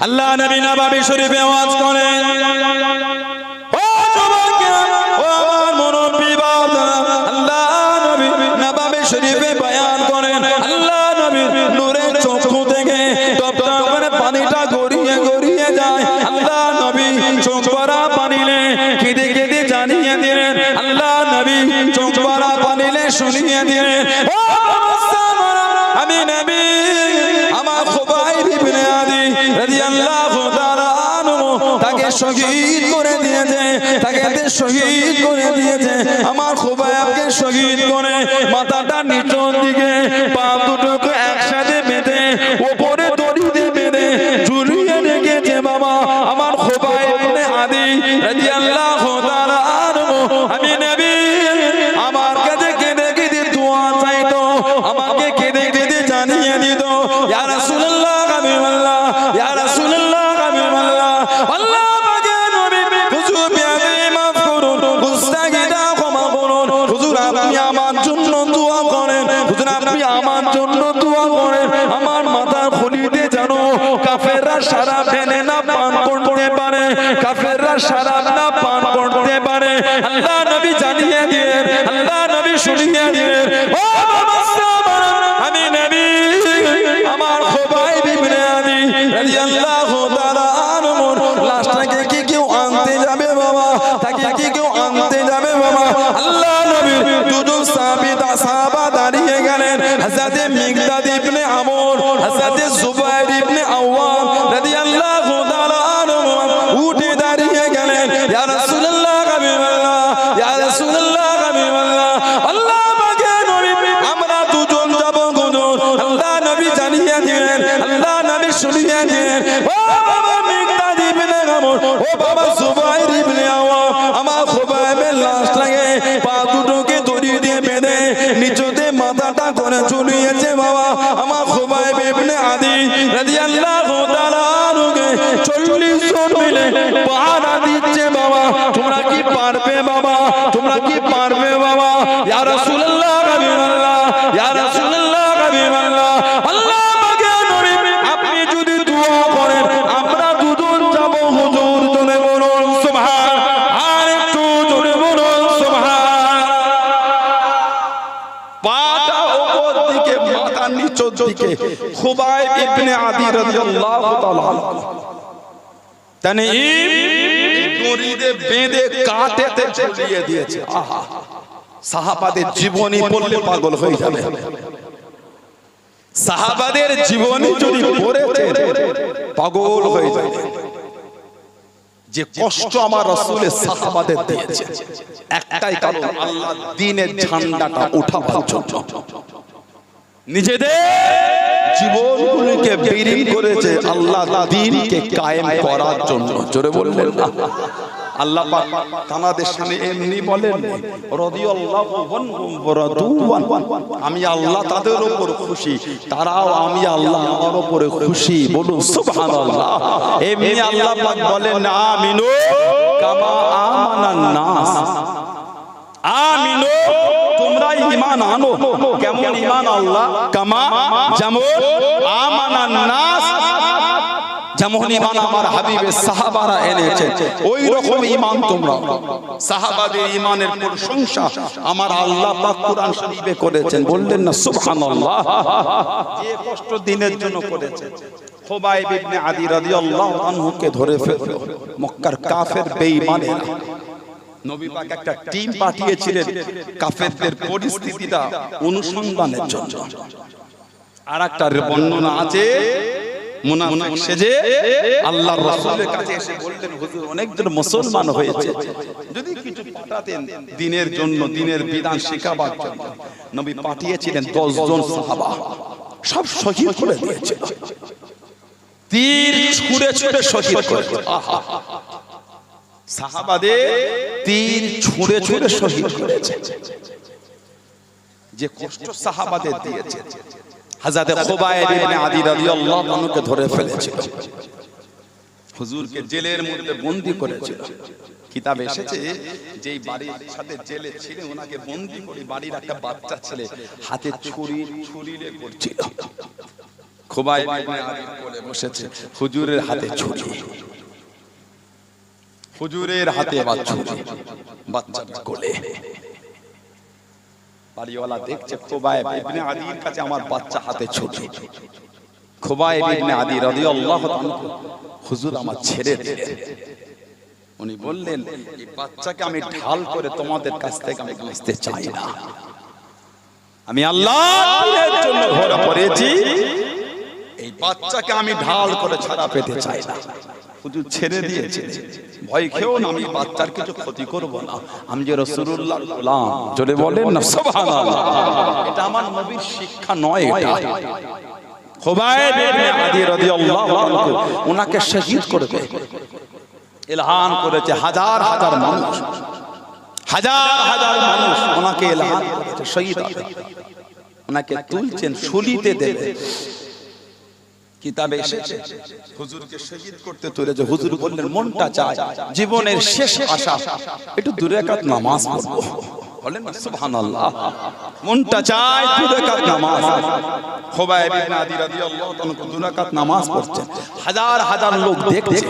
আল্লাহ নবী নববী শরীফে ওয়াজ করেন, ও যুবকেরা, ও আমার মুরব্বি বাবা, আল্লাহ নবী নববী শরীফে বয়ান করেন, আল্লাহ নবী নূরের চক্ষু থেকে টপ টপ করে পানিটা গড়িয়ে গড়িয়ে যায়। আল্লাহ নবী চোখ ভরা পানিলে কেঁদে কেঁদে জানিয়ে দিলেন, আল্লাহ নবী চোখ ভরা পানিলে শুনিয়ে দিলেন, ও আমি নবী আমার খুবাইব ইবনে আদি রাদিয়াল্লাহু তাআলা আনহু তাকে শহীদ করে দিয়েছে, তাকে শহীদ করে দিয়েছে। আমার খুবাইবকে শহীদ করে মাথাটা নিচের দিকে, পা দুটোকে একসাথে বেঁধে উপরে দড়ি দিয়ে বেঁধে ঝুলিয়ে রেখেছে বাবা। আমার খুবাইব ইবনে আদি রাদিয়াল্লাহু তাআলা আনহু আমি নবী আমার কাছে কেঁদে কেঁদে দোয়া চাইতো, আমাকে কেঁদে কেঁদে জানিয়ে দিত, ইয়া রাসূলুল্লাহ হাবিবাল্লাহ, ইয়া রাসূলুল্লাহ হাবিবাল্লাহ, আল্লাহ পাকে নবী হুজুর বিয়াদে মাফ করুন, গুস্তাগিরা ক্ষমা করুন, হুজুর আপনি আমার জন্য দোয়া করেন, হুজুর আপনি আমার জন্য দোয়া করেন, আমার মাথার খুলিতে জানো কাফেররা শরাব ঢেলে না পান করতে পারে, কাফেররা শরাব না পান করতে পারে। আল্লাহ নবী জানিয়ে দিলেন, আল্লাহ নবী শুনিয়ে দিলেন, ও আমি নবী আমার খুবাইব ইবনে আদি রাদিয়াল্লাহু তাআলা আনহুর লাশটাকে কি কেউ আনতে যাবে বাবা, তাকে কি কেউ আনতে যাবে বাবা। আল্লাহ নবীর দুজন সাহাবা দাঁড়িয়ে গেলেন, হযরত মিকদাদ ইবনে আমর, হযরত জুবাইর ইবনে আওয়াম রাদিয়াল্লাহু তাআলা আনহু উঠে দাঁড়িয়ে গেলেন, ইয়া রাসূলুল্লাহ হাবিবাল্লাহ, ইয়া রাসূলুল্লাহ হাবিবাল্লাহ, আল্লাহ পাকে নবী আমরা দুজন যাব হুজুর। আল্লাহ নবী জানিয়ে দিলেন, আল্লাহ নবী শুনিয়ে দিলেন, ও বাবা মিকদাদ ইবনে আমর, ও বাবা জুবাইর ইবনে আওয়াম, আমার খুবাইবের লাশটাকে পা দুটোকে দড়ি দিয়ে বেঁধে নিচেতে মাথাটা করে ঝুলিয়েছে বাবা। আমার খুবাইব ইবনে আদি রাদিয়াল্লাহু তাআলা আনহুকে 40 জন মিলে পাহারা দিচ্ছে বাবা। তোমরা কি পারবে বাবা, তোমরা কি পারবে বাবা? ইয়া রাসূলুল্লাহ হাবিবাল্লাহ, ইয়া রাসূলুল্লাহ হাবিবাল্লাহ, আল্লাহ পাকে নবী আপনি যদি দোয়া করেন আমরা দুজন যাব হুজুর। জোরে বলুন সুবহান, আর একটু জোরে বলুন সুবহান। পাটা উপর দিকে মাথা নিচের দিকে খুবাইব ইবনে আদি রাদিয়াল্লাহু তাআলা তানঈম দড়িতে বেঁধে কাঁটেতে ঝুলিয়ে দিয়েছে। আহা, সাহাবাদের জীবনী পড়লে পাগল হয়ে যাবে। সাহাবাদের জীবনী যদি পড়েছে পাগল হয়ে যাবে। যে কষ্ট আমার রাসূলের সাহাবাদের দিয়েছে একটাই কারণ, আল্লাহ দ্বীনের ঝান্ডাটা উঠাবার জন্য নিজেদের জীবনগুলোকে বিলীন করেছে আল্লাহ দ্বীনকে কায়েম করার জন্য। জোরে বললেন না? আল্লাহ পাক তাদের সামনে এমনি বলেন, রাদিয়াল্লাহু আনহুম ওয়া রাদুয়ান, আমি আল্লাহ তাদের উপর খুশি, তারাও আমি আল্লাহ আমার উপরে খুশি। বলুন সুবহানাল্লাহ। এমনি আল্লাহ পাক বলেন, আমিনু কামা আমানান নাস, আমিনু তোমরা ঈমান আনো। কেমন ঈমান? আল্লাহ কামা যেমন আমানান নাস, যেমন ঈমান আমার হাবিবের সাহাবারা এনেছেন ওই রকম ঈমান তোমরা। সাহাবাদের ঈমানের প্রশংসা আমার আল্লাহ পাক কুরআন শরীফে করেছেন। বললেন না সুবহানাল্লাহ? যে কষ্ট দিনের জন্য করেছেন। খুবাইব ইবনে আদি রাদিয়াল্লাহু আনহুকে ধরে ফেলল মক্কার কাফের বেঈমানেরা। নবী পাক একটা টিম পাঠিয়েছিলেন কাফেরদের পরিস্থিতিটা অনুসন্ধানের জন্য। আর একটা বর্ণনা আছে, মুনাফিক সেজে আল্লাহর রাসূলের কাছে এসে বললেন, হুজুর অনেকজন মুসলমান হয়েছে, যদি কিছু পাঠাতেন দ্বীনের জন্য, দ্বীনের বিধান শেখাবার জন্য। নবী পাঠিয়েছিলেন 10 জন সাহাবা, সব শহীদ করে দিয়েছিল, তীর ছুঁড়ে ছুঁড়ে শহীদ করেছে। আহা, সাহাবাদের তীর ছুঁড়ে ছুঁড়ে শহীদ করেছে। যে কষ্ট সাহাবাদের দিয়েছে, হযরত খুবাইব ইবনে আদি রাদিয়াল্লাহু আনহুকে ধরে ফেলেছিল, হুজুরকে জেলের মধ্যে বন্দী করেছিল। কিতাবে এসেছে যেই বাড়ির সাথে জেলে ছিলেন ওনাকে বন্দী করে বাড়ির একটা বাচ্চা ছেলে হাতে ছুরি ছুরিলে করছিল। খুবাইব ইবনে আদির কোলে বসেছে, হুজুরের হাতে ছুরি, হুজুরের হাতে ছুরি, বাচ্চাটা কোলে। বাড়িওয়ালা দেখছে খুবাইব ইবনে আদির কাছে আমার বাচ্চা হাতে ছুরি। খুবাইব ইবনে আদি রাদিয়াল্লাহু তাআলা, হুজুর আমার ছেড়ে দিলেন। উনি বললেন, এই বাচ্চাকে আমি ঢাল করে তোমাদের কাছ থেকে আমি বাঁচতে চাই না, আমি আল্লাহর জন্য ধরা পড়েছি, এই বাচ্চাকে আমি ঢাল করে ছাড়া পেতে চাই না। হুজুর ছেড়ে দিয়েছে, ভয় খেও না, আমি বাচ্চার কিছু ক্ষতি করব না, আমি যে রাসূলুল্লাহর গোলাম। জোরে বলেন না সুবহানাল্লাহ। এটা আমার নবীর শিক্ষা নয়, এটা খুবাইব ইবনে আদি রাদিয়াল্লাহু আনহু ওনাকে শহীদ করবে এলান করেছে। হাজার হাজার মানুষ, হাজার হাজার মানুষ ওনাকে এলান করেছে শহীদ হবে। ওনাকে তুলছেন, শুলিতে দেবে। কিতাবে এসেছে হুজুরকে শহীদ করতে তুলেছে। হুজুর বললেন, মনটা চায় জীবনের শেষ আশা একটু 2 রাকাত নামাজ পড়বো। বলেন না সুবহানাল্লাহ। মনটা চায় 2 রাকাত নামাজ। খুবাইব ইবনে আদি রাদিয়াল্লাহু তাআলা 2 রাকাত নামাজ পড়ছেন, হাজার হাজার লোক দেখছে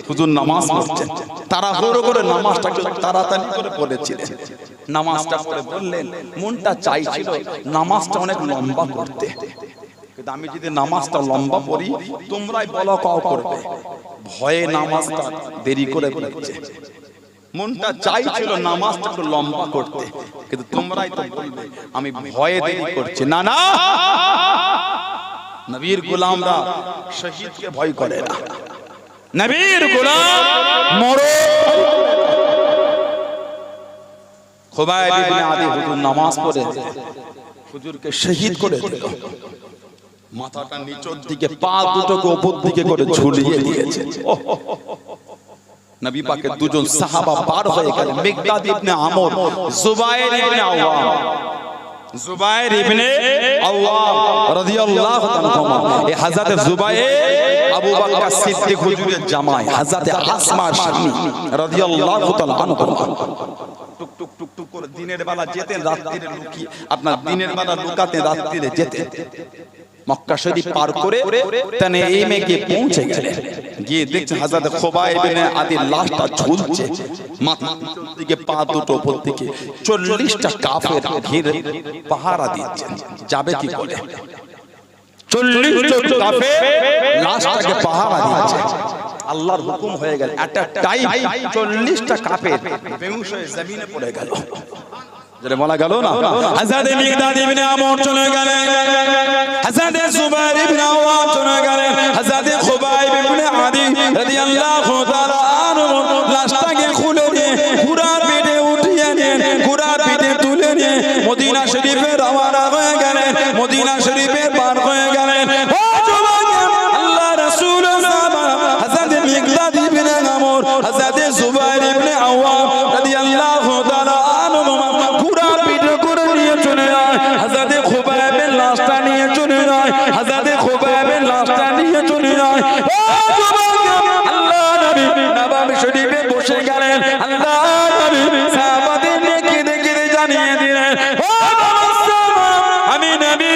হুজুর নামাজ পড়ছেন। তাড়াহুড়ো করে নামাজটা তাড়াতাড়ি করে পড়েছিলেন। নামাজটা পড়ে বললেন, মনটা চাইছিল নামাজটা অনেক লম্বা করতে, কিন্তু আমি যদি নামাজটা লম্বা পড়ি তোমরাই বলা কাও করবে, ভয়ে নামাজটা দেরি করে পড়েছে। মনটা চাইছিল নামাজটা একটু লম্বা করতে, কিন্তু তোমরাই তো বলবে আমি ভয়ে দেরি করছি। না না, নবীর গোলামরা শহীদকে ভয় করে না, নবীর গোলাম মরো। খুবাইব ইবনে আদি হুজুর নামাজ পড়ে হুজুরকে শহীদ করে দিল। মাথাটা নিচের দিকে, পা দুটোকে উপর দিকে করে ঝুলিয়ে দিয়েছে। নবী পাকের 2 জন সাহাবা পার হয়ে গেলেন, মিকদাদ ইবনে আমর, জুবায়ের ইবনে আওয়াম। জুবায়ের ইবনে আওয়াম রাদিয়াল্লাহু তাআলা, এই হযরত জুবায়ের আবু বকর সিদ্দিক হুজুরের জামাই, হযরত আসমার স্বামী রাদিয়াল্লাহু তাআলা আনহু। টুক টুক টুক টুক করে দিনের বেলা যেতেন, রাত্রিরে লুকিয়ে, আপনার দিনের বেলা লুকাতে রাত্রিরে যেতেন। মক্কা শরীফ পার করে তানঈমে গিয়ে পৌঁছে গেলেন। গিয়ে দেখছেন হযরত খুবাইব ইবনে আদির লাশটা ঝুলছে, মাথা দিকে পা দুটো উপর দিকে। 40টা কাফের ঘিরে পাহারা দিচ্ছেন, যাবে কি করে? 40 জন কাফের লাশটাকে পাহারা দিচ্ছে। আল্লাহর হুকুম হয়ে গেল, একটা টাইম 40টা কাফের বেহুশ হয়ে জমিনে পড়ে গেল। যারা বলা গেল না, হযরত মিকদাদ ইবনে আমর চলে গেলেন, হযরত জুবায়ের ইবনে আওয়াম চলে গেলেন, হযরত খুবাইব ইবনে আদি রাদিয়াল্লাহু তাআলা আনহু লাশটাকে খুলে নিয়ে ঘোড়ার পিঠে উঠিয়ে নিয়ে, ঘোড়ার পিঠে তুলে নিয়ে মদিনা শরীফে রওনা হয়ে গেলেন। মদিনা শরীফে পার হয়ে গেলেন। ও যুবক, আল্লাহ রাসূল সাহাবা হযরত মিকদাদ ইবনে আমর, হযরত জুবায়ের ইবনে আওয়াম রাদিয়াল্লাহু তাআলা আনহু ঘোড়ার পিঠে করে নিয়ে চলে যায়। হযরত খুবাইবের লাশটা নিয়ে চলে যায়, হযরত খুবাইবের লাশটা নিয়ে চলে যায়। ও যুবক, আল্লাহ নবী নববী শরীফে বসে গেলেন। আল্লাহ নবী সাহাবাদের কেঁদে কেঁদে জানিয়ে দিলেন, ও আমি নবী,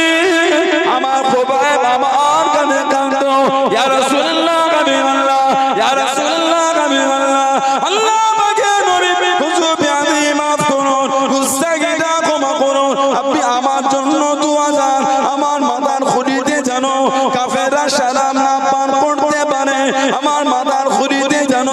আমার খুবাইব আমার কাছে কাঁদতো। ইয়া রাসূলুল্লাহ, হাবিবাল্লাহ, ইয়া রাসূলুল্লাহ, হাবিবাল্লাহ, আল্লাহ আমাকে নবী হুজুর বিআদি মাফ করুন, গুস্তাখিটা ক্ষমা করুন। আপনি আমার জন্য দোয়া চান, আমার মাথার খুলিতে যেন কাফেররা সালাম না পান করতে পারে, আমার মাথার খুলিতে যেন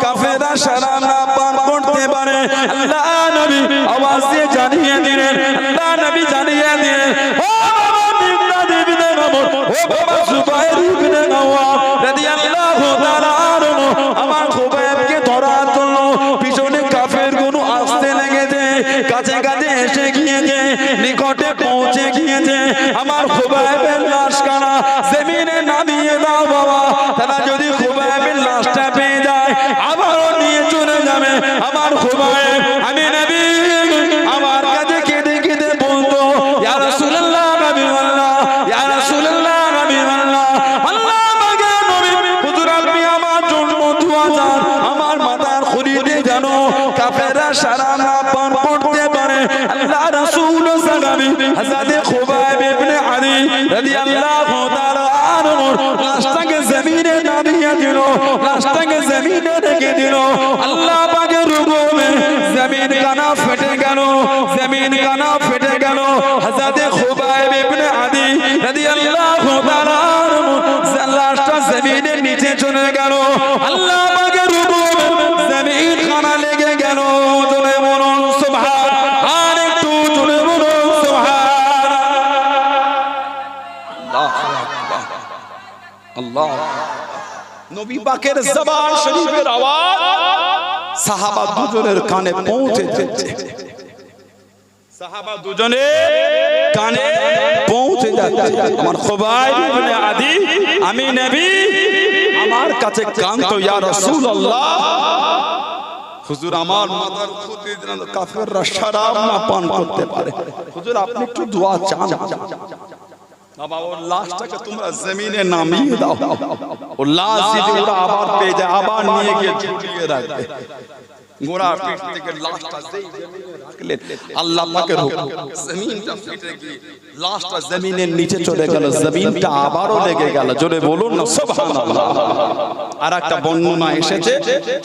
কাফেররা সালাম না পান করতে পারে। আল্লাহ নবী আওয়াজ দিয়ে জানিয়ে দিলেন, আল্লাহ নবী জানিয়ে দিলেন, ও বাবা মিকদাদ ইবনে আমর, ও বাবা জুবায়ের ইবনে আওয়াম রাদিয়াল্লাহু তাআলা আনহু, আমার খুবাইবকে ধরার জন্য পিছনে কাফেরগুলো আসতে লেগেছে, কাছে কাছে এসে গিয়েছে, নিকটে পৌঁছে গিয়েছে। আমার খুবাইবের লাশখানা জমিনে নামিয়ে দাও বাবা, তারা যদি খুবাইবের লাশটা পেয়ে যায় আবারও নিয়ে চলে যাবে। আমার খুবাইব, আমি নবী, আমার কাছে কেঁদে কেঁদে বলতো, ইয়া রাসূলুল্লাহ, হাবিবাল্লাহ, ইয়া রাসূলুল্লাহ, হাবিবাল্লাহ, আল্লাহ আমাকে নবী হুজুর আপনি আমার জন্য দোয়া চান, আমার মাথার খুলিতে যেন কাফেররা সালাম না পান করতে পারে। আল্লাহ রাসূল সাহাবী হযরত খুবাইব ইবনে আদি রাদিয়াল্লাহু তাআলা দিল, লাশটাকে জমিনে রেখে দিল। আল্লাহ পাকের হুকুমে জমিন কানা ফেটে গেল, জমিন কানা ফেটে গেল। হযরত খুবাইব ইবনে আদি রাদিয়াল্লাহু তাআলা লাশটা জমিনের নিচে চলে গেল। আল্লাহ পাকের হুকুমে জমিন কানা লেগে গেল। জোরে বলুন সুবহান, আর একটু জোরে বলুন সুবহান। আল্লাহ নবী পাকের জবান শরীফের আওয়াজ সাহাবা দুজনের কানে পৌঁছে যাচ্ছে, সাহাবা দুজনের কানে পৌঁছে যাচ্ছে। আমার খুবাইব ইবনে আদি, আমি নবী, আমার কাছে কান্ত ইয়া রাসূলুল্লাহ, হুজুর আমার মাথার খুঁটি যেন কাফেররা শরাব না পান করতে পারে, হুজুর আপনি একটু দোয়া চান। বাবা ওর লাশটাকে তোমরা জমিনে নামিয়ে দাও, ও লাশ যদি ওরা আবার পেয়ে যায় আবার নিয়ে গিয়ে ঝুলিয়ে রাখবে। গোড়া পিঠ থেকে লাশটা যেই জমিনে রাখলেন, আল্লাহ পাকের হুকুম জমিনটা ফেটে গিয়ে লাশটা জমিনের নিচে চলে গেল, জমিনটা আবারও লেগে গেল। জোরে বলুন না সুবহানাল্লাহ। আর একটা বর্ণনা এসেছে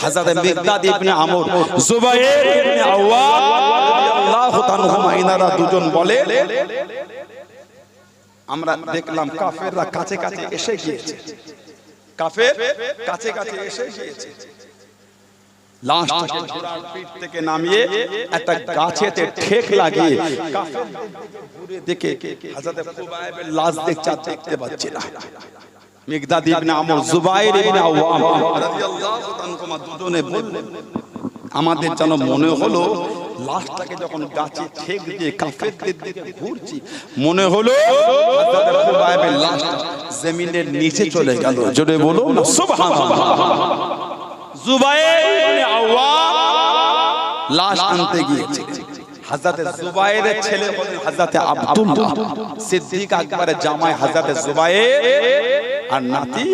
হযরত মিকদাদ ইবনে আমর, জুবাইর ইবনে আওয়াম রাদিয়াল্লাহু তাআলা ইনারা দুজন বলে, আমরা দেখলাম কাফেররা কাছে কাছে এসে গিয়েছে, কাফের কাছে কাছে এসে গিয়েছে। লাশটাকে ঘোড়ার পিঠ থেকে নামিয়ে একটা গাছেতে ঠেক লাগিয়ে কাফের ঘুরে দেখে হযরত খুবাইবের লাশ দেখতে পাচ্ছে না। মিকদাদ ইবনে আমর, জুবাইর ইবনে আওয়াম রাদিয়াল্লাহু তাআলা দুজনে বললেন, আমাদের যেন মনে হলো লাশটাকে যখন গাছে ঠেক দিয়ে কাফেরদের দিকে ঘুরছি, মনে হলো হযরত খুবাইবের লাশটা জমিনের নিচে চলে গেল। জোরে বলুন না সুবহানাল্লাহ। জুবাইর ইবনে আওয়াম লাশ আনতে গিয়েছে। হযরত জুবাইরের ছেলে হলেন হযরত আব্দুল্লাহ সিদ্দিক আকবরের জামাই হযরত জুবাইর, আর নাতি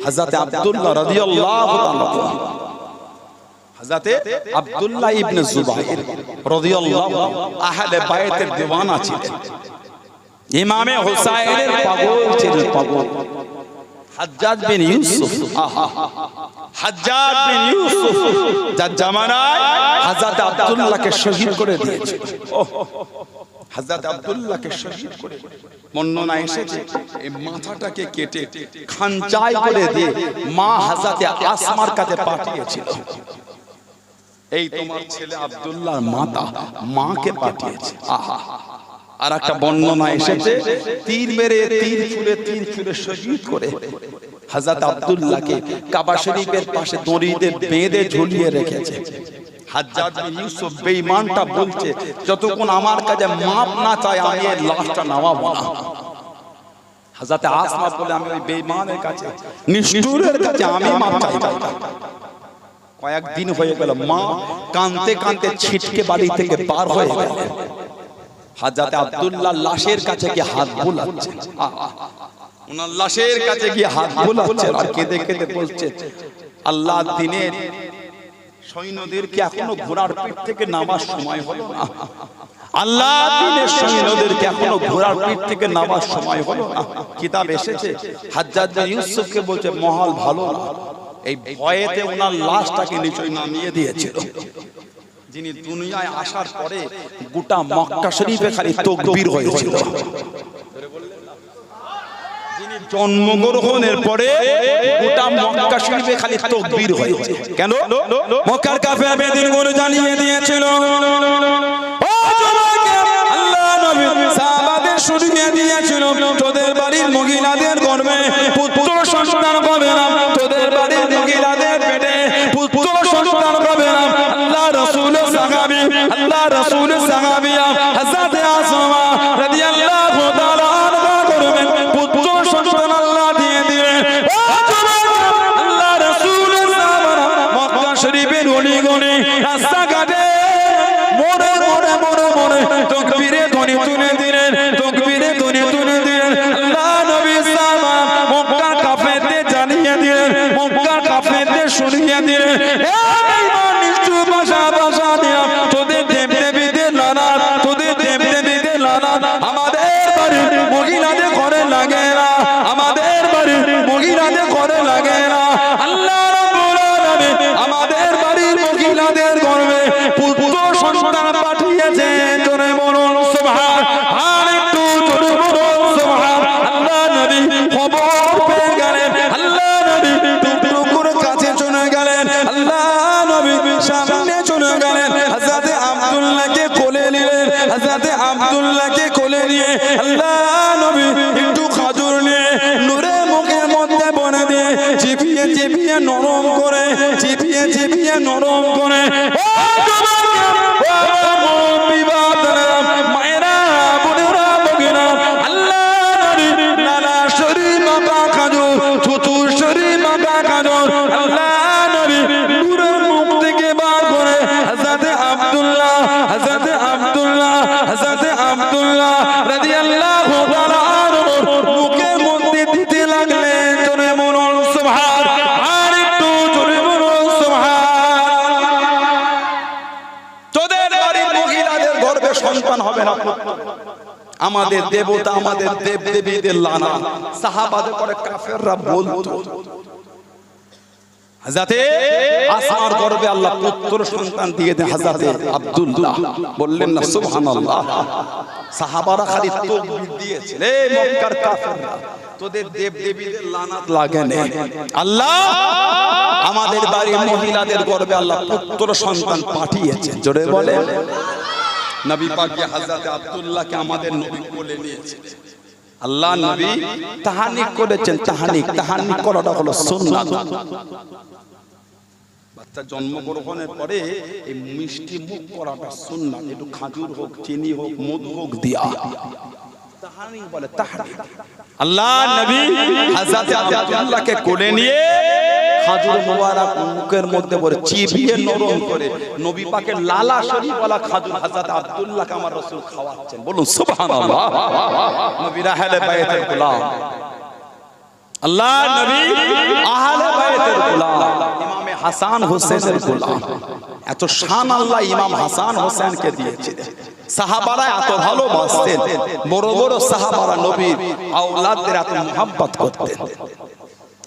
হযরত আব্দুল্লাহ রাদিয়াল্লাহু তাআলা। হযরত আব্দুল্লাহ ইবনে জুবাইর রাদিয়াল্লাহু আহলে বাইতের দিওয়ানা ছিলেন, ইমামে হুসাইনের পাগল ছিলেন, পাগল। হাজ্জাজ বিন ইউসুফ, হাজ্জাজ বিন ইউসুফ যার জামানায় হযরত আব্দুল্লাহকে শহীদ করে দিয়েছে। হযরত আব্দুল্লাহকে শহীদ করে বর্ণনা এসেছে এই মাথাটাকে কেটে খানচাই করে দিয়ে মা হযরত আসমার কাছে পাঠিয়েছিল, এই তোমার ছেলে আব্দুল্লাহর মাতা মাকে পাঠিয়েছে। আহা। আর একটা বর্ণনা এসেছে তীর মেরে তীর ছুঁড়ে শহীদ করে হযরত আব্দুল্লাহকে কাবা শরীফের পাশে দড়িতে বেঁধে ঝুলিয়ে রেখেছে। হাজ্জাজ বিন ইউসুফ বেঈমানটা বলছে, যতক্ষণ আমার কাছে মাপ না চায় আমি এর লাশটা নামাবো না। হযরত আসমা বলে, আমি ওই বেঈমানের কাছে, নিষ্ঠুরের কাছে আমি মাপ চাই। কয়েকদিন হয়ে গেল, মা কাঁদতে কাঁদতে ছিটকে বাড়ি থেকে পার হয়ে গেল। হযরত আব্দুল্লাহ লাশের কাছে গিয়ে হাত বুলাচ্ছে, ওনার লাশের কাছে গিয়ে হাত বুলাচ্ছে আর কেঁদে কেঁদে বলছে, আল্লাহ দিনের সৈন্যদেরকে এখনো ঘোড়ার পিঠ থেকে নামার সময় হলো না, আল্লাহ দিনের সৈন্যদেরকে এখনো ঘোড়ার পিঠ থেকে নামার সময় হলো না। কিতাব এসেছে হাজ্জাজ বিন ইউসুফকে বলছে, মহল ভালো না, এই ভয়েতে ওনার লাশটাকে নিচে নামিয়ে দিয়েছিল। যিনি দুনিয়ায় আসার পরে গোটা মক্কা শরীফে খালি তাকবীর হয়েছিল, যিনি জন্মগ্রহণের পরে গোটা মক্কা শরীফে খালি তাকবীর হয়েছে। কেন? মক্কার কাফের বেদিনগুলো জানিয়ে দিয়েছিল, ও জমাকে আল্লাহ নবী সাহাবাদের শুনিয়ে দিয়েছিল, তোদের বাড়ির মহিলাদের গর্ভে পুত্র সন্তান হবে না, তোদের বাড়ির মহিলাদের পেটে পুত্র সন্তান হবে না। আল্লাহ রাসূলের সাহাবী, আল্লাহ রাসূলের সাহাবিয়া হযরত আসমা রাদিয়াল্লাহু তাআলা আনহা করবেন পুত্র সন্তান আল্লাহ দিয়ে দিলেন। আল্লাহ রাসূলের সাহাবারা মক্কা শরীফের গলি গলি রাস্তাঘাটে মোড়ে মোড়ে মোড়ে মোড়ে তাকবীরে ধ্বনি তুলে দিলেন, তাকবীরে ধ্বনি তুলে দিলেন। আল্লাহ নবী সাহাবা মক্কা কাফেরদের জানিয়ে দিলেন, মক্কা কাফেরদের শুনিয়ে দিলেন, তোদের দেবদেবীদের লানত, তোদের দেবদেবীদের লানত আমাদের বাড়ির মহিলাদের ঘরে লাগে না, আমাদের বাড়ির মহিলাদের ঘরে লাগে না। আল্লাহ আব্দুল্লাহকে কোলে নিয়ে আল্লাহ নবী একটু খাজুর নিয়ে নূরে মুখের মধ্যে বনে দিয়ে চিপিয়ে চিপিয়ে নরম করে চিপিয়ে চিপিয়ে নরম করে মায়েরা বোনেরা বগেরা আল্লাহ নবী নানা শরীর মাপা খাজুর থুতু শরীর মাপা খাজুর আল্লাহ নবী নূরের মুখ থেকে বার করে হযরত আব্দুল্লাহ রাদিয়াল্লাহু তাআলা মুখের মধ্যে দিতে লাগলেন। জোরে বলুন সুবহান, আর একটু জোরে বলুন সুবহান। তোদের বাড়ির মহিলাদের গর্ভে সন্তান হবে না, আমাদের দেবতা আমাদের দেব দেবীদের লানা সাহাবাদের পরে কাফেররা বলতো। হযরতে আসমার গর্ভে আল্লাহ পুত্র সন্তান দিয়ে দেন হযরতে আব্দুল্লাহ, বললেন না সুবহানাল্লাহ। সাহাবারা খালি তাকবীর দিয়েছে, রে মক্কার কাফেররা তোদের দেব দেবীদের লানাত লাগে না। আল্লাহ আমাদের বাড়ির মহিলাদের গর্ভে আল্লাহ পুত্র সন্তান পাঠিয়েছেন। জোরে বলে নবী পাককে হযরতে আব্দুল্লাহকে আমাদের নবী কোলে নিয়েছে। আল্লাহ নবী তাহানিক করেছেন। তাহানিক করাটা হলো সুন্নাত। বাচ্চা জন্মগ্রহণের পরে এই মিষ্টি মুখ করাটা সুন্নাত। একটু খাজুর হোক, চিনি হোক, মধু হোক দিয়া তাহানিক বলে। তাহানিক আল্লাহ নবী হযরতে আব্দুল্লাহকে কোলে নিয়ে খাজুর মুবারক মুখের মধ্যে পড়ে চিবিয়ে নরম করে নবী পাকের লালা শরীফ ওয়ালা খাজুর হযরত আব্দুল্লাহকে আমার রাসূল খাওয়াচ্ছেন। বলুন সুবহানাল্লাহ। নবীর আহলে বাইতের গোলাম, আল্লাহ নবী আহলে বাইতের গোলাম, ইমামে হাসান হোসেনের গোলাম। এত শান আল্লাহ ইমাম হাসান হোসেনকে দিয়েছিলেন। সাহাবারা এত ভালোবাসতেন, বড় বড় সাহাবারা নবীর আওলাদদের এত মুহাব্বত করতেন।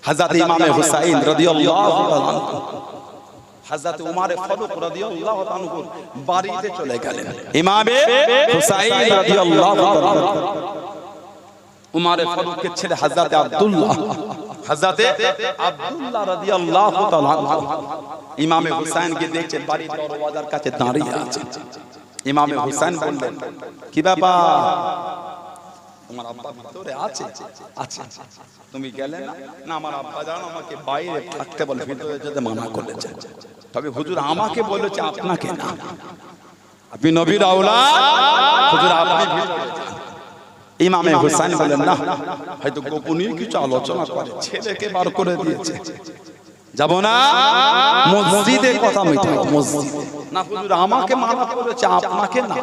হযরত ইমামে হুসাইন রাদিয়াল্লাহু তাআলা আনহু হযরত উমর ফারুক রাদিয়াল্লাহু তাআলা আনহু বাড়িতে চলে গেলেন। ইমামে হুসাইন রাদিয়াল্লাহু তাআলা উমর ফারুকের ছেলে হযরত আব্দুল্লাহ রাদিয়াল্লাহু তাআলা আনহু ইমামে হুসাইনকে দেখছেন বাড়ির দরওয়াজার কাছে দাঁড়িয়ে আছে। ইমামে হুসাইন বললেন, কি ব্যাপার? তোমার আব্বা ভিতরে আছে? আচ্ছা, তুমি গেলে না? না, আমার আব্বা জান আমাকে বাইরে থাকতে বলে, ভিতরে যেতে মানা করেছে। তবে হুজুর আমাকে বলেছে, আপনাকে না। আপনি নবীর আওলাদ, হুজুর আপনি ভিতরে যান। ইমামে হুসাইন বলেন, না, হয়তো গোপনীয় কিছু আলোচনা করে ছেলেকে বার করে দিয়েছে, যাব না। মসজিদে কথা মিটাও, মসজিদ না। হুজুর আমাকে মানা করেছে, আপনাকে না।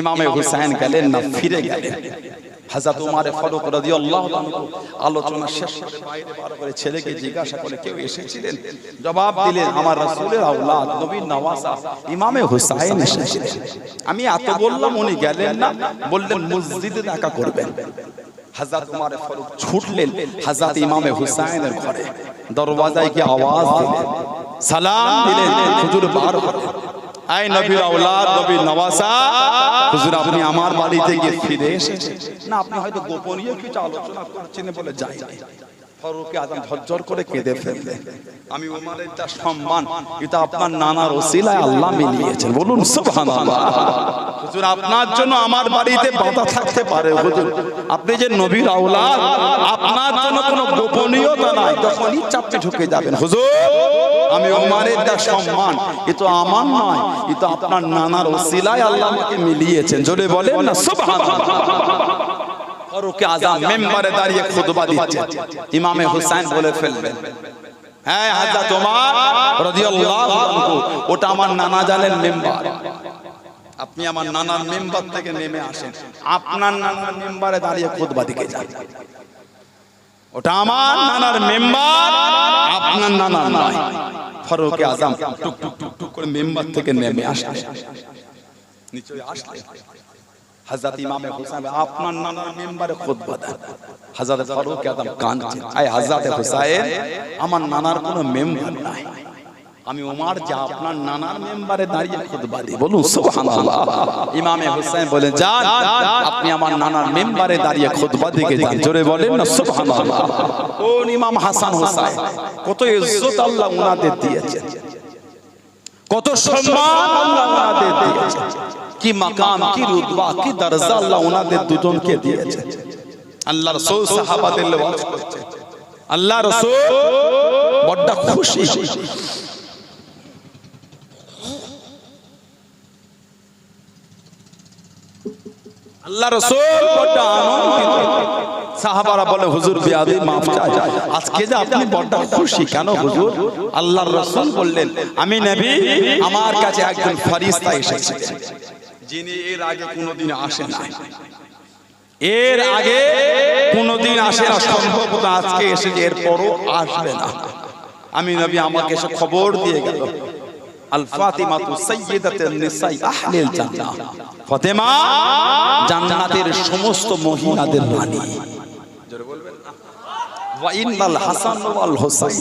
ইমামে হুসাইন গেলেন না, ফিরে গেলেন। হযরত উমর ফারুক রাদিয়াল্লাহু আনহু আলোচনা শেষ করে বাইরে বার করে ছেলেকে জিজ্ঞাসা করে, কেউ এসেছিলেন? জবাব দিলেন, আমার রাসূলের আওলাদ নবীর নওয়াজা ইমামে হুসাইন এসেছিলেন। আমি এত বললাম, উনি গেলেন না, বললেন মসজিদে দেখা করবেন। হযরত উমর ফারুক ছুটলেন হযরত ইমামে হুসাইনের ঘরে, দরওয়াজায় গিয়ে আওয়াজ দিলেন, সালাম দিলেন, হুজুর বার হলেন। আয় নবীর আওলাদ, নবীর নওয়াজা, হুজুর আপনি আমার বাড়িতে গিয়ে ফিরে এসেছেন। না, আপনি হয়তো গোপনীয় কিছু আলোচনা করছেন বলে যাই নাই। ফারুকে আজম ঝরঝর করে কেঁদে ফেললেন। আমি উমরের যা সম্মান, এটা আপনার নানার ওসিলায় আল্লাহ মিলিয়েছেন। বলুন সুবহানাল্লাহ। হুজুর আপনার জন্য আমার বাড়িতে বাধা থাকতে পারে, হুজুর আপনি যে নবীর আওলাদ, আপনার জন্য কোনো গোপনীয়তা নাই, যখন ইচ্ছা আপনি ঢুকে যাবেন। হুজুর আমি উমরের যা সম্মান, এ তো আমার নয়, এ তো আপনার নানার ওসিলায় আল্লাহ আমাকে মিলিয়েছেন। জোরে বলেন না সুবহানাল্লাহ। ফারুক আযম মিম্বরে দাঁড়িয়ে খুতবা দিচ্ছেন। ইমামে হুসাইন বলে ফেলবেন, হ্যাঁ হযরত ওমর রাদিয়াল্লাহু আনহু, ওটা আমার নানা জানের মিম্বর। আপনি আমার নানার মিম্বর থেকে নেমে আসেন, আপনার নানার মিম্বরে দাঁড়িয়ে খুতবা দিতে যান। ওটা আমার নানার মিম্বর, আপনার নানার নয়। ফারুক আযম টুক টুক টুক টুক করে মিম্বর থেকে নেমে আসলেন। নিচে আসলেন হযরত ইমামে হুসাইন, আপনার নানার মিম্বরে খুতবা দেন। হযরত ফারুক আযম কাঁদছেন, আয় হযরত হুসাইন, আমার নানার কোনো মেম্বার নাই, আমি ওমর যা আপনার নানার মেম্বারে দাঁড়িয়ে খুতবা দিই। বলুন সুবহানাল্লাহ। ইমামে হুসাইন বলেন, যান আপনি আমার নানার মেম্বারে দাঁড়িয়ে খুতবা দিতে যান। জোরে বলেন না সুবহানাল্লাহ। কোন ইমাম হাসান হুসাইন, কত ইজ্জত আল্লাহ উনাদের দিয়েছেন, কত সম্মান আল্লাহ উনাদের দিয়েছেন। কি মাকাম, কি রুতবা, কি দরজা আল্লাহ ওনাদের দুজনকে দিয়েছে। আল্লাহ রাসূল সাহাবাদের ওয়াজ করছে, আল্লাহ রাসূল বড় খুশি। আল্লাহ রাসূল বড় আনন্দিত। সাহাবারা বলে হুজুর বিয়াদি মাফ চাই, আজকে যে আপনি বড় খুশি কেন হুজুর? আল্লাহর রাসূল বললেন, আমি নবী, আমার কাছে একজন ফেরেশতা এসেছে যিনি এর আগে কোনোদিন আসেন না, এর আগে কোনোদিন আসে না, সম্ভবত আজকে এসেছে, এরপরও আসবে না। আমি নবী আমাকে এসে খবর দিয়ে গেল, আল ফাতিমাতু সাইয়্যিদাতুন নিসাই আহলিল জান্নাহ, ফাতেমা জান্নাতের সমস্ত মহিলাদের রানী। জোরে বলবেন না? ওয়া ইন্নাল হাসান ওয়াল হুসাইন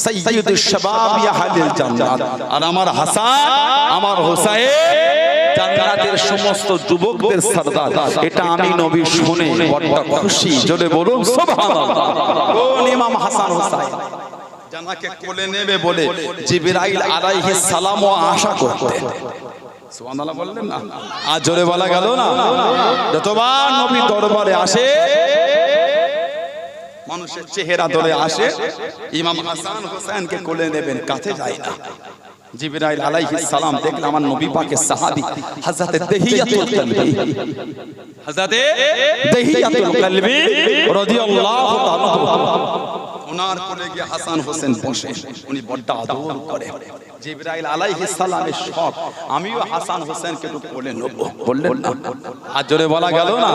সাইয়্যিদুশ শাবাবি আহলিল জান্নাত, আর আমার হাসান আমার হুসাইন জান্নাতের সমস্ত যুবকদের সরদার। এটা আমি নবী শুনে বড় খুশি। জোরে বলুন সুবহানাল্লাহ। কোন ইমাম হাসান হুসাইন জানাকে কোলে নেবে বলে জিবরাইল আলাইহিস সালামও আশা করতেন। সুবহানাল্লাহ বললেন না? আর জোরে বলা গেল না? যতবার নবী দরবারে আসে, মানুষের চেহারা ধরে আসে, ইমাম হাসান হুসাইনকে কোলে নেবেন, কাছে যায় না। জিবরাইল আলাইহিস সালাম দেখলেন আমার নবী পাকের সাহাবী হযরত দহিয়াতুল কলবি, হযরত দহিয়াতুল কলবি রাদিয়াল্লাহু তাআলা ওনার কোলে গিয়ে হাসান হোসেন বসে, উনি বড় আদর করে। জিবরাইল আলাইহিস সালামের শখ, আমিও হাসান হোসেনকে একটু কোলে নেব, বললেন না? আর জোরে বলা গেল না?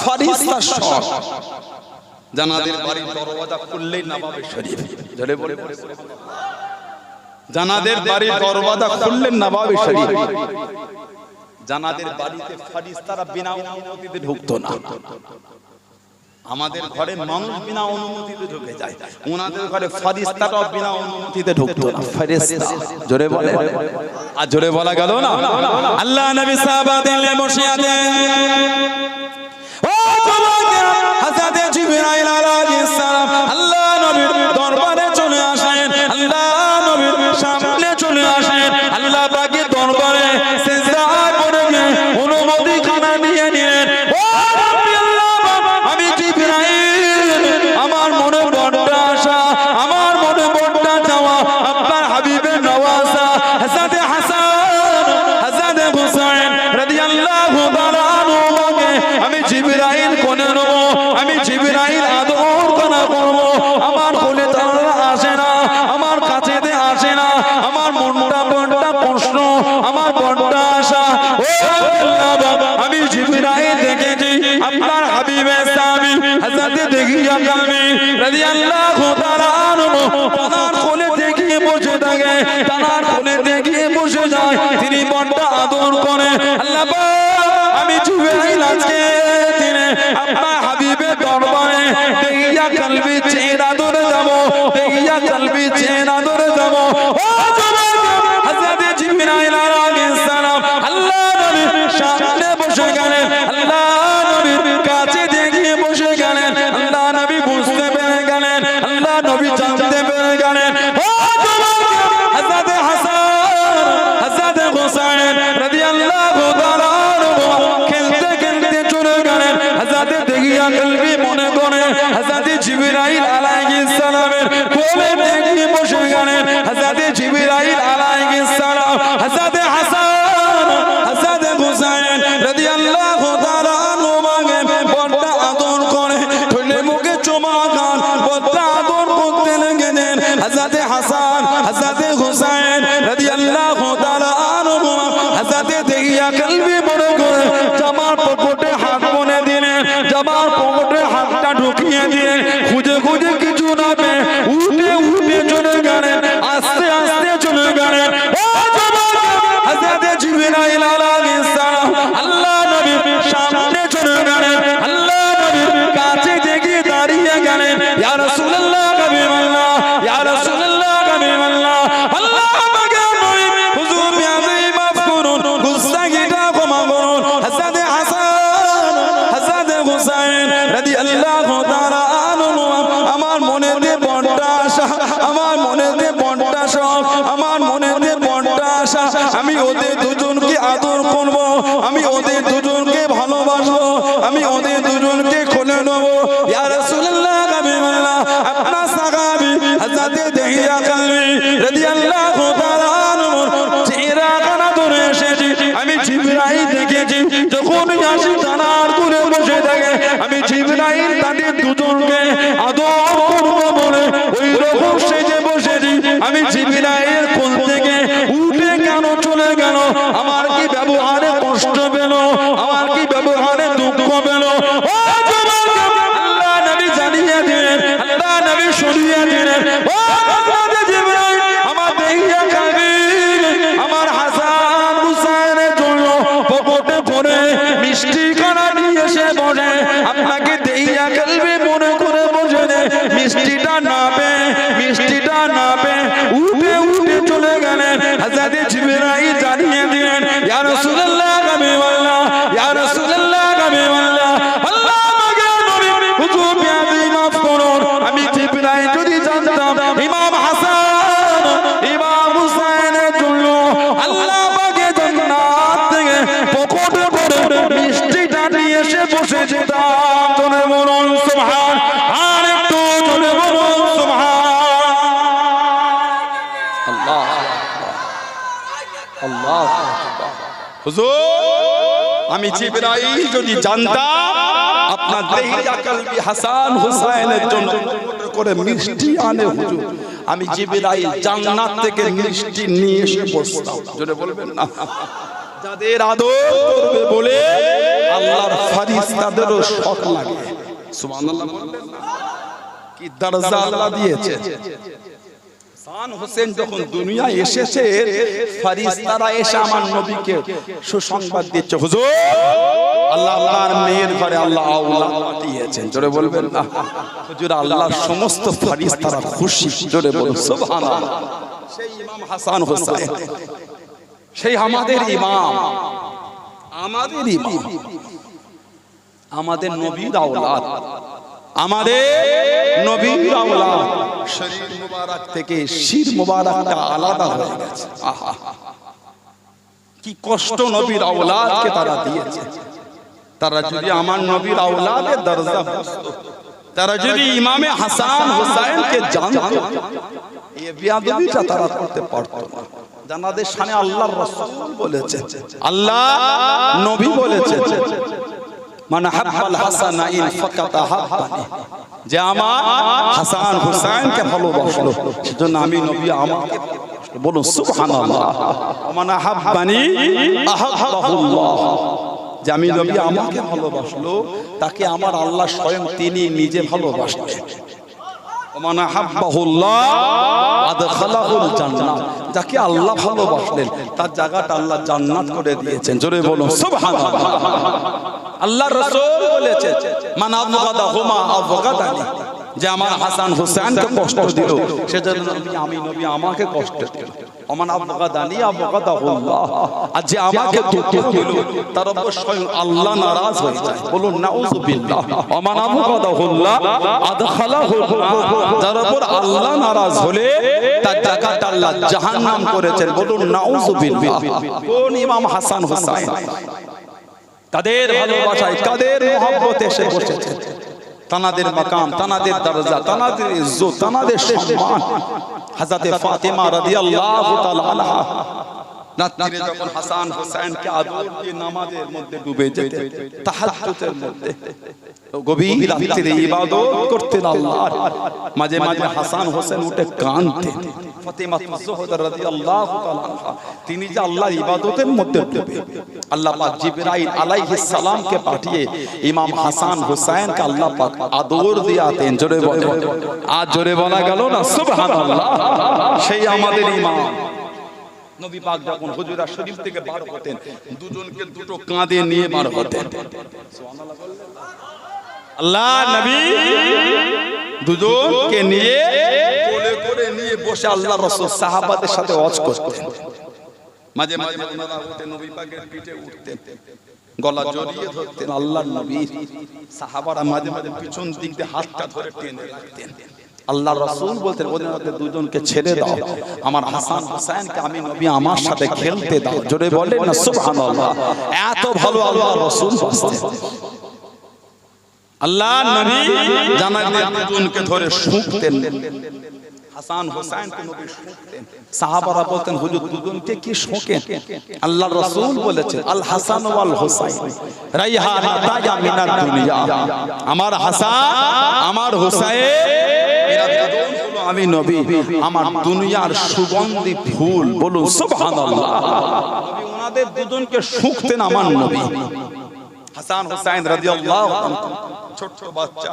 ফেরেশতার শখ। জানাদের বাড়ির দরওয়াজা খুললেই নবাবে শরীফ, জোরে বলে জানাদের বাড়ির দরওয়াজা খুললেন নবাবে শরীফ। জানাদের বাড়িতে ফেরেশতারা বিনা অনুমতিতে ঢুকতো না। আমাদের ঘরে মানুষ বিনা অনুমতিতে ঢুকে যায়, ওনাদের ঘরে ফেরেশতারাও বিনা অনুমতিতে ঢুকতো না। ফেরেশতা, জোরে বলে, আর জোরে বলা গেল না? আল্লাহ নবী সাহাবাদের নিয়ে বসে আছেন, ও যুবকেরা, হযরত জিবরাইল আলাইহিস সালাম আল্লাহ নবীর দরবারে চলে আসেন, আল্লাহ নবীর সামনে চলে আসেন, আল্লাহ পাকের দরবারে সিজদা করে গিয়ে অনুমতি খানা নিয়ে নিলেন। ও রাব্বি আল্লাহ, আমি জিবরাইল, আমার মনে বড় আশা, আমার মনে বড় চাওয়া, আপনার হাবিবের নওয়াজা হযরত হাসান হযরত হুসাইন রাদিয়াল্লাহু তাআলা আনহুকে আমি জিবরাইল কোলে নেব, আমি জিবরাইল আদর করা করব। আমার কোলে তারা আসে না, আমার কাছেতে আসে না, আমার মনটা বড় প্রশ্ন, আমার বড় আশা। ও আল্লাহ, আমি জিবরাইল দেখেছি আপনার হাবিবের সাহাবী হযরত দহিয়া কলবি রাদিয়াল্লাহু তাআলা আনহু তার কোলে দেখিয়ে বসে থাকে, তার কোলে দেখিয়ে বসে যায়, তিনি বড় আদর করে। আল্লাহ আমি জিবরাইল আজকে দিনে আপনার হাবিবের দরবারে দহিয়া কলবি চেহারা ধরে যাব, দহিয়া কলবি চেহারা ধরে যাব। ও যুবক, হযরত জিবরাইল আলাইহিস সালাম আল্লাহ নবীর সামনে বসে গেলেন, আল্লাহ নবীর কাছে দেখিয়ে বসে গেলেন। আল্লাহ নবী বুঝতে পেরে গেলেন, আল্লাহ নবী জানতে পেরে গেলেন। ও যুবক, হযরত হাসান হযরত হুসাইন রাদিয়াল্লাহু তাআলা খেলতে খেলতে চলে গেলেন। হযরত দহিয়া কলবি মনে করে হযরত জিবরাইল আলাইহিস সালামের কোলে দেখিয়ে বসে গেলেন। হযরত জিবরাইল আলাইহিস সালাম হযরত হাসান হযরত হুসাইন রাদিয়াল্লাহু তাআলা আনহুকে বড় আদর করে, ঠোঁটে মুখে চুমা খান, বড় আদর করতে লেগেছেন। হযরত হাসান হযরত হুসাইন রাদিয়াল্লাহু তাআলা আনহু হযরত দহিয়া কলবি মনে করে জামার পকেটে হাত মনে দিলেন, জামার পকেটে হাতটা ঢুকিয়ে দিয়ে খুঁজে খুঁজে কিছু না পেয়ে উঠে উঠে চলে গেলেন, আস্তে আস্তে চলে গেলেন। ও যুবক, হযরত জিবরাইল আলাইহিস সালাম আল্লাহ নবীর সামনে চলে গেলেন, আল্লাহ নবীর কাছে দেখিয়ে দাঁড়িয়ে গেলেন, ইয়া রাসূলুল্লাহ হাবিবাল্লাহ, ইয়া রাসূলুল্লাহ হাবিবাল্লাহ, আল্লাহ আমাকে নবী হুজুর বিয়াদি মাফ করুন, গুস্তাখিটা ক্ষমা করুন। হযরত হাসান হযরত হুসাইন রাদিয়াল্লাহু তাআলা আনহু আমার মনেতে বড় আশা, আমার মনেতে বড় শখ, আমার মনেতে বড় আশা, আমি ওদের দুজনকে আদর করব, ওদের দুজনকে ভালোবাসবো, আমি ওদের দুজনকে খুলে নেবো। ইয়া রাসূলুল্লাহ হাবিবাল্লাহ, আপনার সাহাবী হযরত দিহিয়া কালবি রাদিয়াল্লাহু তাআলা আনহুর চেহারাখানা ধরে এসেছি। আমি জিবরাইল দেখেছি যখন আসি জানার করে বসে থাকে, আমি জিবরাইল তাদের দুজনকে আদর করবো বলে ওই রকম সেজে বসেছি। আমি জিবরাইল কোল থেকে উঠে কেন চলে গেল? আমার কি ব্যবহারে কষ্ট পেল? আমার কি ব্যবহারে দুঃখ পেল? ও যুবক, আল্লাহ নবী জানিয়ে দিলেন, আল্লাহ নবী শুনিয়ে দিলেন, ও হযরত জিবরাইল, আমার দেহিয়া কালবি আমার হাসান হুসাইনের জন্য পকেটে ভরে মিষ্টি খানা নিয়ে এসে বসে। আপনাকে দেহিয়া কালবি মনে করে বসে মিষ্টিটা না পেয়ে উঠে উঠে চলে গেলেন। হযরত জিবরাইল জানিয়ে দিলেন, ইয়া রাসূলুল্লাহ হাবিবাল্লাহ, ইয়া রাসূলুল্লাহ হাবিবাল্লাহ, আল্লাহ আমাকে নবী হুজুর বিয়াদি মাফ করুন। আমি জিবরাইল যদি জানতাম ইমাম হাসান ইমাম হুসাইনের জন্য আল্লাহ পাকে জান্নাত থেকে পকেটে ভরে মিষ্টিটা নিয়ে এসে বসে যেতাম। জোরে বলুন সুবহান, আর একটু জোরে বলুন সুবহান। হুজুর, আমি জিবরাইল যদি জানতাম আপনার দেহিয়া কালবি হাসান হুসাইনের জন্য করে মিষ্টি আনে হুজুর, আমি জিবরাইল জান্নাত থেকে মিষ্টি নিয়ে এসে বসতাম। জোরে বলবেন না? যাদের আদর করবে বলে আল্লাহর ফেরেশতাদেরও শখ লাগে। সুবহানাল্লাহ বলবেন না? কি দরজা আল্লাহ দিয়েছে। হাসান হোসেন যখন দুনিয়ায় এসেছে, ফেরেশতারা এসে আমার নবীকে সুসংবাদ দিচ্ছে, হুজুর আল্লাহ আপনার মেয়ের ঘরে আল্লাহ আওলাদ দিয়েছেন। জোরে বলবেন না? হুজুর, আল্লাহর সমস্ত ফেরেশতারা খুশি। জোরে বলুন সুবহানাল্লাহ। সেই ইমাম হাসান হোসেন, সেই আমাদের ইমাম, আমাদের নবীর আওলাদ, আমাদের নবীর আওলাদ। শরীর মুবারক থেকে শির মুবারকটা আলাদা হয়ে গেছে। আহা, কি কষ্ট নবীর আওলাদকে তারা দিয়েছে। তারা যদি আমার নবীর আওলাদের দরজা বুঝতো, তারা যদি ইমামে হাসান হুসাইনকে জানতো, এই বেয়াদবিটা তারা করতে পারতো না। জানাদের শানে আল্লাহর রাসূল বলেছে, আল্লাহ নবী বলেছে, মান হাব্বাল হাসানাইন ফাকাত হাব্বানি, যে আমার হাসান হুসাইনকে ভালোবাসলো সেজন্য আমি নবী আমাকে ভালোবাসলো। বলুন সুবহানাল্লাহ। মান হাব্বানি আহাব্বাহুল্লাহ, যে আমি নবী আমাকে ভালোবাসলো তাকে আমার আল্লাহ স্বয়ং তিনি নিজে ভালোবাসলেন। মান হাব্বাহুল্লাহ আদখালাহুল জান্নাহ, যাকে আল্লাহ ভালোবাসলেন তার জায়গাটা আল্লাহ জান্নাত করে দিয়েছেন। জোরে বলুন সুবহানাল্লাহ। আল্লাহর রাসূল বলেছেন, মান আবগাদাহুমা আবগাদানি, যে আমার হাসান হুসাইনকে কষ্ট দিল সেজন্য আমি নবী আমাকে কষ্ট দিল। ওমান আবগাদানি আবগাদাহুল্লাহ, আর যে আমাকে দুঃখ দিল তার উপর স্বয়ং আল্লাহ নারাজ হয়ে যায়। বলুন নাউযুবিল্লাহ। ওমান আবগাদাহুল্লাহ আদখালাহুল নার, যার উপর আল্লাহ নারাজ হলে তার জায়গাটা আল্লাহ জাহান্নাম করেছেন। বলুন নাউযুবিল্লাহ। কোন ইমাম হাসান হুসাইন, কাদের ভালোবাসায় কাদের মহব্বতে এসে বসেছে, তানাদের মাকাম, তানাদের দরজা, তানাদের ইজ্জত, তানাদের সম্মান। হযরতে ফাতেমা রাদিয়াল্লাহু তাআলা আনহা রাত্রিরে যখন হাসান হুসাইনকে আদর দিয়ে নামাজের মধ্যে ডুবে যেতেন, তাহাজ্জুদের মধ্যে গভীর রাত্রিরে ইবাদত করতেন আল্লাহর, মাঝে মাঝে হাসান হোসেন উঠে কাঁদতেন। ফাতেমা জোহরা রাদিয়াল্লাহু তাআলা আনহা তিনি যে আল্লাহর ইবাদতের মধ্যে ডুবে, আল্লাহ পাক জিবরাইল আলাইহিস সালামকে পাঠিয়ে ইমাম হাসান হুসাইনকে আল্লাহ পাক আদর দিয়াতেন। জোরে বলেন, আজ জোরে বলা গেল না সুবহানাল্লাহ। সেই আমাদের ইমাম নবী পাক যখন হুজুরা শরীফ থেকে বার হতেন, দুজনকে দুটো কাঁধে নিয়ে বার হতেন। সুবহানাল্লাহ বললেন। আল্লাহ নবী দুজনকে নিয়ে কোলে করে নিয়ে বসে আল্লাহর রাসূল সাহাবাদের সাথে ওয়াজ করতেন। মাঝে মাঝে ওনারা উঠে নবী পাকের পিঠে উঠতেন, গলা জড়িয়ে ধরতেন আল্লাহর নবী। সাহাবারা মাঝে মাঝে পিছন দিক দিয়ে হাতটা ধরে টেনে রাখতেন। আল্লাহ রাসূল বলতেন ওদের দুজনকে ছেড়ে দাও, আমার হাসান হুসাইনকে আমি নবী আমার সাথে খেলতে দাও। জোরে বলেন না সুবহানাল্লাহ। এত ভালো আল্লাহ রাসূল বাসতেন। আল্লাহ নবী জানালেন দুজনকে ধরে শুকতেন, হাসান হুসাইনকে নবী শুকতেন। সাহাবারা বলতেন হুজুর দুজনকে কি শোকেন? আল্লাহ রাসূল বলেছেন আল হাসান ওয়াল হুসাইন রাইহানাতা মিনাদ দুনিয়া, আমার হাসান আমার হুসাইন এরা দুজন হলো আমি নবী আমার দুনিয়ার সুগন্ধি ফুল। বলুন সুবহানাল্লাহ। নবী ওনাদের দুজনকে শুকতেন আমার নবী। হাসান হুসাইন রাদিয়াল্লাহু আনহু ছোট বাচ্চা,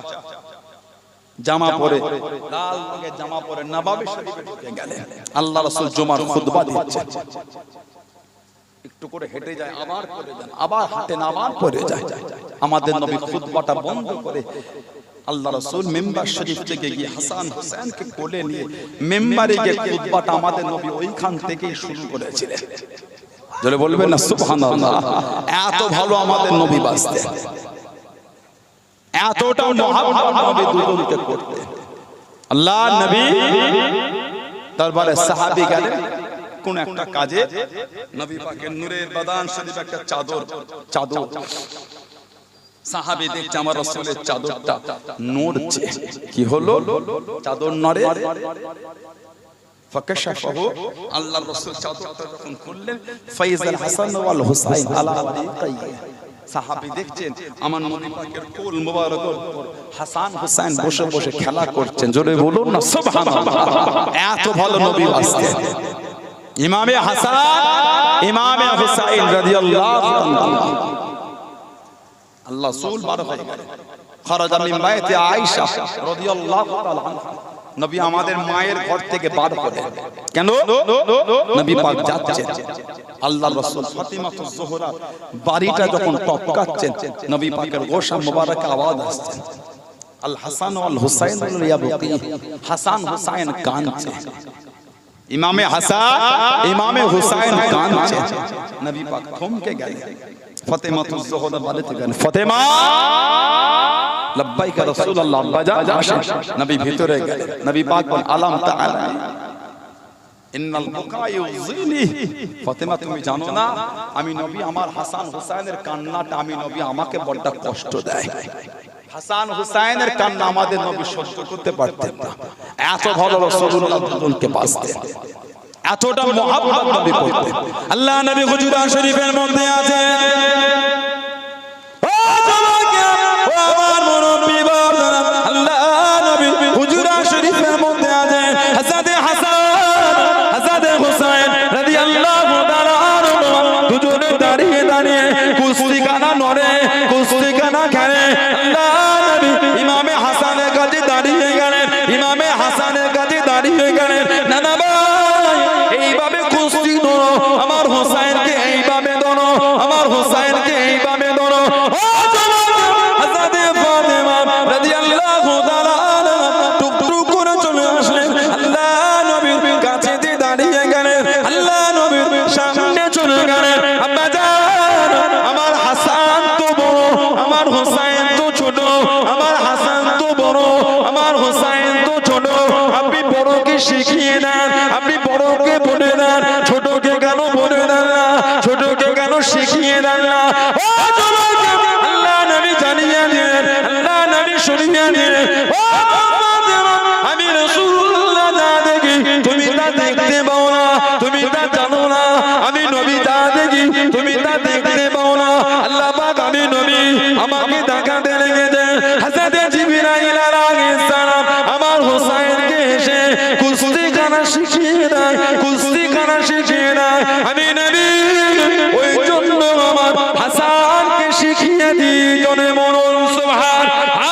জামা পরে, লাল রঙের জামা পরে নবাবী শরীফে ঢুকে গেলেন। আল্লাহ রাসূল জুমার খুতবা দিচ্ছেন, একটু করে হেঁটে যায়, আবার পরে যান, আবার হাঁটেন, আবার পরে যায়। আমাদের নবী খুতবাটা বন্ধ করে আল্লাহ রাসূল মিম্বার শরীফ থেকে গিয়ে হাসান হুসাইনকে কোলে নিয়ে মিম্বারে গিয়ে খুতবাটা আমাদের নবী ওইখান থেকেই শুরু করেছিলেন। জোরে বলবেন না সুবহানাল্লাহ। এত ভালো আমাদের নবী বাসতেন, এতটা মহব্বত নবী দুজনকে করতেন। আল্লাহ নবী দরবারে সাহাবী গেলেন কোন একটা কাজে, নবী পাকের নূরের বাদান শরীফ একটা চাদর সাহাবী দেখছে আমার রাসূলের চাদরটা নড়ছে। কি হলো? চাদর নড়ে। ফাকাশাফাহু, আল্লাহর রাসূল চাদরটা যখন খুললেন, ফাইজাল হাসান ওয়াল হুসাইন আলা আদিকাই। সাহাবী দেখছেন আমার নবী পাকের কোল মোবারকের উপর হাসান হুসাইন বসে বসে খেলা করছেন। জোরে বলুন না সুবহানাল্লাহ। এত ভালো নবী বাসতেন। ইমামে হাসান ইমামে হুসাইন রাদিয়াল্লাহু তাআলা আল্লাহ রাসূল বার হয়ে গেলেন। খারাজা মিন বাইতি আয়েশা রাদিয়াল্লাহু তাআলা আনহা, নবী আমাদের মায়ের ঘর থেকে বার হলেন। কেন? নবী পাক যাচ্ছেন, আল্লাহর রাসূল ফাতিমাতুজ জোহরা বাড়িটা যখন টপকাচ্ছেন, নবী পাকের গোশা মুবারক আওয়াজ আসছে, আল হাসান ওয়াল হুসাইন ইয়াবকি। হাসান হুসাইন কাঁদছে, ইমামে হাসান ইমামে হুসাইন কাঁদছে। নবী পাক থমকে গেলেন। ফাতিমাতুজ জোহরা বাড়িতে গেলেন, ফাতেমা লব্বাইকা রাসূলুল্লাহ, আব্বা যান আসেন। নবী ভিতরে গেলেন। নবী পাক বলেন আলাম তাআলা ইন্নাল বুকা ইউযিনি। ফাতেমা তুমি জানো না আমি নবী আমার হাসান হুসাইনের কান্নাটা আমি নবী আমাকে বড় কষ্ট দেয়। হাসান হুসাইনের কান্না আমাদের নবী সহ্য করতে পারতেন না। এত ভালো রাসূলুল্লাহ দুজনকে বাসতেন, এতটা মহব্বত নবী করতেন। আল্লাহ নবী হুজুরা শরীফের মধ্যে আছে, ও জমাকে ও আমার মুরব্বি বাবারা, আল্লাহ নবী হুজুরা শরীফের মধ্যে আছে হযরতে হাসান হযরতে হুসাইন রাদিয়াল্লাহু তাআলা আনহুমা দুজনে দাঁড়িয়ে দাঁড়িয়ে কুস্তিখানা নড়ে, কুস্তিখানা খেলে। আল্লাহ নবী ইমামে হাসানের কাছে দাঁড়িয়ে গেলেন, ইমামে হাসানের কাছে দাঁড়িয়ে গেলেন, নানা ভাই এইভাবে কুস্তি ধরো, আমার হোসাইনকে এইভাবে ধরো, আমার হোসাইনকে এইভাবে ধরো। ও জমাকে হযরতে ফাতেমা রাদিয়াল্লাহু তাআলা আনহা টুকটুক করে চলে আসলেন, আল্লাহ নবীর কাছে দাঁড়িয়ে গেলেন, আল্লাহ নবীর সামনে চলে গেলেন। আব্বা জান আমার হাসান তো বড়, আমার হোসাইন তো ছোট, আমার হাসান তো বড়, আমার হোসাইন তো ছোট, আপনি বড়কে শিখিয়ে দেন, আপনি বড়কে বলে দেন, ছোটকে কেন বলে দেন না, ছোটকে কেন শিখিয়ে দেন না। ও জমাকে আল্লাহ নবী জানিয়ে দিলেন, আল্লাহ নবী শুনিয়ে দিলেন, ও ফাতেমা আমি রাসূলুল্লাহ যা দেখি তুমি তা দেখতে পাও না, তুমি তা জানো না, আমি নবী যা দেখি তুমি তা দেখতে পাও না। আল্লাহ পাক আমি নবী আমাকে দেখাতে লেগেছে, হযরত জিবরাইল আলাইহিস সালাম আমার হোসাইনকে এসে কুস্তিখানা শিখিয়ে দেয়, কুস্তিখানা শিখিয়ে দেয়। আমি নবী ওই জন্য আমার হাসানকে শিখিয়ে দিই। জনে বলুন সুবহান,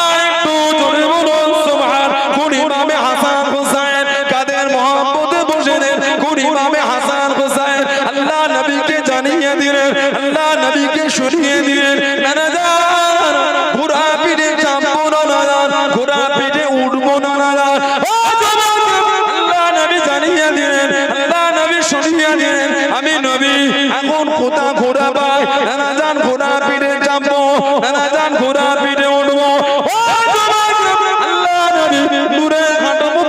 আর একটু জনে বলুন সুবহান। কোন ইমামে হাসান হুসাইন কাদের মহব্বতে বসে দেন, কোন ইমামে হাসান হুসাইন আল্লাহ নবীকে জানিয়ে দিলেন, আল্লাহ নবীকে শুনিয়ে দিলেন, নানা জান ঘোড়া পিঠে চাপবো না, নানা ঘোড়া পিঠে উঠবো না, নানা। ও জমাকে আল্লাহ নবী জানিয়ে দিলেন, আল্লাহ নবী শুনিয়ে দিলেন, আমি নবী এখন কোথা ঘোড়া পাই, নানা জান ঘোড়া পিঠে চাপবো, নানা জান ঘোড়া পিঠে উঠবো। ও জমাকে আল্লাহ নবী দূরে হাঁটবো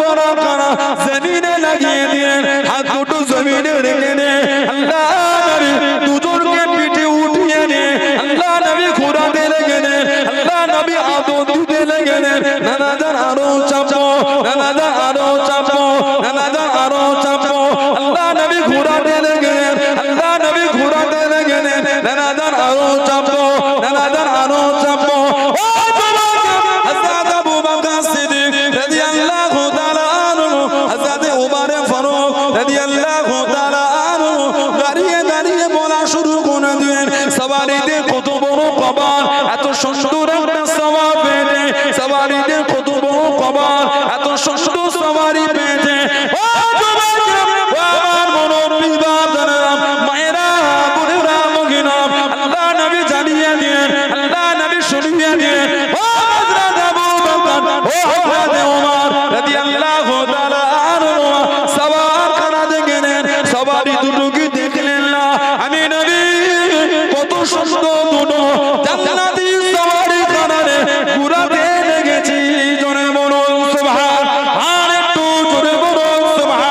রাদিয়াল্লাহু তাআলা আনহু দাঁড়িয়ে দাঁড়িয়ে বলা শুরু করে দিলেন সওয়ারিদের কত বড় কবর, এত সুন্দর একটা সওয়ার পেয়েছে সওয়ারিদের কত বড় কবর, এত সুন্দর সওয়ারি পেয়েছে। ও যুবকেরা, ও আমার মুরব্বি বাবারা, মায়েরা, বোনেরা, মহিলা, আল্লাহ নবী জানিয়ে দিলেন, আল্লাহ নবী শুনিয়ে দিলেন, ও হযরত আবু বকর, ও হযরত ওমর রাদিয়াল্লাহু তাআলা আনহু সওয়ার খানাতে গেলেন, সওয়ারি দুটোকে দেখলেন না। আমি নবী কত সুন্দর দুটো জান্নাতি সওয়ারি খানাতে ঘুরাতে লেগেছি। জোরে বলুন সুবহান, আর একটু জোরে বলুন সুবহানাল্লাহ।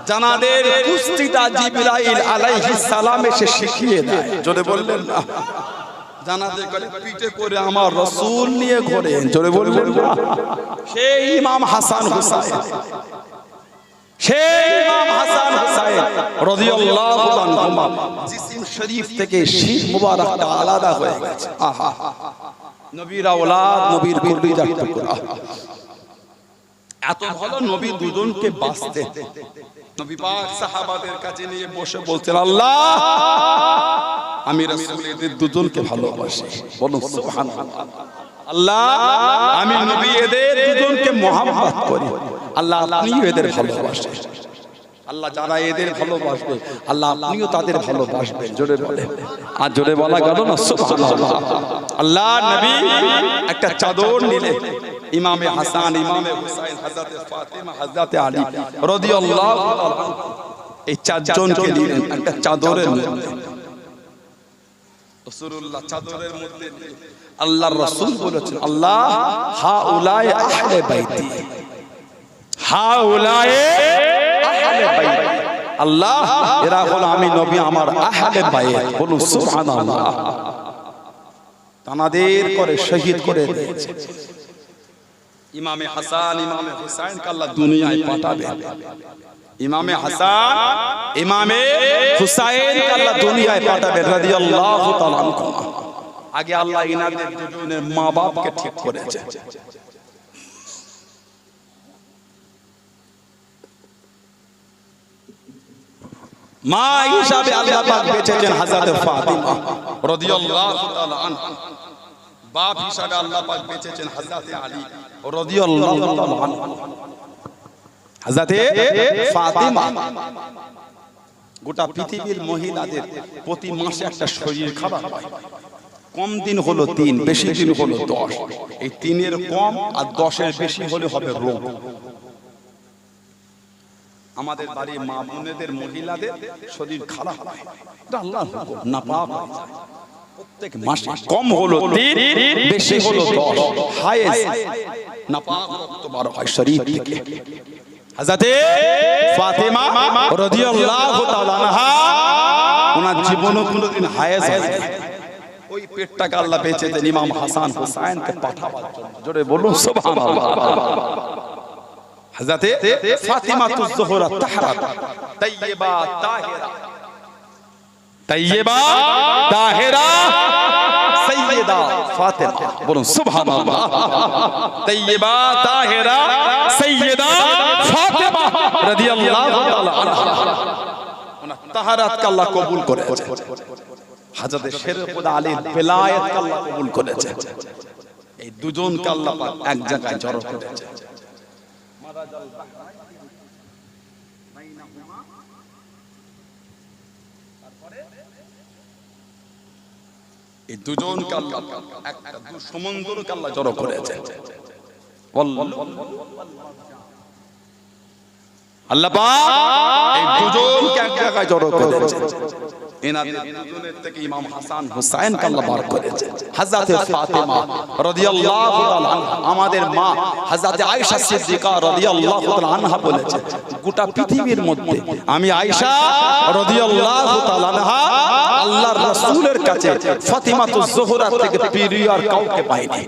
জানাদের কুস্তিটা জিবরাইল আলাইহিস সালাম এসে শিখিয়ে দেয়। জোরে বললেন না? জানাতে করে পিঠে করে আমার রাসূল নিয়ে ঘোরেন। জোরে বললেন না? সেই ইমাম হাসান হুসাইন, সেই ইমাম হাসান হুসাইন রাদিয়াল্লাহু আনহুমা জিসিম শরীফ থেকে শির মুবারকটা আলাদা হয়ে গেছে। আহা, নবীর আওলাদ, নবীর কলিজার টুকরা। এত ভালো নবী দুজনকে বাঁচতে নবী পাক সাহাবাদের কাছে নিয়ে বসে বলতেন, আল্লাহ আমি রাসূল এদের দুজনকে ভালোবাসি। বলুন সুবহানাল্লাহ। আল্লাহ আমি নবী এদের দুজনকে মহব্বত করি। আল্লাহ আপনিও এদের ভালোবাসেন। আল্লাহ যারা এদের ভালোবাসবে আল্লাহ আপনিও তাদের ভালোবাসবেন। জোরে বলে, আর জোরে বলা গেল না সুবহানাল্লাহ। আল্লাহ নবী একটা চাদর নিলেন, ইমামে হাসান, ইমামে হুসাইন, হযরতে ফাতিমা, হযরতে আলী রাদিয়াল্লাহু তাআলা এই চারজনকে নিলেন একটা চাদরের মধ্যে। রাসূলুল্লাহ চাদরের মধ্যে আল্লাহর রাসূল বলেছেন, আল্লাহ হাউলায়ে আহলে বাইতি, হাউলায়ে আহলে বাইতি। আল্লাহ এরা হলো আমি নবী আমার আহলে বাইত। বলুন সুবহানাল্লাহ। তানাদের করে শহীদ করে দিয়েছে। ইমামে হাসান, ইমামে হুসাইনকে আল্লাহ দুনিয়ায় পাঠাবেন। ইমামে হাসান, ইমামে হুসাইনকে আল্লাহ দুনিয়ায় পাঠাবেন রাদিয়াল্লাহু তাআলা আনহুমা। আগে আল্লাহ ইনাদের দুজনের মা বাপকে ঠিক করেছে। মা হিসাবে আল্লাহ পাক বেঁচেছেন হযরত ফাতিমা রাদিয়াল্লাহু তাআলা আনহা। বাপ হিসাবে আল্লাহ পাক বেঁচেছেন হযরত আলী রাদিয়াল্লাহু তাআলা আনহু। হযরত ফাতিমা গোটা পৃথিবীর মহিলাদের প্রতি মাসে একটা শরীর খারাপ হয়। কম দিন হলো 3, বেশি দিন হলো 10। এই 3-এর কম আর 10-এর বেশি হলে হবে রোগ। আমাদের বাড়ির মা বোনেদের মহিলাদের শরীর খারাপ হয়, এটা আল্লাহর হুকুম, নাপাক হয়ে যায়। প্রত্যেক মাসে কম হলো 3, বেশি হলো 10, হায়েস্ট নাপাক রক্ত বার হয় শরীর থেকে। হযরতে ফাতিমা রাদিয়াল্লাহু তাআলা আনহা ওনার জীবনে কোনোদিন হায়েস হয়নি। ওই পেটটাকে আল্লাহ বেঁচে দেন ইমাম হাসান হুসাইনকে পাঠাবার জন্য। জোরে বলুন সুবহানাল্লাহ। হযরতে ফাতিমাতুজ জোহরা তাহরা তাইয়্যিবা তাহিরা, তাইয়্যিবা তাহিরা সাইয়্যিদা ফাতিমা। বলুন সুবহানাল্লাহ। তাইয়্যিবা তাহিরা সাইয়্যিদা ফাতিমা রাদিয়াল্লাহু তাআলা আনহা। ওনার তাহারাতকে আল্লাহ কবুল করেছে। হযরতে শেরে খুদা আলীর বেলায়েতকে আল্লাহ কবুল করেছে। এই দুজনকে আল্লাহ পাক এক জায়গায় জড়ো করেছে। এই দুজনকে আল্লাহ একটা সমুদ্রকে আল্লাহ জড়ো করেছে। আল্লাহ পাক এই দুজনকে এক জায়গায় জড়ো করেছে। এনাদের দুজনের থেকে ইমাম হাসান হুসাইনকে আল্লাহ বার করেছে। হযরতে ফাতিমা রাদিয়াল্লাহু তাআলা আনহা, আমাদের মা হযরতে আয়েশা সিদ্দিকা রাদিয়াল্লাহু তাআলা আনহা বলেছে, গোটা পৃথিবীর মধ্যে আমি আয়েশা রাদিয়াল্লাহু তাআলা আনহা আল্লাহর রাসূলের কাছে ফাতিমাতুজ জোহরা থেকে প্রিয় আর কাউকে পাইনি।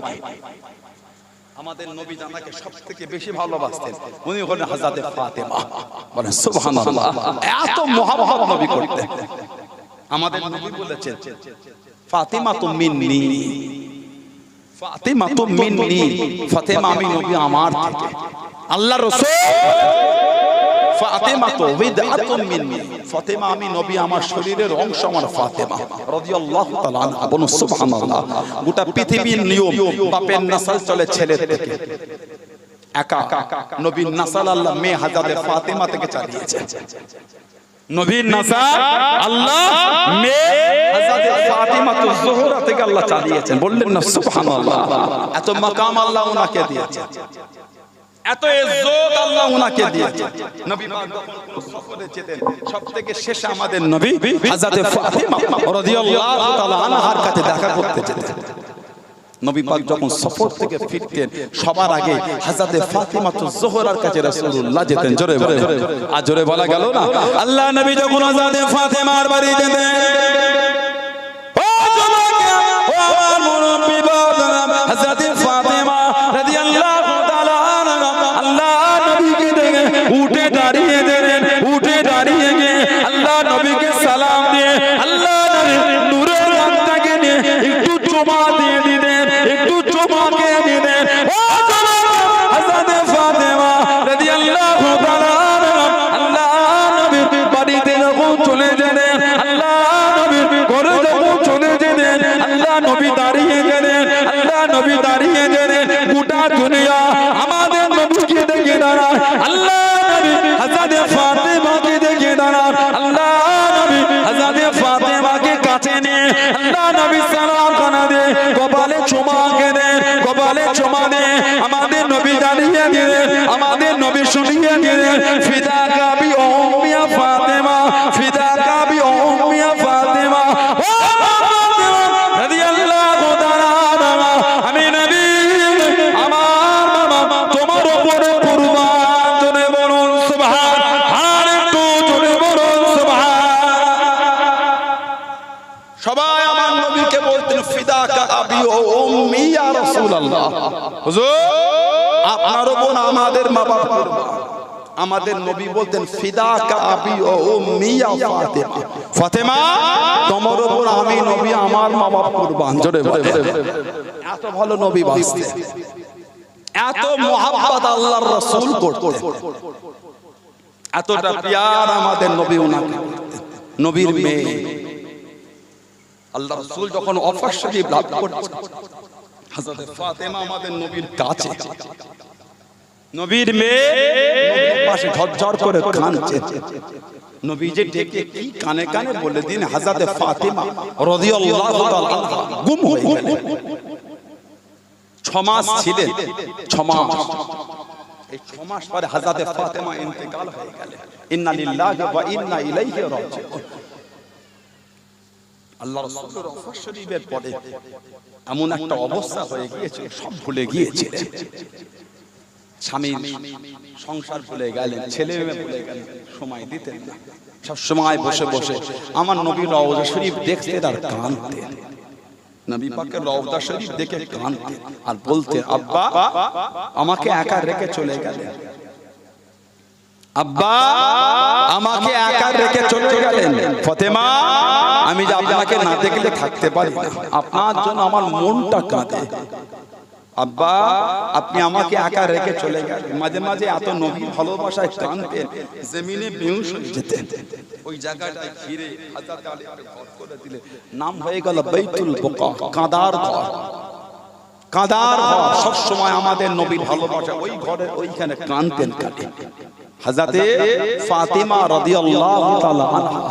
আমাদের নবী জানাকে সবথেকে বেশি ভালোবাসতেন, উনি হলেন হযরতে ফাতিমা। বলেন সুবহানাল্লাহ। এত মহব্বত নবী করতেন। আমাদের নবী বলেছেন ফাতিমা তো মিন্নি, ফাতেমা তো মিন্নি, ফাতেমা আমি নবী আমার থেকে। আল্লাহ রাসূল ফাতেমা তো বিদআতুম মিন্নি, ফাতেমা আমি নবী আমার শরীরের অংশ, আমার ফাতেমা রাদিয়াল্লাহু তাআলা আনহা। বলুন সুবহানাল্লাহ। গোটা পৃথিবীর নিয়ম বাপের নাসল চলে ছেলের থেকে, একা নবীর নাসল আল্লাহ মেয়ে হযরত ফাতেমা থেকে চালিয়েছে। নবীর নাসল আল্লাহ মেয়ে হযরত ফাতেমা তো জোহরা থেকে আল্লাহ চালিয়েছেন। বললেন না সুবহানাল্লাহ। এত মাকাম আল্লাহ ওনাকে দিয়েছেন, এত ইজ্জত আল্লাহ ওনাকে দিয়েছেন। নবী পাক যখন সফরে যেতেন সবথেকে শেষে আমাদের নবী হযরত ফাতেমা রাদিয়াল্লাহু তাআলা আনহার কাছে দেখা করতে যেতেন। নবী পাক যখন সফর থেকে ফিরতেন সবার আগে হযরত ফাতেমা তো জোহরার কাছে রাসূলুল্লাহ যেতেন। জোরে বলে, আর জোরে বলা গেল না। আল্লাহ নবী যখন হযরত ফাতেমার বাড়ি যেতেন, ও জমাকে ও আমার মুরব্বি বাবা হযরত ফাতেমা রাদিয়াল্লাহু তাআলা আনহা আল্লাহ নবীকে দেখে উঠে দাঁড়িয়ে দিলেন, উঠে দাঁড়িয়ে গিয়ে আল্লাহ নবীকে সালাম দিয়ে আল্লাহ নবীর নূরের হাতটাকে নিয়ে একটু চুমা দিয়ে দিলেন, একটু চুমাকে দিলেন। ও জমাকে হযরত ফাতেমা রাদিয়াল্লাহু তাআলা আনহা আল্লাহ নবীর বাড়িতে যখন চলে গেলেন, আল্লাহ নবীর ঘরে যখন চলে গেলেন, আল্লাহ নবী দাঁড়িয়ে গেলেন, আল্লাহ নবী দাঁড়িয়ে গেলেন। গোটা দুনিয়া আমাদের নবীকে দেখে দাঁড়ায়, আল্লাহ নবী হযরত ফাতেমাকে দেখে দাঁড়ায়। আল্লাহ নবী হযরত ফাতেমাকে কাছে নিয়ে আল্লাহ নবী সালাম খানা দিয়ে কপালে চুমা দেন, কপালে চুমা দিয়ে আমাদের নবী দাঁড়িয়ে গেলেন, আমাদের নবী শুনিয়ে গেলেন, ফিদাকা বি উম্মি ফাতেমা, ফিদাকা বি উম্মি ফাতেমা। ও ফাতেমা রাদিয়াল্লাহু তাআলা আনহা, আমি নবী আমার বাবা তোমার উপরে কুরবান। জোরে বলুন সুবহান, আর একটু জোরে বলুন সুবহান। সবাই আমার নবীকে বলতেন ফিদাকা আবি ও উম্মি ইয়া রাসূলুল্লাহ। হুজুর আপনার উপর আমাদের মা বাবা কুরবান। আমাদের নবী বলতেন ফিদাকা আবি ও উম্মি ইয়া ফাতেমা, ফাতেমা তোমার উপর আমি নবী আমার মা বাবা কুরবান। জোরে বলে, এত ভালো নবী বাঁচতেন, এত মুহাব্বত আল্লাহর রাসূল করতেন, এতটা প্যার আমাদের নবী ওনাকে। নবীর মেয়ে আল্লাহ রাসূল যখন ওয়াফাত শরীফ লাভ করছেন, হযরত ফাতেমা আমাদের নবীর কাছে, নবীর মেয়ে নবীর পাশে ঝরঝর করে কাঁদছে। নবী যে ডেকে কি কানে কানে বলে দিন হযরত ফাতেমা রাদিয়াল্লাহু তাআলা আনহা গুম হয়ে গেলেন। 6 মাস ছিলেন, 6 মাস। এই 6 মাস পরে হযরত ফাতেমা ইন্তেকাল হয়ে গেলেন। ইন্না লিল্লাহি ওয়া ইন্না ইলাইহি রাজিউন। আল্লাহ রাসূলের ওয়াফাত শরীফের পরে এমন একটা অবস্থা হয়ে গিয়েছিল, সব ভুলে গিয়েছিলেন। স্বামীর সংসার ভুলে গেলেন, ছেলে মেয়ে ভুলে গেলেন, সময় দিতেন না। সব সময় বসে বসে আমার নবীর রওজা শরীফ দেখতেন আর কাঁদতেন। নবী পাকের রওজা শরীফ দেখে কাঁদতেন আর বলতেন, আব্বা আমাকে একা রেখে চলে গেলেন, আব্বা আমাকে একা রেখে চলে গেলেন। ফাতেমা আমি যে আপনাকে না দেখলে থাকতে পারি না, আপনার জন্য আমার মনটা কাঁদে। আব্বা আপনি আমাকে একা রেখে চলে গেলেন। মাঝে মাঝে এত নবীর ভালোবাসায় কাঁদতেন, জমিনে বেহুশ হয়ে যেতেন। ওই জায়গাটায় ঘিরে হযরত আলী ঘর করে দিলে, নাম হয়ে গেল বাইতুল বুকা, কাঁদার ঘর। কাঁদার ঘর, সব সময় আমাদের নবীর ভালোবাসা ওই ঘরে, ওইখানে কাঁদতেন কাঁদে। হযরত ফাতেমা রাদিয়াল্লাহু তাআলা আনহা,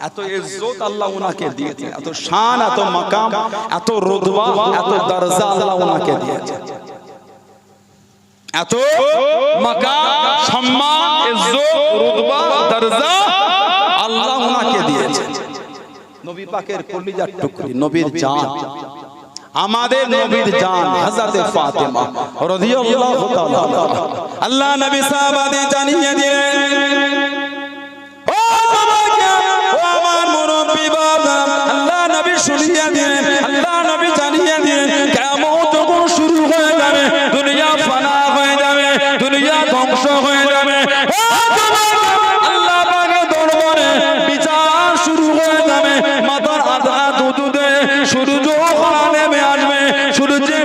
এত ইজ্জত আল্লাহ ওনাকে দিয়েছেন, এত শান, এত মাকাম, এত রুতবা, এত দরজা আল্লাহ ওনাকে দিয়েছেন, এত মাকাম, সম্মান, ইজ্জত, রুতবা, দরজা আল্লাহ ওনাকে দিয়েছেন। নবী পাকের কলিজার টুকরি, নবীর জান, আমাদের নবীর জান হযরত ফাতেমা রাদিয়াল্লাহু তাআলা আনহা। আল্লাহ নবী সাহাবাদের জানিয়ে দিলেন, ও বাবাকে ও আমার মুরব্বি বাবা, আল্লাহ নবী শুনিয়ে দিলেন, আল্লাহ নবী জানিয়ে দিলেন, কিয়ামত যখন শুরু হয়ে যাবে, দুনিয়া ফানা হয়ে যাবে, দুনিয়া ধ্বংস হয়ে যাবে। ও বাবাকে আল্লাহ পাকের দরবারে বিচার শুরু হয়ে যাবে। মাথার আধা দুধে সূর্য নেমে আসবে, সূর্যে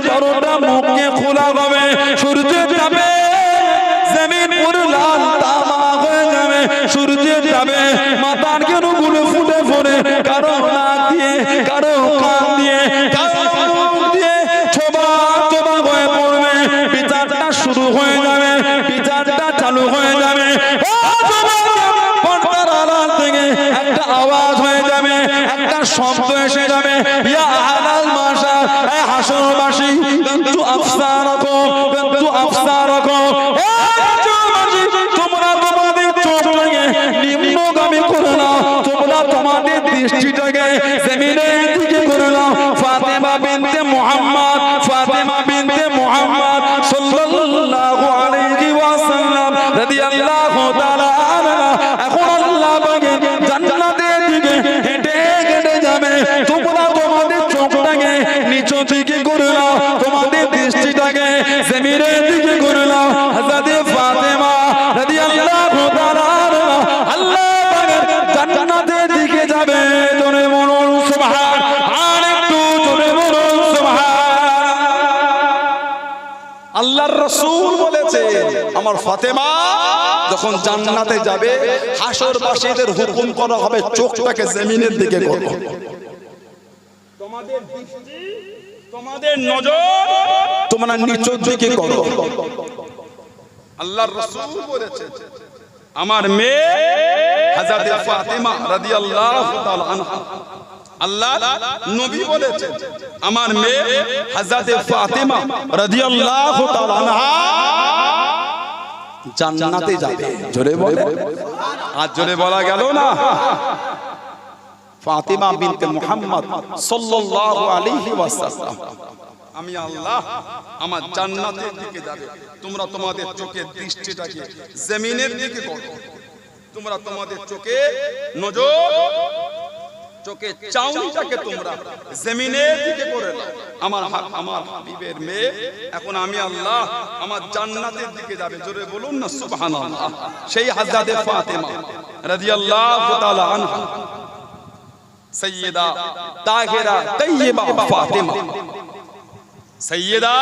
শুরু হয়ে যাবে, বিচারটা চালু হয়ে যাবে। ও যুবক, পর্দার আড়াল থেকে একটা আওয়াজ হয়ে যাবে, একটা শব্দ এসে যাবে, ইয়া আহলাল মাশার, এ হাসরবাসী, কিন্তু আফসারাকুম, কিন্তু আফসারাকুম, ও হাসরবাসী, তোমরা তোমাদের চোখটাকে নিম্নগামী করে নাও, তোমরা তোমাদের দৃষ্টিটাকে জমিনের দিকে করে নাও। ফাতেমা বিনতে মুহাম্মদ, ফাতেমা বিনতে মুহাম্মদ সাল্লাল্লাহু আলাইহি ওয়াসাল্লাম রাদিয়াল্লাহু তাআলা আনহা এখন আল্লাহ পাকের জান্নাতের দিকে হেঁটে হেঁটে যাবে। তোমরা তোমাদের চোখটাকে নিচু দিকে করে নাও, তোমাদের দৃষ্টিটাকে জমিনের দিকে করে নাও। হযরত ফাতেমা রাদিয়াল্লাহু তাআলা আনহা আল্লাহ পাকের জান্নাতের দিকে যাবে। জোরে বলুন সুবহান, আর একটু জোরে বলুন সুবহান। আল্লাহর রাসূল বলেছে আমার ফাতেমা যখন জান্নাতে যাবে হাসরবাসীদের হুকুম করা হবে চোখটাকে জমিনের দিকে করো। তোমাদের দৃষ্টি, তোমাদের নজর তোমরা নিচের দিকে করো। আল্লাহর রাসূল বলেছে আমার মেয়ে হযরত ফাতেমা রাদিয়াল্লাহু তাআলা আনহা, আল্লাহ নবী বলেছেন আমার মেয়ে হযরত ফাতেমা রাদিয়াল্লাহু তাআলা আনহা জান্নাতে যাবে। জোরে বলে, আর জোরে বলা গেল না। ফাতেমা বিনতে মুহাম্মদ সাল্লাল্লাহু আলাইহি ওয়াসাল্লাম আমি আল্লাহ আমার জান্নাতের দিকে যাবে, তোমরা তোমাদের চোখের দৃষ্টিটাকে জমিনের দিকে করো, তোমরা তোমাদের চোখে নজর, চোখে চাউনিটাকে তোমরা জমিনের দিকে করে নাও। আমার হাবিবের মেয়ে এখন আমি আল্লাহ আমার জান্নাতের দিকে যাবে। জোরে বলুন না সুবহানাল্লাহ। সেই হযরত ফাতেমা রাদিয়াল্লাহু তাআলা আনহা সাইয়্যিদা তাহিরা তাইয়্যিবা ফাতেমা, সাইয়্যিদা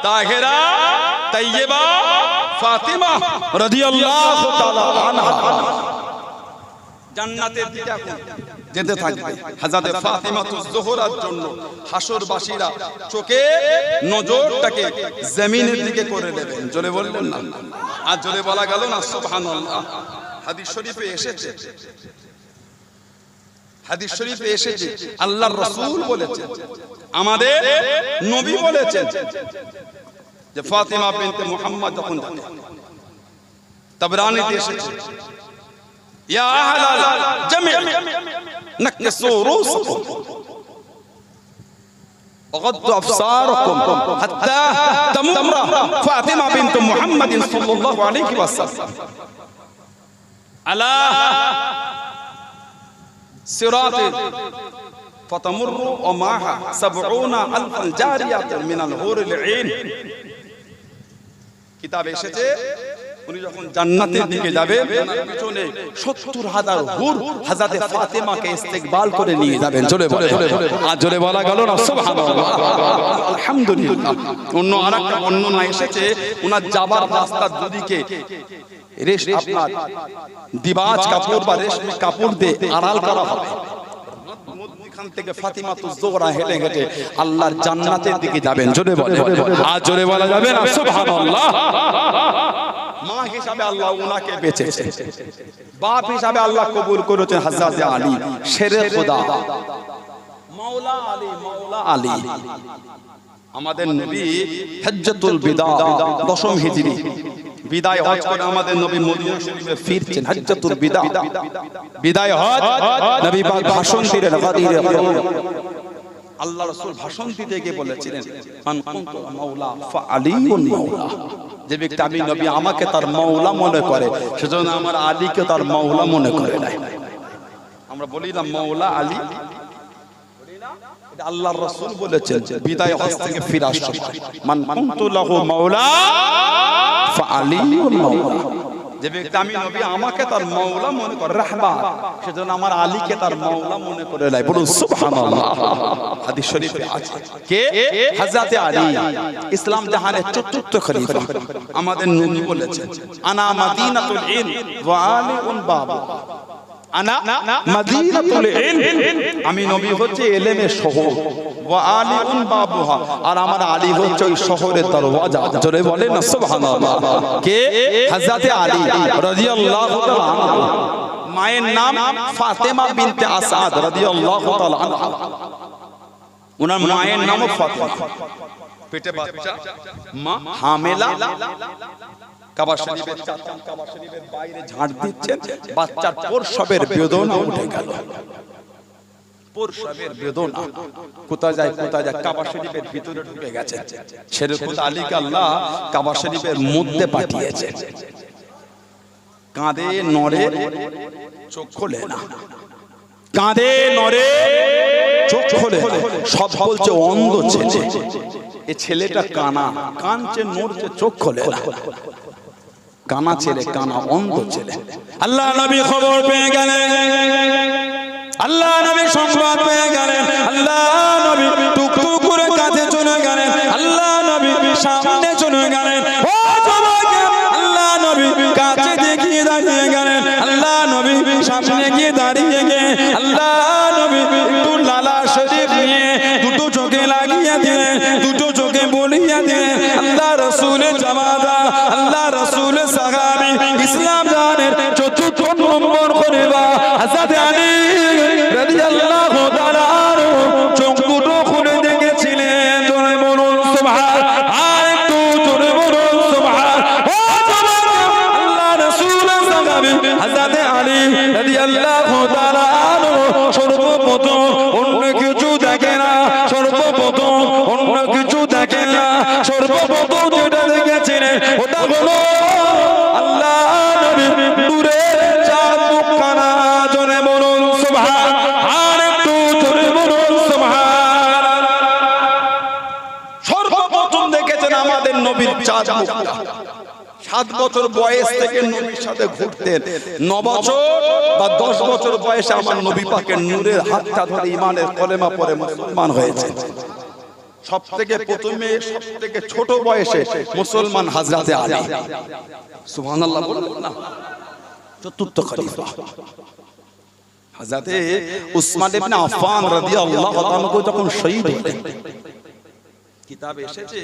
তাহিরা তাইয়্যিবা ফাতেমা রাদিয়াল্লাহু তাআলা আনহা জান্নাতের দিকে এখন যেতে থাকবে। হযরত ফাতেমাতুজ জোহরার জন্য হাসরবাসীরা চোখে নজরটাকে জমিনের দিকে করে দেবেন। জোরে বললেন না, আর জোরে বলা গেল না সুবহানাল্লাহ। হাদিস শরীফে এসেছে, হাদিস শরীফে এসেছে আল্লাহর রাসূল বলেছেন, আমাদের নবী বলেছেন যে ফাতেমা বিনতে মুহাম্মদ যখন যাবে, তাবরানীতে এসেছে ইয়া আহলাল জামি' নাকসু রুসাকুম ওয়াগদ্দু আবসারাকুম হাত্তা তামুরা ফাতেমা বিনতে মুহাম্মদ সাল্লাল্লাহু আলাইহি ওয়াসাল্লাম আলা সিরাত فتمر ومعها 70,000 جاريات من الحور العين। কিতাবে এসেছে উনি যখন জান্নাতের দিকে যাবে পিছনে 70,000 হুর হযরত ফাতেমাকে ইস্তেকবাল করে নিয়ে যাবেন। জোরে বলে, আর জোরে বলা গেল না সুবহানাল্লাহ আলহামদুলিল্লাহ। অন্য আরেকটা বর্ণনা এসেছে উনার যাবার রাস্তার দুদিকে আপনার দিবাজ কাপড় বা রেশমি কাপড় দিয়ে আড়াল করা হবে। এখান থেকে ফাতিমাতুজ জোহরা হেঁটে হেঁটে আল্লাহর জান্নাতের দিকে যাবেন। জোরে বলে, আর জোরে বলা যাবে না সুবহানাল্লাহ। মা হিসাবে আল্লাহ উনাকে বেঁচেছে, বাপ হিসাবে আল্লাহ কবুল করেছেন হযরত আলী শেরে খোদা, মাওলা আলী, মাওলা আলী। আমাদের নবী হজ্জাতুল বিদা 10ম হিজরি বিদায় হজ করে আমাদের নবী মদিনা শরীফে ফিরছেন। হজ্জাতুল বিদা বিদায় হজ, নবী পাক ভাষণ দিলেন গাদিরে কওম। আল্লাহ রাসূল ভাষণ দিতে গিয়ে বলেছিলেন মান কুনতু মাওলা ফা আলীউন মাওলা, যে ব্যক্তি আমি নবী আমাকে তার মাওলা মনে করে সেজন্য আমার আলীকে তার মাওলা মনে করে নাই। আমরা বলি না মাওলা আলী, এটা আল্লাহর রাসূল বলেছেন বিদায় হজ থেকে ফিরার সময় মান কুনতু লাহু মাওলা ফা আলীউন মাওলা, যে ব্যক্তি আমি নবী আমাকে তার মাওলা মনে করে রাহমান সেজন্য আমার আলীকে তার মাওলা মনে করে নাই। বলুন সুবহানাল্লাহ। হাদিস শরীফে আছে কে হযরত আলী ইসলাম জাহানের চতুর্থ খলিফা। আমাদের নবী বলেছেন আনা মাদিনাতুল ইলম ওয়া আলীউন বাবা, আনা মাদিনাতুল ইলম, আমি নবী হচ্ছে ইলমের শহর, ওয়া আলিউন বাবুহা, আর আমার আলী হচ্ছে ওই শহরের দরওয়াজা। জোরে বলেন না সুবহানাল্লাহ। কে? হযরত আলী রাদিয়াল্লাহু তাআলা আনহু। মায়ের নাম ফাতেমা বিনতে আসাদ রাদিয়াল্লাহু তাআলা আনহা। ওনার মায়ের নাম ফাতেমা। পেটে বাচ্চা, মা হামেলা। কাবা শরীফের চাচান কাবা শরীফের বাইরে ঝাড় দিচ্ছেন, বাচ্চার প্রসবের বেদনা উঠে গেল। প্রসবের বেদনা কোথায় যায় কাবা শরীফের ভিতরে ঢুকে গেছে। সেরকম আলীকে আল্লাহ কাবা শরীফের মধ্যে পাঠিয়েছে। কাঁদে নড়ে, চোখ খোলে না। কাঁদে নড়ে, চোখ খোলে, সব বলছে অন্ধ ছেলে। এই ছেলেটা কানা, কানছে নড়ছে, চোখ খোলে না। কানা ছেলে, কানা অন্ধ ছেলে। আল্লাহ নবী খবর পেয়ে গেলেন, আল্লাহ নবী সংবাদ পেয়ে গেলেন, আল্লাহ নবী টুকটুক করে কাছে চলে গেলেন, আল্লাহ নবী সামনে চলে গেলেন। ও সবাইকে আল্লাহ নবী কাছে দেখিয়ে দাঁড়িয়ে গেলেন, আল্লাহ নবী সামনে গিয়ে দাঁড়িয়ে গিয়ে আল্লাহ নবী একটু লালা শরীফ নিয়ে দুটো চোখে লাগিয়ে দিলেন, দুটো চোখে বলিয়ে দিলেন। আল্লাহ রাসূলের জামাতা, আল্লাহ রাসূলের সাহাবী, ইসলাম জানের চতুর্থ নম্বর খলিফা হযরত আলী রাদিয়াল্লাহু তাআলা চোখ দুটো খুলে দেখেছিলেন। জোরে বলুন সুবহান, আর একটু জোরে বলুন সুবহান। ও জবান, আল্লাহ রাসূলের সাহাবী হযরত আলী রাদিয়াল্লাহু তাআলা সর্বপ্রথম অন্য কিছু দেখে না, সর্বপ্রথম অন্য কিছু দেখে না, সর্বপ্রথম যেটা দেখেছিলেন ওটা হলো আল্লাহ নবী নূরের চাঁদ মুখখানা। জোরে বলুন সুবহান, আর একটু জোরে বলুন সুবহান। সর্বপ্রথম দেখেছেন আমাদের নবীর চাঁদ মুখটা। 7 বছর বয়স থেকে নবীর সাথে ঘুরতেন। 9 বছর বা 10 বছর বয়সে আমার নবী পাকের নূরের হাতটা ধরে ইমানের কলেমা পড়ে মুসলমান হয়েছে। সবথেকে প্রথমে সবথেকে ছোট বয়সে মুসলমান হযরত আলী। সুবহানাল্লাহ বলুন না। চতুর্থ খলিফা হযরত উসমান ইবনে আফফান রাদিয়াল্লাহু তাআলা যখন শহীদ হলেন, কিতাবে এসেছে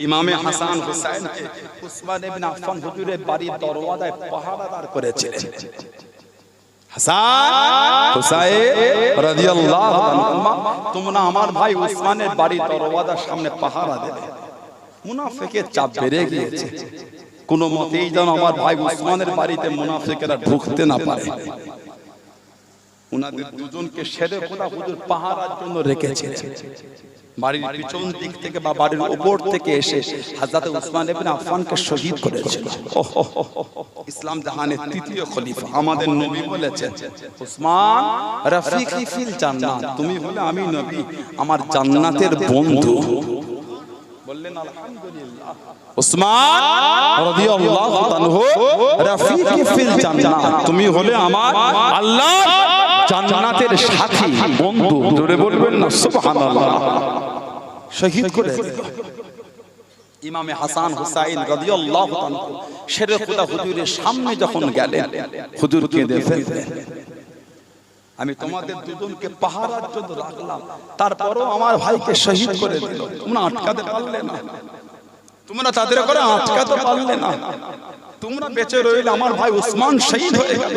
ইমামে হাসান হুসাইনকে উসমান ইবনে আফফান হুজুরের বাড়ির দরওয়াজায় পাহারাদার করেছিলেন। হাসান হুসাইন রাদিয়াল্লাহু তাআলা, তোমরা আমার ভাই উসমানের বাড়ির দরওয়াজার সামনে পাহারা দেবে। মুনাফিকের চাপ বেড়ে গিয়েছে, কোনো মতেই যেন আমার ভাই উসমানের বাড়িতে মুনাফিকেরা ঢুকতে না পারে। উনাদের দুজনকে শেরে খোদা হুজুর পাহারার জন্য রেখেছিলেন। বাড়ির পিছন দিক থেকে বা বাড়ির উপর থেকে এসে হযরত উসমান ইবনে আফফানকে শহীদ করেছিল। ইসলাম জাহানের তৃতীয় খলিফা আমাদের নবী বলেছেন, উসমান রাফিকি ফিল জান্নাত, তুমি হলে আমি নবী আমার জান্নাতের বন্ধু। বললেন আলহামদুলিল্লাহ। উসমান রাদিয়াল্লাহু তাআলা রাফিকি ফিল জান্নাত, তুমি হলে আমার আল্লাহ জান্নাতের সাথী, বন্ধু। জোরে বলবেন না সুবহানাল্লাহ। শহীদ করে দিল। ইমামে হাসান হুসাইন রাদিয়াল্লাহু তাআলা শেরে খোদা হুজুরের সামনে যখন গেলেন, হুজুর কেঁদে ফেললেন, আমি তোমাদের দুজনকে পাহারার জন্য রাখলাম, তারপরও আমার ভাইকে শহীদ করে দিল। তোমরা আটকাতে পারলে না, তোমরা তাদের করে আটকাতে পারলে না, তোমরা বেঁচে রইলে, আমার ভাই উসমান শহীদ হয়ে গেল।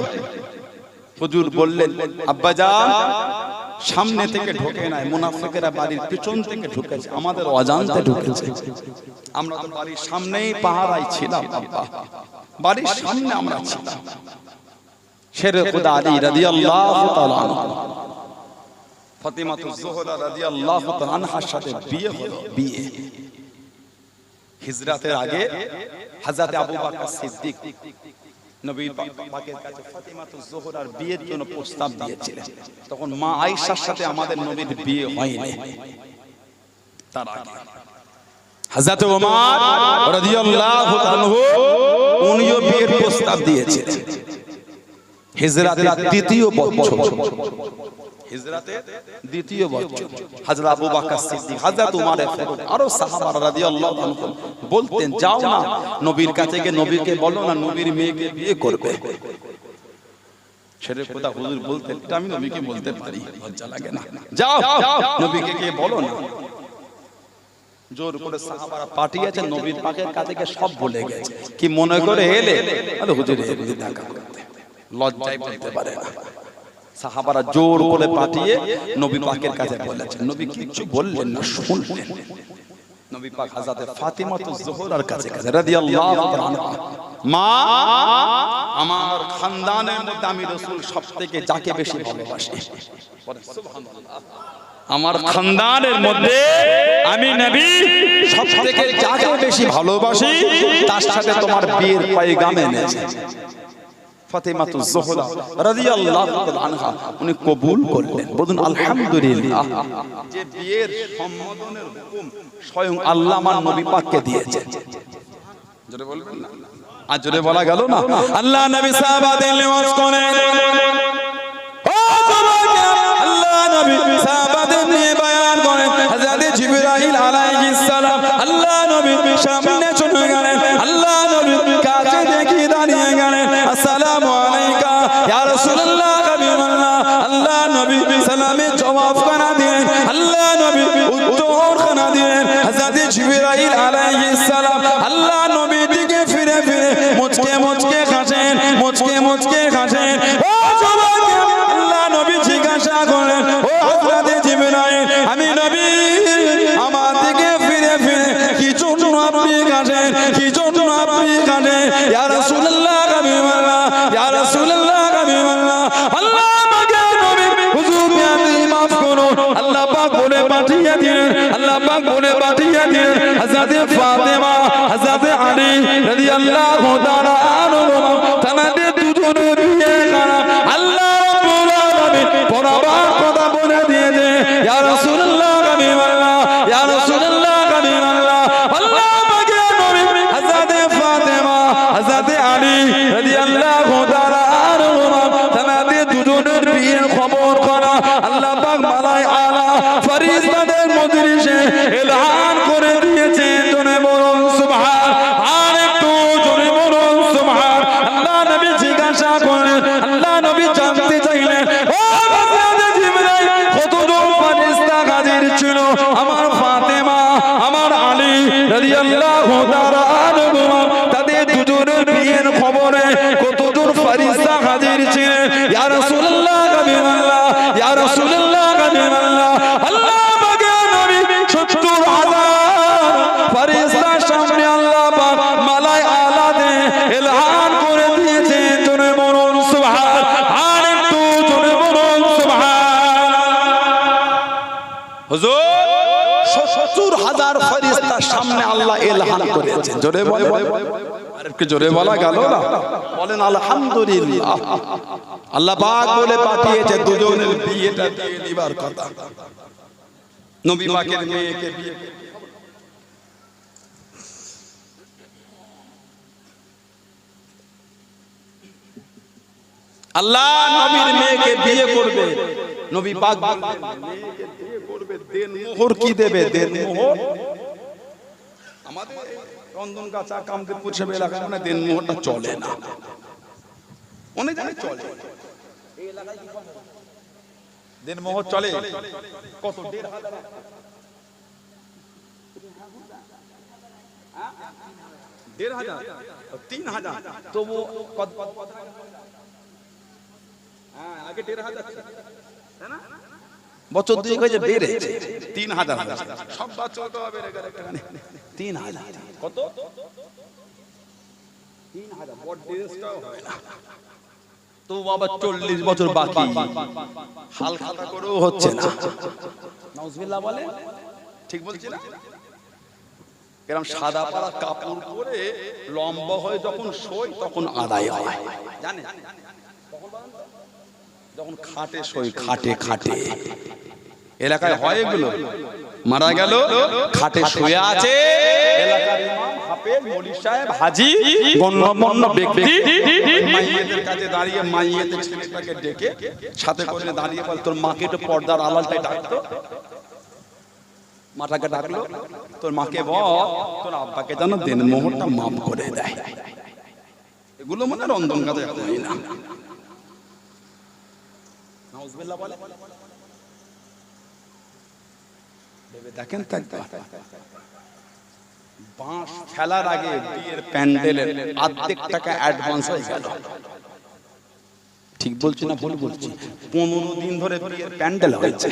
হুজুর বললেন, আব্বাজান সামনে থেকে ঢোকে নাই, মুনাফিকেরা বাড়ির পিছন থেকে ঢুকেছে, আমাদের অজান্তে ঢুকেছে। আমরা তো বাড়ির সামনেই পাহারায় ছিলাম আব্বা, বাড়ির সামনে আমরা ছিলাম। শেরে খুদা আলী রাদিয়াল্লাহু তাআলা ফাতিমাতুজ জোহরা রাদিয়াল্লাহু তাআলা আনহার সাথে বিয়ে হলো। বিয়ে হিজরাতের আগে হযরত আবু বকর সিদ্দিক নবী পাকের কাছে ফাতিমাতুজ জোহরার বিয়ের জন্য প্রস্তাব দিয়েছিলেন। তখন মা আয়েশার সাথে আমাদের নবীর বিয়ে হয়নি। তার আগে হযরত ওমর রাদিয়াল্লাহু তাআলা উনিও বিয়ের প্রস্তাব দিয়েছিলেন। হিজরাতের দ্বিতীয় বছর, হিজরাতের দ্বিতীয় বছর হযরত আবু বকর সিদ্দিক, হযরত ওমর আরো সাহাবারা রাদিয়াল্লাহু আনহুম বলতেন, যাও না নবীর কাছে গিয়ে নবীকে বলো না নবীর মেয়েকে বিয়ে করবে। ছেড়ে কথা হুজুর বলতেন, এটা আমি নবীকে বলতে পারি, লজ্জা লাগে না? যাও নবীকে গিয়ে বলো না। জোর করে সাহাবারা পাঠিয়েছে, নবীর পাকের কাছে গিয়ে সব বলে গেছে। কি মনে করে এলে? আরে হুজুর এমনি দেখা করতে, লজ্জায় বলতে পারে না। সাহাবারা জোর করে পাঠিয়ে নবী পাকের কাছে বলেছেন, নবী কিছু বললেন না, শুনলেন। নবী পাক হযরত ফাতিমাতুজ জোহরার কাছে রাদিয়াল্লাহু তাআলা, মা আমার খানদানের মধ্যে আমি রাসূল সবথেকে যাকে বেশি ভালোবাসি, সুবহানাল্লাহ, আমার খানদানের মধ্যে আমি নবী সবথেকে যাকে বেশি ভালোবাসি, তার সাথে তোমার বিয়ের পয়গাম এনেছি। ফাতিমাতুজ জোহরা রাদিয়াল্লাহু তাআলা আনহা উনি কবুল করলেন। বলুন আলহামদুলিল্লাহ। যে বিয়ের সম্বোধনের হুকুম স্বয়ং আল্লাহ আমার নবী পাককে দিয়েছেন। জোরে বলবেন না? আর জোরে বলা গেল না? আল্লাহ নবী সাহাবাদের লিওয়াজ করেন, ও যুবকেরা, আল্লাহ নবী সাহাবাদের নিয়ে বয়ান করেন। হযরত জিবরাইল আলাইহিস সালাম আল্লাহ নবীর সামনে চলে গেলেন, আল্লাহ নবীর কাছে দেখে দাঁড়িয়ে গেলেন, আসসালামু আলাইকা ইয়া রাসূলুল্লাহ হাবিবাল্লাহ। আল্লাহ নবী সালামে জবাব খানা দিলেন, আল্লাহ নবী উত্তর খানা দিলেন। হযরত জিবরাইল আলাইহিস সালাম আল্লাহ নবীর দিকে ফিরে ফিরে মুচকে মুচকে হাসেন, মুচকে মুচকে হাসেন। ও যুবকেরা, আল্লাহ নবী জিজ্ঞাসা করেন, ও হযরত জিবরাইল, আমি নবী, আমার দিকে ফিরে ফিরে কি জন্য আপনি হাসেন, কি জন্য আপনি হাসেন? ইয়া রাসূলুল্লাহ হাবিবাল্লাহ, ইয়া রাসূলুল্লাহ হাবিবাল্লাহ। আল্লাহ পাক নবী হুজুর আপনি maaf করুন। আল্লাহ পাক বলে পাঠিয়ে দিলেন, আল্লাহ পাক বলে পাঠিয়ে দিলেন হযরত ফাতেমা, হযরত আলী রাদিয়াল্লাহু তাআলা আনহুমা, তাদের দুজনের বিয়ে করা। আল্লাহ রাব্বুল আলামিন পরবার কথা বলে দিয়েছে, ইয়া রাসূলুল্লাহ হাবিবাল্লাহ, ইয়া রাসূলুল্লাহ হাবিবাল্লাহ। আল্লাহ পাক নবী হযরত ফাতেমা, হযরত আলী রাদিয়াল্লাহু তাআলা আনহুমা, তাদের দুজনের বিয়ের খবর করা আল্লাহ পাক মালাই আলা ফেরেশতাদের মজলিসে এলান করে দিয়েছে। জোরে বলুন সুবহান, আর একটু জোরে বলুন সুবহান। আল্লাহ নবী জিজ্ঞাসা করেন, আল্লাহ নবী জানতে চাইলেন, ও হযরত জিবরাইল, কতজন ফেরেশতা হাজির ছিল? আমার ফাতেমা, আমার আলী রাদিয়াল্লাহু তাআলা আনহুমা, তাদের দুজনের বিয়ের খবরে কতজন ফেরেশতা হাজির ছিলেন? ইয়া রাসূলুল্লাহ হাবিবাল্লাহ, ইয়া রাসূলুল্লাহ হাবিবাল্লাহ। আল্লাহ পাক নবী ৭০,০০০ ফেরেশতার সামনে আল্লাহ পাক মালাই আলাতে এলান করে দিয়েছে। জোরে বলুন সুবহান, আর একটু জোরে বলুন সুবহান। হুজুর ৭০,০০০ ফেরেশতার সামনে আল্লাহ এলান করেছেন। জোরে বলে, আর একটু জোরে বলা গেল না? বলেন আলহামদুলিল্লাহ। আল্লাহ পাক বলে পাঠিয়েছে দুজনের বিয়েটা দিয়ে দিবার কথা। নবী পাকের মেয়েকে বিয়ে, আল্লাহ নবীর মেয়েকে বিয়ে করবে। নবী পাক বললেন, মেয়েকে বিয়ে করবে, দেন মোহর কি দেবে? দেন মোহর আমাদের রন্ধনগাছা কামদেবপুর সব এলাকায় মানে দেন মোহরটা চলে না, অনেক জায়গায় চলে। এই এলাকায় কি দেন মোহর চলে? কত? ১,৫০০। ১,৫০০, ৩,০০০। তবু হ্যাঁ, আগে ১,৫০০ তাই না? বছর দুই হয়েছে বেড়েছে ৩,০০০। সব বছর তো বেড়ে গেল একটুখানি। ৩,০০০ কত? ৩,০০০। বড় ড্রেসটাও হয় না। তো বাবা ৪০ বছর বাকি, হাল খাতা করেও হচ্ছে না। নাউজুবিল্লাহ বলে, ঠিক বলছি না? এরকম সাদা পাড়া কাপড় পরে লম্বা হয়ে যখন শোয় তখন আদায় হয়, জানেন? যখন খাটে শোয়, খাটে খাটে এলাকায় হয় এগুলো। মারা গেল, খাটে শুয়ে আছে, এলাকার ইমাম, হাফেজ, মৌলভী সাহেব, হাজী, গণ্যমান্য ব্যক্তি মাইয়েদের কাছে দাঁড়িয়ে মাইয়েদের ছেলেটাকে ডেকে সাথে করে দাঁড়িয়ে বল, তোর মাকে একটু পর্দার আড়ালটাই ডাকতো। মাটাকে ডাকলো, তোর মাকে বল তোর আব্বাকে যেন দেন মোহরটা মাফ করে দেয়। এগুলো মনে রন্ধন কাজে হয় না। নাউজুবিল্লাহ বলে ভেবে দেখেন তো একবার বাঁশ ফেলার আগে বিয়ের প্যান্ডেলের অর্ধেক টাকা অ্যাডভান্স হয়ে গেল। ঠিক বলছি না ভুল বলছি? 15 দিন ধরে বিয়ের প্যান্ডেল হয়েছে,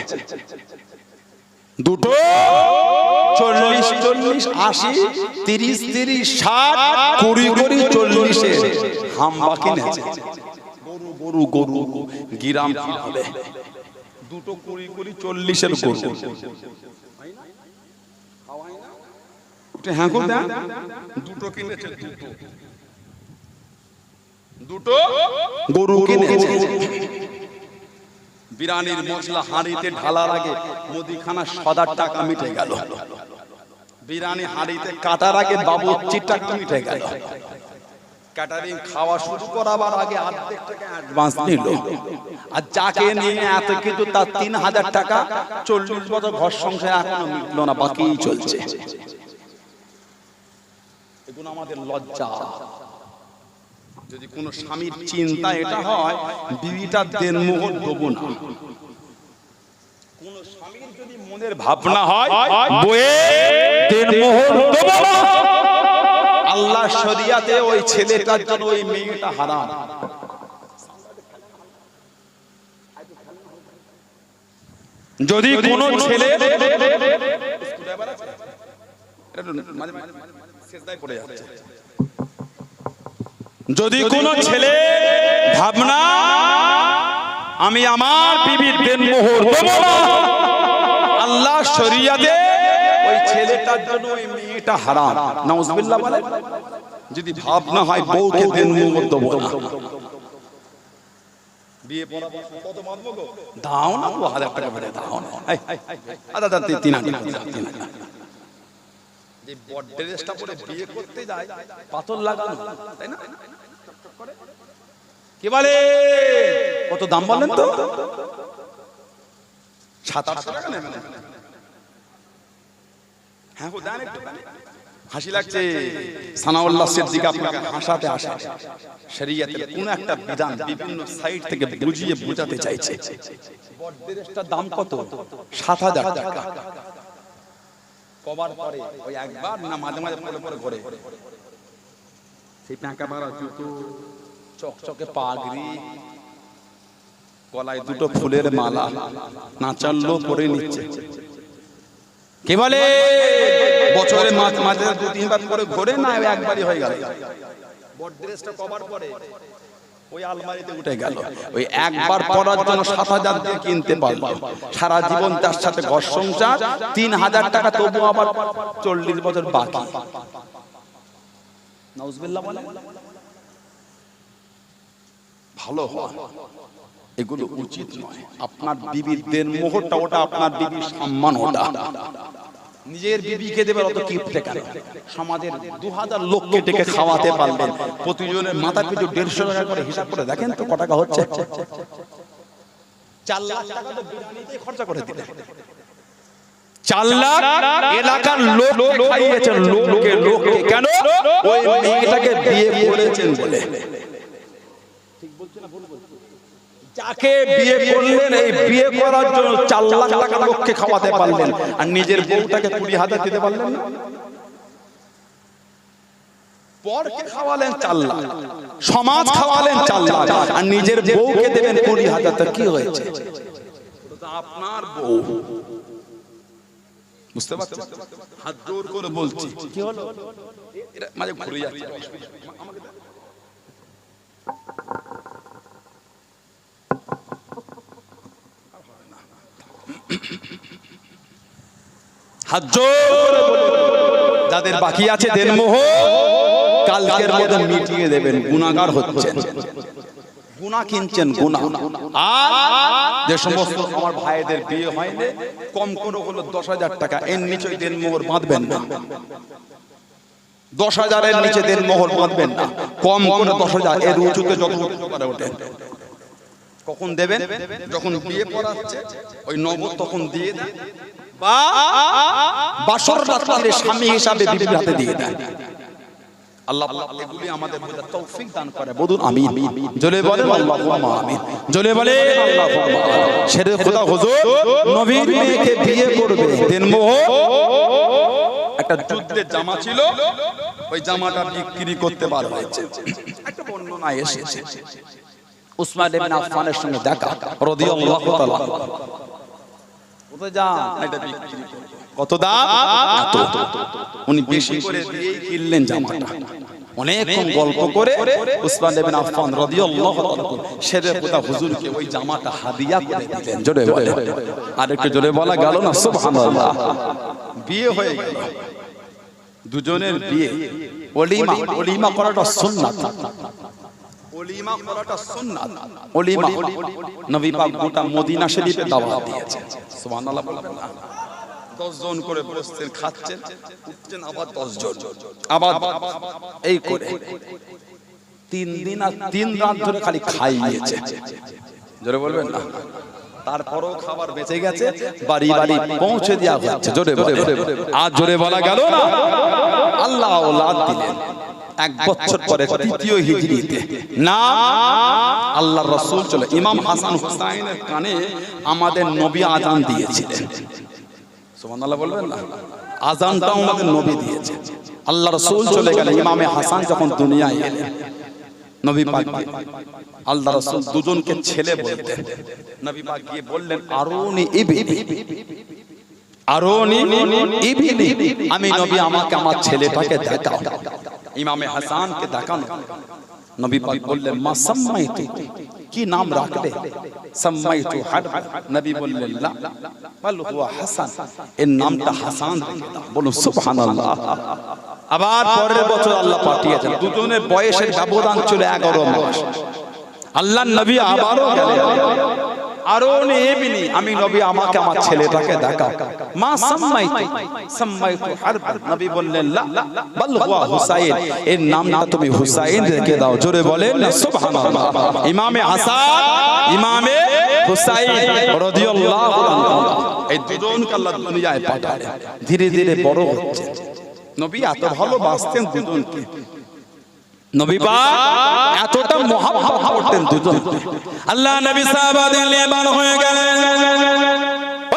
দুটো 40 40 80 30 30 60 20 40 হাম্বা কিনেছে। গরু গরু গরু গিরাম ফিরাবে, দুটো 20 40 এর গরু। হ্যাঁ দুটো কিনেছে, দুটো গরু কিনেছে। বিরিয়ানির মশলা হাঁড়িতে ঢালার আগে মুদিখানা 1000 টাকা মিটে গেল। বিরিয়ানি হাঁড়িতে কাটার আগে বাবুর্চির টাকা মিটে গেল। ক্যাটারিং খাওয়া শুরু করার আগে অর্ধেক টাকা অ্যাডভান্স নিল। আর যাকে নিয়ে এত কিছু তার 3000 টাকা 40 বছর ঘর সংসার এখনো মিটলো না, বাকি চলছে। এগুলো আমাদের লজ্জা। যদি কোন স্বামীর চিন্তা এটা হয় বিবিটা দেনমোহর দেবো না, কোন স্বামীর যদি মনের ভাবনা হয় বইয়ে দেনমোহর দেবো না, আল্লাহ শরিয়াতে ওই ছেলেটার জন্য ওই মেয়েটা হারাম। যদি কোন ছেলে যদি কোন ছেলে ভাবনা আমি আমার বিবির দেনমোহর দেব না, আল্লাহ শরিয়াতে ওই ছেলেটার জন্য ওই মেয়েটা হারাম। নাউজুবিল্লাহ বলেন। যদি ভাবনা হয় বউকে দেনমোহর দেব না, বিয়ে পড়াবো কত মারবো গো, দাও না 1000 টাকা করে দাও না, আদা 3000 যে বড় ড্রেসটা পরে বিয়ে করতে যায় পাথর লাগানো, তাই না? কি বলে কত দাম বলেন তো? 700 টাকা নেবেন? হ্যাঁ দেন একটু। হাসি লাগছে। সানাউল্লাহ সিদ্দিক আপনাকে হাসাতে আসে। শরীয়তের কোন একটা বিধান বিভিন্ন সাইড থেকে বুঝিয়ে বোঝাতে চাইছে। বড় ড্রেসটার দাম কত? 7000 টাকা। কবার পরে ওই একবার না মাঝে মাঝে পরে পরে ঘরে সেই টাকা মারা জুতো, চকচকে পাগড়ি, গলায় দুটো ফুলের মালা, নাচাল্লো পরে নিচ্ছে। কি বলে বছরে মাঝে 2-3 বার করে ঘরে না একবারই হয়ে গেল। বড় ড্রেসটা কবার পরে ওই আলমারিতে উঠে গেল। ওই একবার পরার জন্য 7000 দিয়ে কিনতে পারলো, সারা জীবন তার সাথে ঘর সংসার 3000 টাকা, তবু আবার 40 বছর বাকি। নাউজুবিল্লাহ বলেন। ভালো হয় এগুলো উচিত নয়। আপনার বিবির দেনমোহরটা ওটা আপনার বিবির সম্মান, ওটা নিজের বিবিকে দেবেন। অত কিপটে কেন? সমাজের 2000 লোককে ডেকে খাওয়াতে পারবেন, প্রতিজনের মাথা পিছু 150 টাকা করে হিসাব করে দেখেন তো কত টাকা হচ্ছে। 4 লাখ টাকা তো বিরিয়ানিতে খরচা করে দিলেন। 4 লাখ এলাকার লোককে খাইয়েছেন, লোককে কেন? ওই মেয়েটাকে বিয়ে করেছেন বলে। ঠিক বলছেন না ভুল বলছেন? যাকে বিয়ে করলেন এই বিয়ে করার জন্য 4 লাখ টাকা লোককে খাওয়াতে পারলেন, আর নিজের বউটাকে 20,000 দিতে পারলেন না। পরকে খাওয়ালেন 4 লাখ, সমাজ খাওয়ালেন 4 লাখ, আর নিজের বউকে দেবেন 20,000। তা কি হয়েছে? আপনার বউ। বুঝতে পারছেন? হাত জোর করে বলছি, কি হলো? এটা মাঝে ঘুরে যাচ্ছে। হাত জোর যাদের বাকি আছে দেনমোহর কালকের মধ্যে মিটিয়ে দেবেন। গুনাহগার হচ্ছেন, গুনাহ কিনছেন, গুনাহ। আর যে সমস্ত আমার ভাইদের বিয়ে হয়নি, কম করে হলো 10,000 টাকা, এর নিচে দেনমোহর বাঁধবেন না। 10,000 এর নিচে দেনমোহর বাঁধবেন না, কম করে 10,000, এর উঁচুতে যত পারে ওঠেন। কখন দেবেন? যখন বিয়ে পড়াচ্ছে ওই নগদ তখন দিয়ে দেন, বা বাসর রাত্রে স্বামী হিসাবে বিবির হাতে দিয়ে দেন। আল্লাহ পাক এগুলি আমাদের বোঝার তৌফিক দান করে। বলুন আমিন। জোরে বলেন আল্লাহুম্মা আমিন। জোরে বলেন আল্লাহুম্মা আমিন। শেরে খোদা হুজুর নবীর মেয়েকে বিয়ে করবে দেনমোহ একটা যুদ্ধের জামা ছিল, ওই জামাটা বিক্রি করতে বার হয়েছে। একটা বর্ণনা এসেছে উসমান ইবনে আফফানের সঙ্গে দেখা রাদিয়াল্লাহু তাআলা। কোথায় যান? এটা বিক্রি করবে। কত দাম? এত। উনি বেশি করে দিয়ে কিনলেন জামাটা। অনেকক্ষণ গল্প করে উসমান ইবনে আফফান রাদিয়াল্লাহু তাআলা শেরে খোদা হুজুরকে ওই জামাটা হাদিয়া করে দিলেন। জোরে বলে আর একটু জোরে বলা গেল না সুবহানাল্লাহ। বিয়ে হয়ে গেল, দুজনের বিয়ে। ওলিমা, ওলিমা করাটা সুন্নাত। ওলিমা করাটা সুন্নাত। ওলিমা নবী পাক গোটা মদিনা শরীফে দাওয়াত দিয়েছেন। সুবহানাল্লাহ বলবেন না? 10 জন করে বসছেন, খাচ্ছেন, উঠছেন, আবার 10 জন, আবার এই করে 3 দিন আর 3 রাত ধরে খালি খাইয়েছে। জোরে বলবেন না? তারপরও খাবার বেঁচে গেছে, বাড়ি বাড়ি পৌঁছে দেওয়া হচ্ছে। জোরে বলে আর জোরে বলা গেল না? আল্লাহ আওলাদ দিলেন 1 বছর পরে তৃতীয় হিজরিতে না আল্লাহর রাসূল চলে ইমাম হাসান হুসাইনের কানে আমাদের নবী আযান দিয়েছিলেন। সুবহানাল্লাহ বলবেন না? আযানটাও আমাদের নবী দিয়েছে। আল্লাহর রাসূল চলে গেলেন, ইমামে হাসান যখন দুনিয়ায় এলেন, নবী পাক আল্লাহর রাসূল দুজনকে ছেলে বলতেন। নবী পাক গিয়ে বললেন আরুনি ইবনি, আরুনি ইবনি, আমি নবী আমাকে আমার ছেলেটাকে দেখাও। ইমামে হাসানকে দেখানো। নবী পাক বললেন মা সাম্মাইতু, কি নাম রাখলে? সাম্মাইতু হারব। নবী বললেন লা বাল হুয়া হাসান, এর নামটা হাসান রেখে দাও। বলুন সুবহানাল্লাহ। আবার পরের বছর আল্লাহ পাঠিয়েছেন, দুজনের বয়সের ব্যবধান ছিল 11 মাস। আল্লাহর নবী আবারও গেলেন, আরুনি ইবনি, আমি নবী আমাকে আমার ছেলেটাকে দেখাও। মা সাম্মাইতু, সাম্মাইতু হারব। নবী বললেন লা বাল হুয়া হুসাইন, এর নামটা তুমি হুসাইন রেখে দাও। জোরে বলেন না সুবহানাল্লাহ। ইমামে হাসান, ইমামে হুসাইন রাদিয়াল্লাহু আনহু, এই দুজনকে আল্লাহ দুনিয়ায় পাঠালেন। ধীরে ধীরে বড় হচ্ছে। নবী এত ভালোবাসতেন দুজনকে, নবী পাক এতটা মহব্বত করতেন দুজনকে। আল্লাহ নবী সাহাবাদের নিয়ে বার হয়ে গেলেন।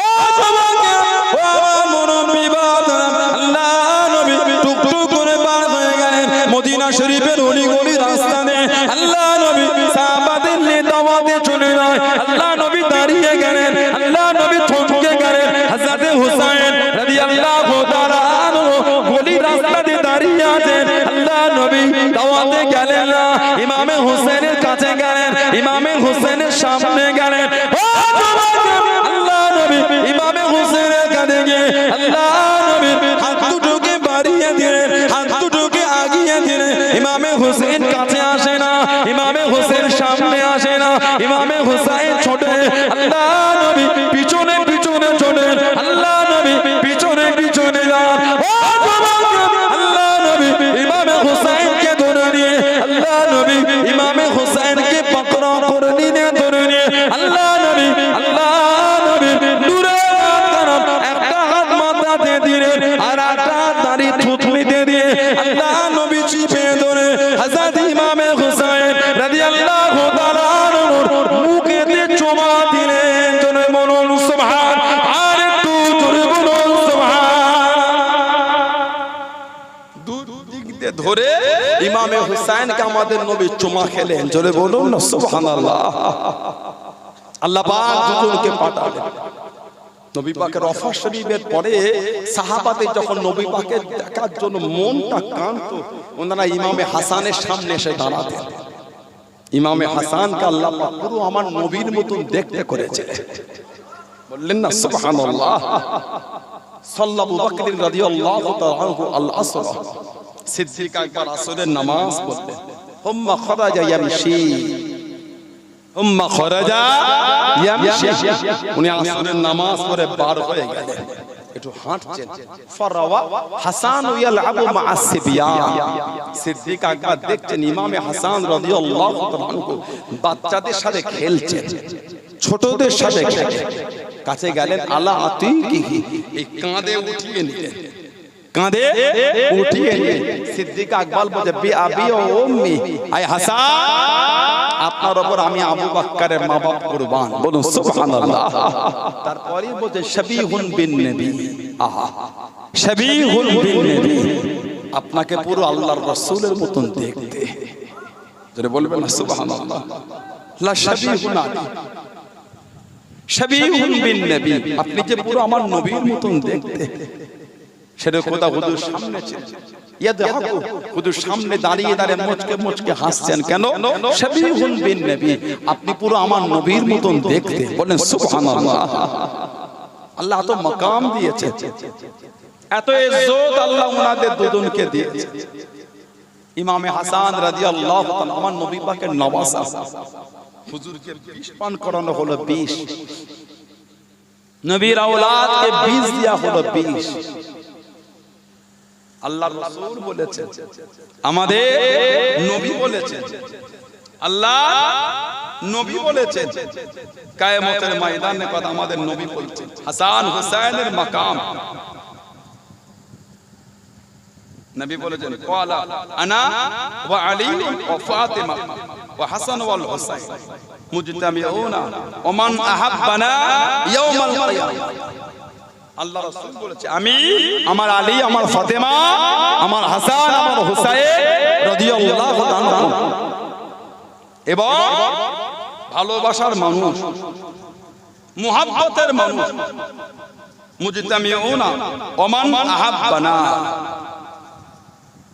ও যুবকেরা, ও আমার মুরব্বি বাবারা, আল্লাহ নবী টুকটুক করে বার হয়ে গেলেন মদিনা শরীফের অলিগলি রাস্তা দিয়ে। আল্লাহ নবী সাহাবাদের নিয়ে দাওয়াতে চলে যায়। আল্লাহ নবী দাঁড়িয়ে গেলেন, আল্লাহ নবী থমকে গেলেন। হযরত হুসাইন রাদিয়াল্লাহু তাআলা আনহু গলি রাস্তা দিয়ে দাঁড়িয়ে আছেন। আল্লাহ নবী দাওয়াতে গেলেন না, ইমামে হুসাইনের কাছে গেলেন, ইমামে হুসাইনের সামনে গেলেন। ও যুবকেরা, আল্লাহ নবী ইমামে হুসাইনের কাছে গিয়ে আল্লাহ নবী হাত দুটোকে বাড়িয়ে দিলেন, হাত দুটোকে আগিয়ে দিলেন। ইমামে হুসাইন কাছে আসে না, ইমামে হুসাইন সামনে আসে না, ইমামে হুসাইন ছোটে। আল্লাহ নবী পিছনে পিছনে ছোটে, আল্লাহ নবী পিছনে পিছনে যান। ও যুবকেরা, আল্লাহ নবী ইমামে হুসাইনকে ধরে নিয়ে, আল্লাহ নবী ইমামে হুসাইনকে পাকড়া করে নিয়ে ধরে নিয়ে আল্লাহ নবী নূরে কারাম একটা হাত মাথাতে দিলেন আর একটা দাড়ি থুতনিতে দিয়ে আল্লাহ নবী চিপে ধরে হযরত ইমামে হুসাইন রাদিয়াল্লাহু তাআলা আনহুর মুখেতে চুমা দিলেন। জোরে বলুন সুবহান, আর একটু জোরে বলুন সুবহান। দুদিক দিয়ে ধরে ইমামে হুসাইনকে আমাদের নবী চুমা খেলেন। জোরে বলুন না সুবহানাল্লাহ। আল্লাহ পাক দুজনকে পাঠালেন। নবী পাকের ওফাত শরীফের পরে সাহাবাদের যখন নবী পাকের দেখার জন্য মনটা কাঁদতো, ওনারা ইমামে হাসানের সামনে এসে দাঁড়াতেন। ইমামে হাসানকে আল্লাহ পাক পুরো আমার নবীর মতন দেখতে করেছিলেন। বললেন না সুবহানাল্লাহ। সাল্লাল্লাহু বকর রাদিয়াল্লাহু তাআলা আনহু আল আসর, সিদ্দিক আকবর আসরের নামাজ পড়তেন। হুম্মা খরাজা ইয়ামশি, হুম্মা খরাজা ইয়ামশি, উনি আসরের নামাজ পড়ে বার হয়ে গেলেন, একটু হাঁটছেন। ফারাওয়া হাসান ইয়ালআবু মা'আস সিবিয়ান, সিদ্দিক আকবর দেখছেন ইমামে হাসান রাদিয়াল্লাহু তাআলা আনহু বাচ্চাদের সাথে খেলছেন, ছোটদের সাথে খেলছেন। কাছে গেলেন, আলা আতিকিহি, এই কাঁধে উঠিয়ে নিলেন। কাঁধে উঠিয়ে নিয়ে সিদ্দিক আকবর বলে বি আবি ও উম্মি, আয় হাসান আপনার উপর আমি আবু বকরের মা বাপ কুরবান, বলুন সুবহানাল্লাহ। তারপরে বলে শাবিহুন বিন নবী, আহা শাবিহুন বিন নবী, আপনাকে পুরো আল্লাহর রাসূলের মতন দেখতে। যারা বলবেন না সুবহানাল্লাহ, লা শাবিহুন আলী শাবিহুন বিন নবী, আপনি যে পুরো আমার নবীর মতন দেখতে। সেটা কথা হুজুর সামনে ছিল, ইয়াদহাকু হুজুর সামনে দাঁড়িয়ে দাঁড়িয়ে মুচকে মুচকে হাসছেন কেন? শাবিহুন বিন নবী, আপনি পুরো আমার নবীর মতন দেখতে। বলেন সুবহানাল্লাহ। আল্লাহ এত মাকাম দিয়েছে, এত ইজ্জত আল্লাহ ওনাদের দুজনকে দিয়েছে। ইমামে হাসান রাদিয়াল্লাহু তাআলা আমার নবী পাকের নওয়াজা, হুজুরকে বিষ পান করানো হলো, বিষ। নবীর আওলাদকে বিষ দেয়া হলো, বিষ। আল্লাহর রাসূল বলেছেন, আমাদের নবী বলেছেন, আল্লাহ নবী বলেছেন, কিয়ামতের ময়দানে কথা আমাদের নবী বলছেন, হাসান হুসাইনের মাকাম। নবী বলেছেন, ক্বালা আনা ওয়া আলী ওয়া ফাতিমা ওয়া হাসান ওয়াল হুসাইন মুজতামিউনা ওয়া মান আহাব্বানা ইয়াউমাল কিয়ামা। আল্লাহ রাসূল বলেছে, আমি, আমার আলী, আমার ফাতেমা, আমার হাসান, আমার হুসাইন রাদিয়াল্লাহু তাআলা এবং ভালোবাসার মানুষ, মুহাব্বতের মানুষ, মুজতামিউনা ওয়া মান আহাব্বানা,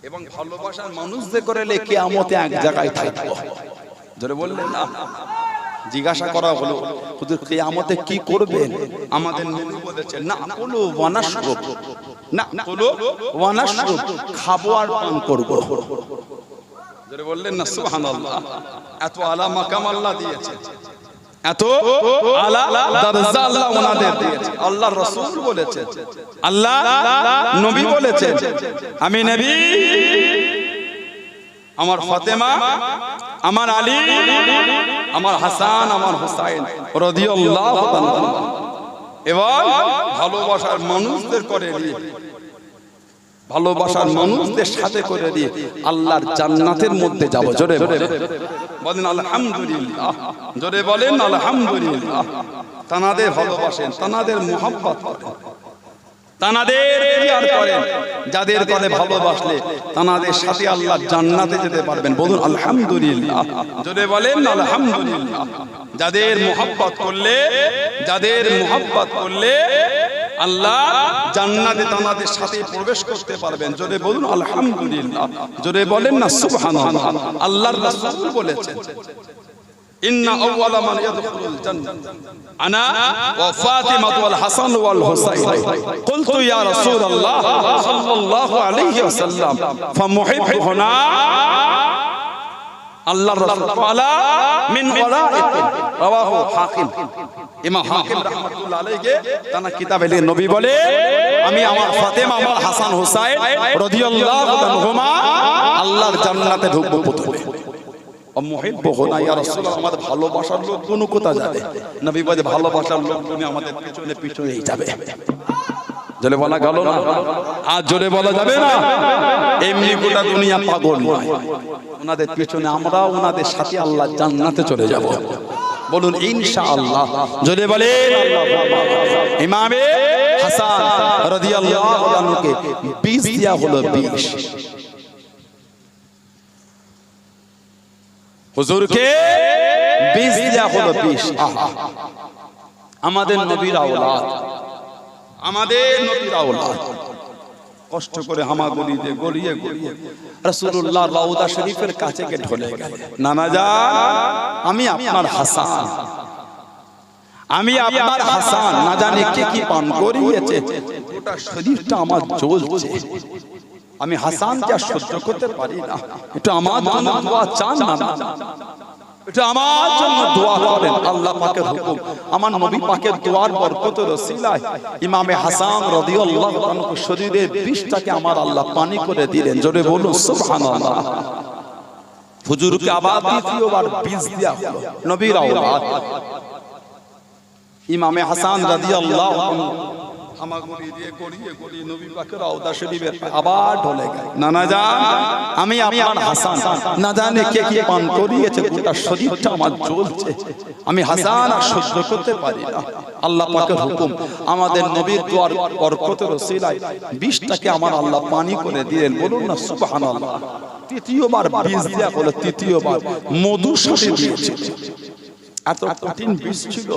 এবং ভালোবাসার মানুষদের করলে কিয়ামতে এক জায়গায় থাকবো। জোরে বললেন না? জিজ্ঞাসা করা হলো, হুজুর কিয়ামতে কি করবেন? আমাদের নবী বলেছেন, না কুলু ওয়া নাশরুব, না কুলু ওয়া নাশরুব, খাবো আর পান করব। জোরে বললেন না সুবহানাল্লাহ। এত আলা মাকাম আল্লাহ দিয়েছে, এত আলা দরজা আল্লাহ ওনাদের দিয়েছে। আল্লাহর রাসূল বলেছেন, আল্লাহ নবী বলেছেন, আমি নবী, আমার ফাতেমা, আমার আলী, আমার হাসান, আমার হুসাইন রাদিয়াল্লাহু তাআলা এবং ভালোবাসার মানুষদের করে দিয়ে, ভালোবাসার মানুষদের সাথে করে দিয়ে আল্লাহর জান্নাতের মধ্যে যাব। জোরে বলেন আলহামদুলিল্লাহ, জোরে বলেন আলহামদুলিল্লাহ। তানাদের ভালোবাসেন, তানাদের মুহাব্বত করেন, তানাদের প্রিয়ার করেন, যাদের করে ভালোবাসলে তানাদের সাথে আল্লাহর জান্নাতে যেতে পারবেন। বলুন আলহামদুলিল্লাহ, জোরে বলেন আলহামদুলিল্লাহ। যাদের মুহাব্বত করলে, যাদের মুহাব্বত করলে আল্লাহ জান্নাতে তানাদের সাথে প্রবেশ করতে পারবেন। জোরে বলুন আলহামদুলিল্লাহ, জোরে বলেন না সুবহানাল্লাহ। আল্লাহর রাসূল বলেছেন, ইন্না আউওয়ালা মান ইয়াদখুলুল জান্নাহ আনা ওয়া ফাতিমা ওয়াল হাসান ওয়াল হুসাইন। কুলতু ইয়া রাসূলুল্লাহ সাল্লাল্লাহু আলাইহি ওয়াসাল্লাম ফামুহিব্বুনা। আল্লাহর রাসূল ক্বালা মিন ওয়ারাইকুম, রাওয়াহু হাকিম। ইমাম হাকিম রাহমাতুল্লাহ আলাইহি তানা কিতাবে নবী বলে, আমি আমার ফাতেমা, আমার হাসান হুসাইন রাদিয়াল্লাহু আনহুমা আল্লাহর জান্নাতে ঢুকবো প্রথমে। আমাদের ভালোবাসার লোকগুলো কোথা যাবে? নবী বলে, ভালোবাসার লোকগুলো আমাদের পিছনে পিছনেই যাবে। জোরে বলা গেল না? আর জোরে বলা যাবে না? এমনি গোটা দুনিয়া পাগল নয়, ওনাদের পিছনে আমরা ওনাদের সাথে আল্লাহ জান্নাতে চলে যাব। বলুন ইনশাআল্লাহ, জোরে বলেন। ইমামে হাসান রাদিয়াল্লাহু আনহুকে 20 দেয়া হলো, 20। হুজুরকে 20 দেয়া হলো, 20। আমাদের নবীর আওলাদ, আমাদের নবীর আওলাদ কষ্ট করে হামাগুড়ি দিয়ে গড়িয়ে গড়িয়ে রাসূলুল্লাহ রওজা শরীফের কাছে গিয়ে ঢলে গেল। নানা জান, আমি আপনার হাসান, আমি আপনার হাসান। না জানি কে কি পান করিয়েছে, গোটা শরীরটা আমার জ্বলছে। আমি হাসানকে সহ্য করতে পারি না। একটু আমার জন্য দোয়া চান না? এটা আমার জন্য দোয়া করেন। আল্লাহ পাকের হুকুম, আমার নবী পাকের দোয়ার বরকতের ওসিলায় ইমামে হাসান রাদিয়াল্লাহু আনহু শরীরের বিষটাকে আমার আল্লাহ পানি করে দিলেন। জোরে বলুন সুবহানাল্লাহ। হুজুরকে আবার দ্বিতীয়বার বিষ দেয়া হলো, নবীর আওলাদ ইমামে হাসান রাদিয়াল্লাহু আনহু হামাগুড়ি দিয়ে গড়িয়ে গড়িয়ে নবী পাকের রওজা শরীফের আবার ঢলে গেল। নানা জান, আমি আপনার হাসান, না জানে কে কি পান করিয়েছে, গোটা শরীরটা আমার জ্বলছে। আমি হাসান আর সহ্য করতে পারি না। আল্লাহ পাকের হুকুম, আমাদের নবীর দোয়ার বরকতের ওসিলায় 20টাকে আমার আল্লাহ পানি করে দিলেন। বলুন না সুবহানাল্লাহ। তৃতীয়বার বীজ দেয়া হলো, তৃতীয়বার মধু সাথে দিয়েছে। এত কঠিন বীজ ছিল,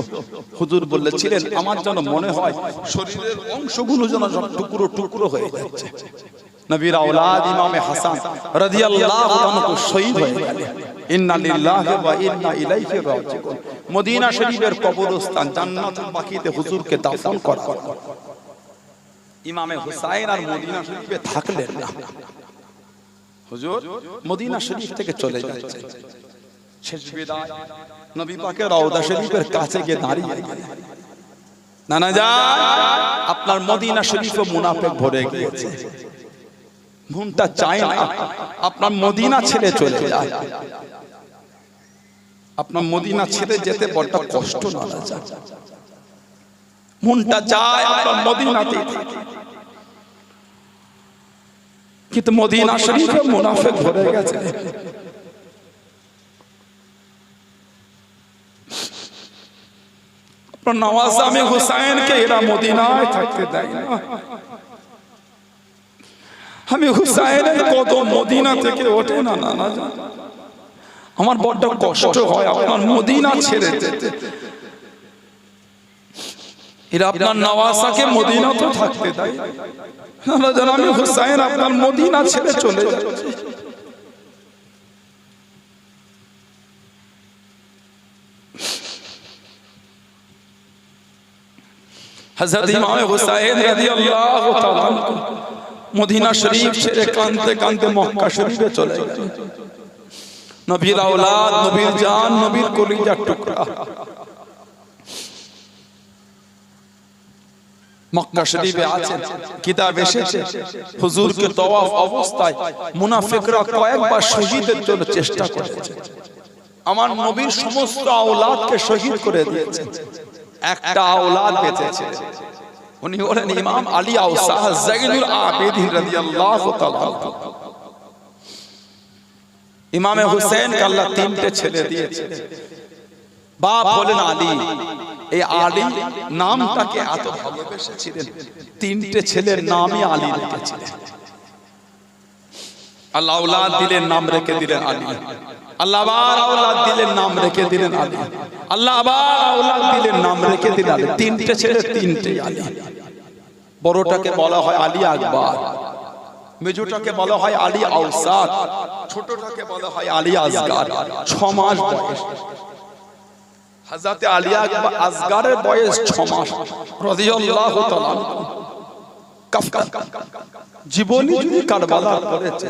হুজুর বলেছিলেন আমার যেন মনে হয় শরীরের অংশগুলো যেন টুকরো টুকরো হয়ে যাচ্ছে। নবীর আওলাদ ইমামে হাসান রাদিয়াল্লাহু আনহু শহীদ হয়ে গেলেন। ইন্না লিল্লাহি ওয়া ইন্না ইলাইহি রাজিউন। মদিনা শরীফের কবরস্থান জান্নাতুল বাকিতে হুজুরকে দাফন করা হলো। ইমামে হুসাইন আর মদিনা শরীফে থাকলেন না। হুজুর মদিনা শরীফ থেকে চলে যাচ্ছেন। শেষ বিদায় নবী পাকের রওজা শরীফের কাছে গিয়ে দাঁড়িয়ে গেলেন। নানা জান, আপনার মদিনা শরীফে মুনাফিক ভরে গিয়েছে। মনটা চায় না আপনার মদিনা ছেড়ে চলে যায়। আপনার মদিনা ছেড়ে যেতে বড় কষ্ট না যায়। মনটা চায় আপনার মদিনাতে, কিন্তু মদিনা শরীফে মুনাফিক ভরে গেছে। আপনার নওয়াজ আমি হুসাইনকে এরা মদিনায় থাকতে দেয় না। আমি হুসাইনের কদম মদিনা থেকে ওঠে না। না আমার বড় কষ্ট হয় আপনার মদিনা ছেড়ে যেতে। এরা আপনার নওয়াজকে মদিনা তো থাকতে দেয় না। যেন আমি হুসাইন আপনার মদিনা ছেড়ে চলে যাচ্ছি। হযরত ইমাম হুসাইন রাদিয়াল্লাহু তাআলা মদিনা শরীফ ছেড়ে কাঁদতে কাঁদতে মক্কা শরীফে চলে গেলেন। নবীর আওলাদ, নবীর জান, নবীর কলিজার টুকরা মক্কা শরীফে আছেন। কিতাব এসেছে হুজুরকে তওয়াফ অবস্থায় মুনাফিকরা কয়েকবার শহীদের জন্য চেষ্টা করেছে। আমার নবীর সমস্ত আওলাদকে শহীদ করে দিয়েছে, একটা আওলাদ বেঁচেছে। উনি হলেন ইমাম আলী আওসাহ যাইনুল আবেদিন রাদিয়াল্লাহু তাআলা। ইমামে হুসাইনকে আল্লাহ 3টে ছেলে দিয়েছে। বাপ হলেন আলী। এই আলী নামটাকে এত ভালোবেসেছিলেন, 3টে ছেলের নামই আলী রেখেছিলেন। আল্লাহ আওলাদ দিলেন, নাম রেখে দিলেন আলী। আল্লাহ আবার আওলাদ দিলেন, নাম রেখে দিলেন আলী। আল্লাহ আবার আওলাদ দিলেন, নাম রেখে দিলেন আলী। 3টে ছেলে, 3টেই আলী। বড়টাকে বলা হয় আলী আকবর, মেজোটাকে বলা হয় আলী আওসাত, ছোটটাকে বলা হয় আলী আসগার। 6 মাস বয়স। হযরত আলী আকবর আসগারের বয়স 6 মাস রাদিয়াল্লাহু তাআলা। জীবনী যদি কারবালা করেছে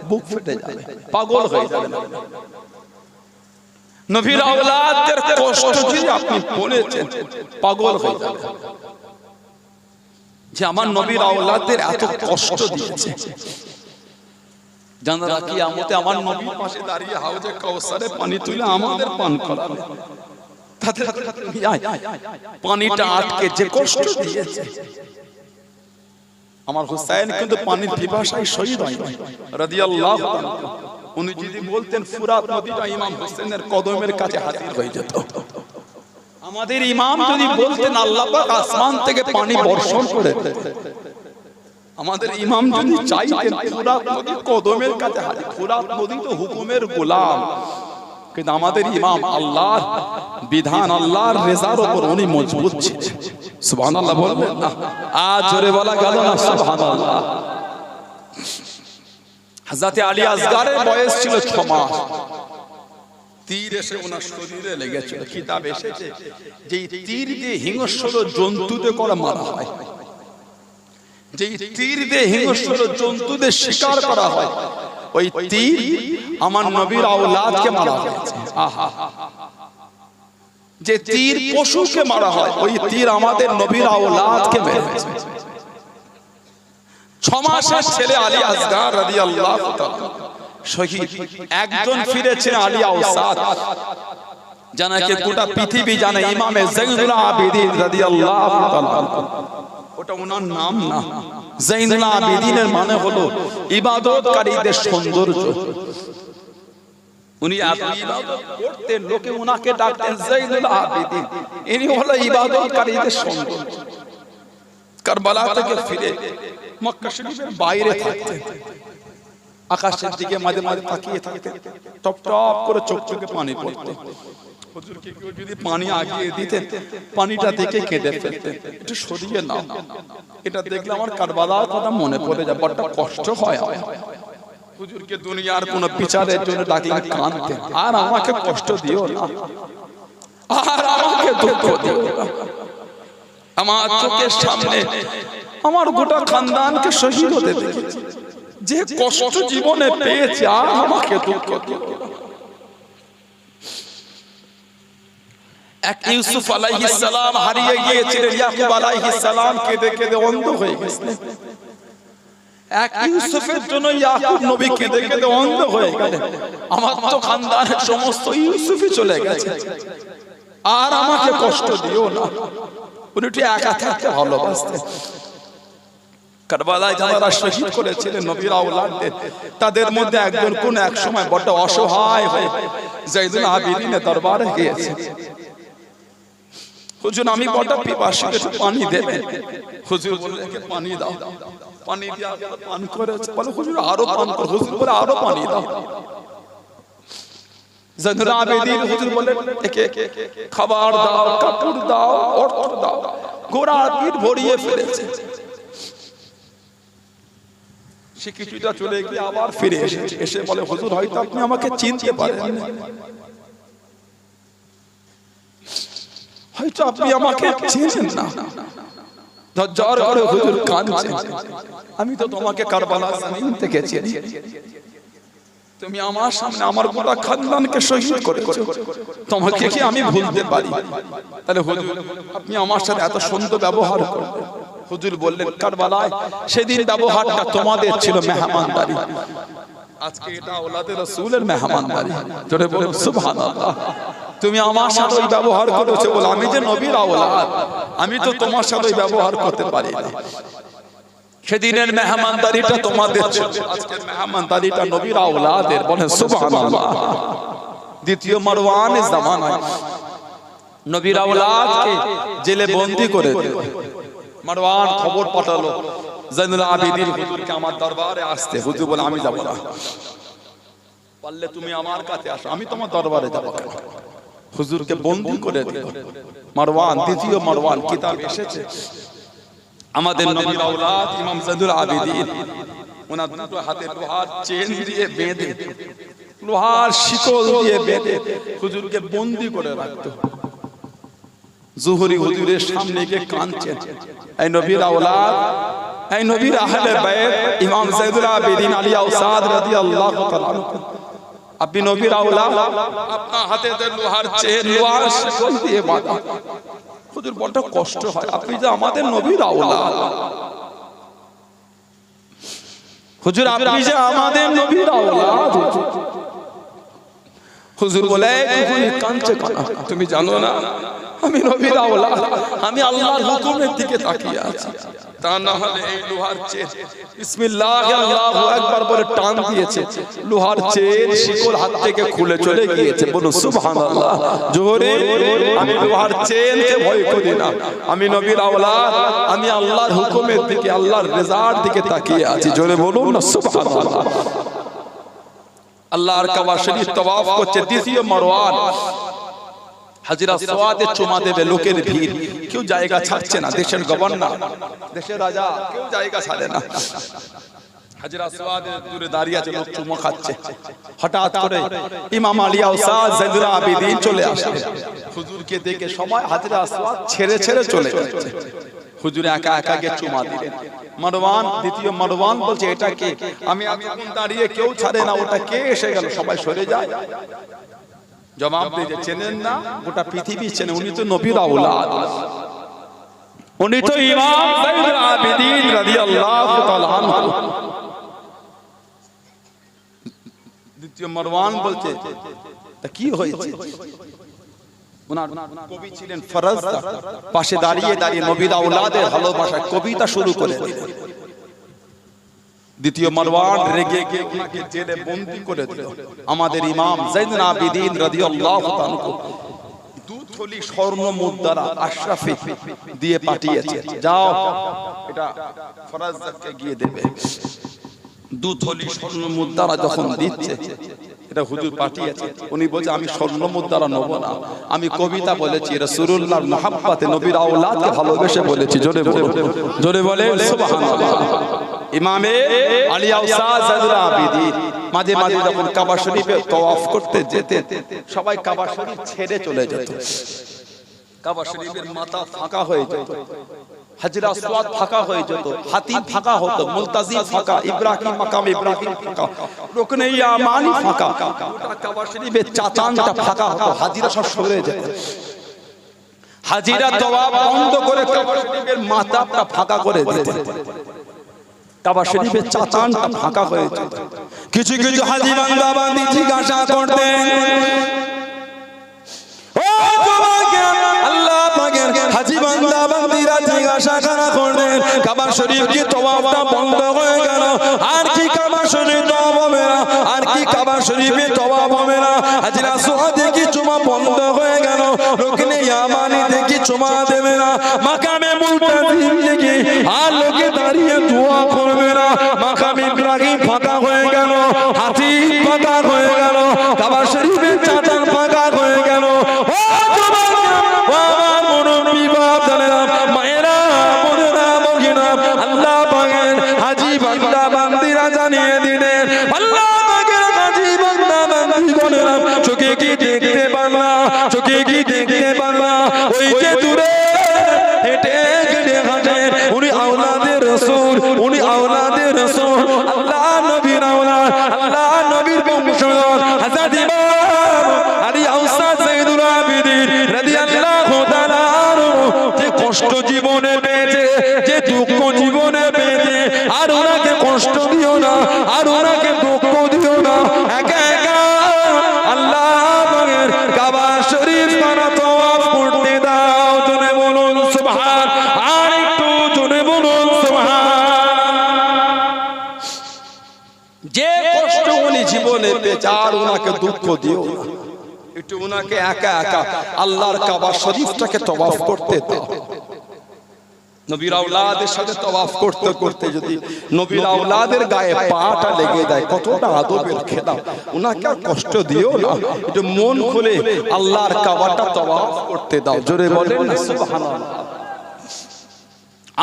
বুক ফেটে যাবে, পাগল হয়ে যাবে। নবীর আওলাদের কষ্ট যদি আপনি বলেছেন পাগল হয়ে যাবে, যে আমার নবীর আওলাদের এত কষ্ট দিয়েছে। জানা কি আমতে আমার নবীর পাশে দাঁড়িয়ে হাউজে কাউসারে পানি তুলে আমাদের পান করাবে, তাদের পানিটা আটকে যে কষ্ট দিয়েছে। আমার হুসাইন কিন্তু পানির পিপাসায় শহীদ হয় রাদিয়াল্লাহু তাআলা। উনি যদি বলতেন ফুরাত নদীটা ইমাম হোসেনের কদমের কাছে হাজির হয়ে যেত। আমাদের ইমাম যদি বলতেন আল্লাহ পাক আসমান থেকে পানি বর্ষণ করে দেন, আমাদের ইমাম যদি চাইতেন ফুরাত নদী কদমের কাছে হাজির। ফুরাত নদী তো হুকুমের গোলাম, কিন্তু আমাদের ইমাম আল্লাহর বিধান, আল্লাহর রেজার উপর উনি মজবুত ছিলেন। সুবহানাল্লাহ বলবেন না? আজ জোরে বলা গেল না সুবহানাল্লাহ। হযরত আলী আসগারের বয়স ছিল 6 মাস। তীর এসে ওনার শরীরে লেগেছিল। কিতাব এসেছে যে তীর দিয়ে হিংস্র জন্তুদের করে মারা হয়, যে তীর দিয়ে হিংস্র জন্তুদের শিকার করা হয়, ওই তীর আমার নবীর আওলাদকে মারা হয়েছে। আহা, যে তীর পশুকে মারা হয়, ওই তীর আমাদের নবীর আওলাদকে মেরেছে। 6 মাসের ছেলে আলী আসগার রাদিয়াল্লাহু তাআলা শহীদ। একজন ফিরেছেন আলী আওসাত, জানাকে গোটা পৃথিবী জানে ইমামে যাইনুল আবেদিন রাদিয়াল্লাহু তাআলা। ওটা ওনার নাম না। জাইনুল আবেদিনের মানে হলো ইবাদতকারীদের সৌন্দর্য। উনি ইবাদত করতেন, লোকে ওনাকে ডাকতেন জাইনুল আবেদিন। ইনি হলো ইবাদতকারীদের সৌন্দর্য। কারবালা থেকে ফিরে মক্কা শরীফের বাইরে থাকতেন, আকাশের দিকে মাঝে মাঝে তাকিয়ে থাকতেন, টপ টপ করে চোখ চোখে পানি পড়তো। হুজুরকে কেউ যদি পানি আগিয়ে দিতেন, পানিটা দেখে কেঁদে ফেলতেন, একটু সরিয়ে নাও, এটা দেখলে আমার কারবালার কথা মনে পড়ে যায়, বড় কষ্ট হয়। হুজুরকে দুনিয়ার কোনো বিচারের জন্য ডাকলে কাঁদতেন, আর আমাকে কষ্ট দিও না, আর আমাকে দুঃখ দিও না। আমার চোখের সামনে আমার গোটা খানদানকে শহীদ হতে দেখেছি, যে কষ্ট জীবনে পেয়েছে, আর আমাকে দুঃখ দিও না। এক ইউসুফ আলাইহিস সালাম হারিয়ে গিয়েছিলেন, ইয়াকুব আলাইহিস সালাম কেঁদে কেঁদে অন্ধ হয়ে গেছিলেন। এক ইউসুফের জন্য ইয়াকুব নবী কেঁদে কেঁদে অন্ধ হয়ে গেলেন। আমার তো খানদানের সমস্ত ইউসুফই চলে গেছে, আর আমাকে কষ্ট দিও না। উনি একা থাকতে ভালোবাসতেন। কারবালায় যারা শহীদ করেছিলেন নবীর আওলাদদের, তাদের মধ্যে একজন কোন এক সময় বড় অসহায় হয়ে জাইনুল আবেদিনের দরবারে গিয়েছে। হুজুর আমি বড় পিপাসী, একটু পানি দেবেন। হুজুর বললেন পানি দাও। পানি দিয়ে পান করেছে, বলে হুজুর আরো পান করো। হুজুর বলে আরো পানি দাও। জাইনুল আবেদিন হুজুর বলেন একে খাবার দাও, কাপড় দাও, অর্থ দাও। গোড়া পিঠ ভরিয়ে ফেলেছে। সে কিছুটা চলে গিয়ে আবার ফিরে এসে বলে হুজুর হয়তো আপনি আমাকে চিনতে পারেন, হয়তো আপনি আমাকে চেনেন না। ধৈর্য করে হুজুর কাঁদছেন, আমি তো তোমাকে কারবালা জমিন থেকে চিনি, তুমি আমার সামনে আমার গোটা খানদানকে শহীদ করেছো, তোমাকে কি আমি ভুলতে পারি? তাহলে হুজুর আপনি আমার সাথে এত সুন্দর ব্যবহার করলেন। হুজুর বললেন কারবালায় সেদিন ব্যবহারটা তোমাদের ছিল মেহমানদারি, আজকে এটা আওলাদে রাসূলের মেহমানদারি। জোরে বলুন সুবহানাল্লাহ। তুমি আমার সাথে ওই ব্যবহার করেছো বলে আমি যে নবীর আওলাদ, আমি তো তোমার সাথে ওই ব্যবহার করতে পারি না। সেদিনের মেহমানদারিটা তোমাদের ছিল, আজকের মেহমানদারিটা নবীর আওলাদের। বলেন সুবহানাল্লাহ। দ্বিতীয় মারওয়ানের জামানায় নবীর আওলাদকে জেলে বন্দী করে দিল। মারওয়ান খবর পাঠালো জাইনুল আবেদিন হুজুরকে আমার দরবারে আসতে। হুজুর বলে আমি যাব না, পারলে তুমি আমার কাছে আসো, আমি তোমার দরবারে যাব কেন? হুজুরকে বন্দী করে দিল মারওয়ান। দ্বিতীয় মারওয়ান কিতাব এসেছে, আমাদের নবীর আওলাদ ইমাম জাইনুল আবেদিন ওনার দুটো হাতে লোহার চেন দিয়ে বেঁধে, লোহার শিকল দিয়ে বেঁধে হুজুরকে বন্দী করে রাখতো। জুহরি হুজুরের সামনে গিয়ে কাঁদছেন, এই নবীর আওলাদ, এই নবীর আহলে বাইত ইমাম জাইনুল আবেদিন আলী আওসাদ রাদিয়াল্লাহু তাআলা, আপনি নবীর আওলাদ, আপনার হাতে লোহার চেন, লোহার শিকল দিয়ে বাঁধা। হুজুর বড় কষ্ট হয়, আপনি যে আমাদের নবীর আওলাদ, হুজুর আপনি যে আমাদের নবীর আওলাদ। হুজুর বলে তুমি কাঁদছো কেন? তুমি জানো না আমি নবীর আওলাদ, আমি আল্লাহর হুকুমের দিকে তাকিয়ে আছি। তা না হলে এই লোহার চেন বিসমিল্লাহ আল্লাহু আকবার বলে টান দিয়েছে, লোহার চেন শিকল হাত থেকে খুলে চলে গিয়েছে। বলুন সুবহানাল্লাহ। জোরে আমি লোহার চেনকে ভয় করি না, আমি নবীর আওলাদ, আমি আল্লাহর হুকুমের দিকে, আল্লাহর রেজার দিকে তাকিয়ে আছি। জোরে বলুন না সুবহানাল্লাহ। আল্লাহর কাবা শরীফ তওয়াফ করছে দ্বিতীয় মারওয়ান, হাজরা আসওয়াদে চুমা দেবে, লোকের ভিড়, কেউ জায়গা ছাড়ছে না। দেশের গভর্নর, দেশের রাজা, কেউ জায়গা ছাড়ে না। হাজরা আসওয়াদের দূরে দাঁড়িয়ে আছে, লোক চুমা খাচ্ছে। হঠাৎ করে ইমাম আলী আওসাদ জাইনুল আবেদিন চলে আসে। হুজুরকে দেখে সবাই হাজরা আসওয়াদ ছেড়ে ছেড়ে চলে যাচ্ছে। হুজুর একা একা গিয়ে চুমা দিলেন। মারওয়ান, দ্বিতীয় মারওয়ান বলছে এটা কে? আমি এতক্ষণ দাঁড়িয়ে কেউ ছাড়ে না, ওটা কে এসে গেল? সবাই সরে যায়। জবাব দিয়ে চেনেন না, গোটা পৃথিবী চেনে, উনি তো নবীর আওলাদ, উনি তো ইমাম জাইনুল আবেদিন রাদিয়াল্লাহু তাআলা আনহু। দ্বিতীয় মারওয়ান বলছে তা কি হয়েছে? ওনার কবি ছিলেন ফরাজদা, পাশে দাঁড়িয়ে দাঁড়িয়ে নবীর আওলাদের ভালোবাসা কবিতা শুরু করে দিলেন। দ্বিতীয় মারওয়ান রেগে গিয়ে ওনাকে জেলে বন্দী করে দিল। আমাদের ইমাম যাইনুল আবিদিন রাদিয়াল্লাহু তাআলা দুথলি স্বর্ণ মুদ্রা আশরাফি দিয়ে পাঠিয়েছে, যাও এটা ফরাজদাকে গিয়ে দেবে। দুথলি স্বর্ণ মুদ্রা যখন দিচ্ছে, এটা হুজুর পাঠিয়েছে, উনি বলছে আমি স্বর্ণ মুদ্রা নেব না, আমি কবিতা বলেছি, রাসূলুল্লাহর মহব্বতে নবীর আওলাদকে ভালোবেসে বলেছি। জোরে বলো, জোরে বলে সুবহানাল্লাহ। ইমামে আলী আউসাদ যাইনুল আবিদিন মাঝে মাঝে যখন কাবা শরীফে তওয়াফ করতে যেতেন, সবাই কাবা শরীফ ছেড়ে চলে যেত। কাবা শরীফের মাথা ফাঁকা হয়ে যেত, হাজরা আসওয়াদ ফাঁকা হয়ে যেত, হাতিম ফাঁকা হতো, মুলতাজিম ফাঁকা, ইব্রাহিম মাকাম ইব্রাহিম ফাঁকা, রুকনে ইয়ামানি ফাঁকা, গোটা কাবা শরীফের চাচানটা ফাঁকা হতো, হাজিরা সব সরে যেত। হাজিরা তওয়াফ বন্ধ করে কাবা শরীফের মাথাটা ফাঁকা করে দিত, কাবা শরীফের চাচানটা ফাঁকা হয়ে যেত। কিছু কিছু হাজি বান্দা বান্দি জিজ্ঞাসা করতেন, ও তোমাকে আল্লাহ পাকের হাজি বান্দা বান্দিরা জিজ্ঞাসা করতেন, কাবা শরীফ কি তওয়াফটা বন্ধ হয়ে গেল, আর কি কাবা শরীফ তওয়াফ হবে না, আর কি কাবা শরীফে তওয়াফ হবে না, হাজরা আসওয়াদে কি চুমা বন্ধ হয়ে গেল, রুকনে ইয়ামানিতে কি চুমা দেবে না, মাকামে মুলতাজিম থেকে আর লোকে দাঁড়িয়ে দোয়া করবে না, মাকাম ইব্রাহিম ফাঁকা হয়ে গেল, হাতি ফাঁকা হয়ে গেল, কাবা শরীফের চাচান ফাঁকা হয়ে গেল। ও আমার মুরব্বি বাপ জানেরা, মায়েরা, বোনেরা, ভগিনা, আল্লাহ পাকের হাজি বান্দা বান্দিরা জানিয়ে দিলেন, আল্লাহ পাকের হাজি বান্দা বান্দি বোনেরা, চোখে কি দেখতে পারলা, চোখে কি দেখতে পারলা, ওই যে দূরে হেঁটে হেঁটে হাঁটেন উনি আওলাদের রাসূল, উনি আওলাদের রাসূল, আল্লাহ নবীর আওলাদ, আল্লাহ নবীর বংশধর হযরত ইমাম আলী আউসাদ যাইনুল আবিদিন রাদিয়াল্লাহু তাআলা যে কষ্ট জীবনে পেয়েছে, যে দুঃখ জীবনে পেয়েছে, আর ওনাকে কষ্ট দিও না, আর ওনাকে দুঃখ দিও না, একা একা আল্লাহ পাকের কাবা শরীফ তারা তওয়াফ করতে দাও। জোরে বলুন সুবহান, আর একটু জোরে বলুন সুবহান। যে কষ্ট উনি জীবনে পেয়েছে, আর ওনাকে দুঃখ দিও না, একটু ওনাকে একা একা আল্লাহর কাবা শরীফটাকে তওয়াফ করতে দাও। নবীর আওলাদের সাথে তওয়াফ করতে করতে যদি নবীর আওলাদের গায়ে পাটা লেগে যায়, কতটা আদবের খেলা, ওনাকে আর কষ্ট দিও না, একটু মন খুলে আল্লাহর কাবাটা তওয়াফ করতে দাও। জোরে বলেন না সুবহানাল্লাহ।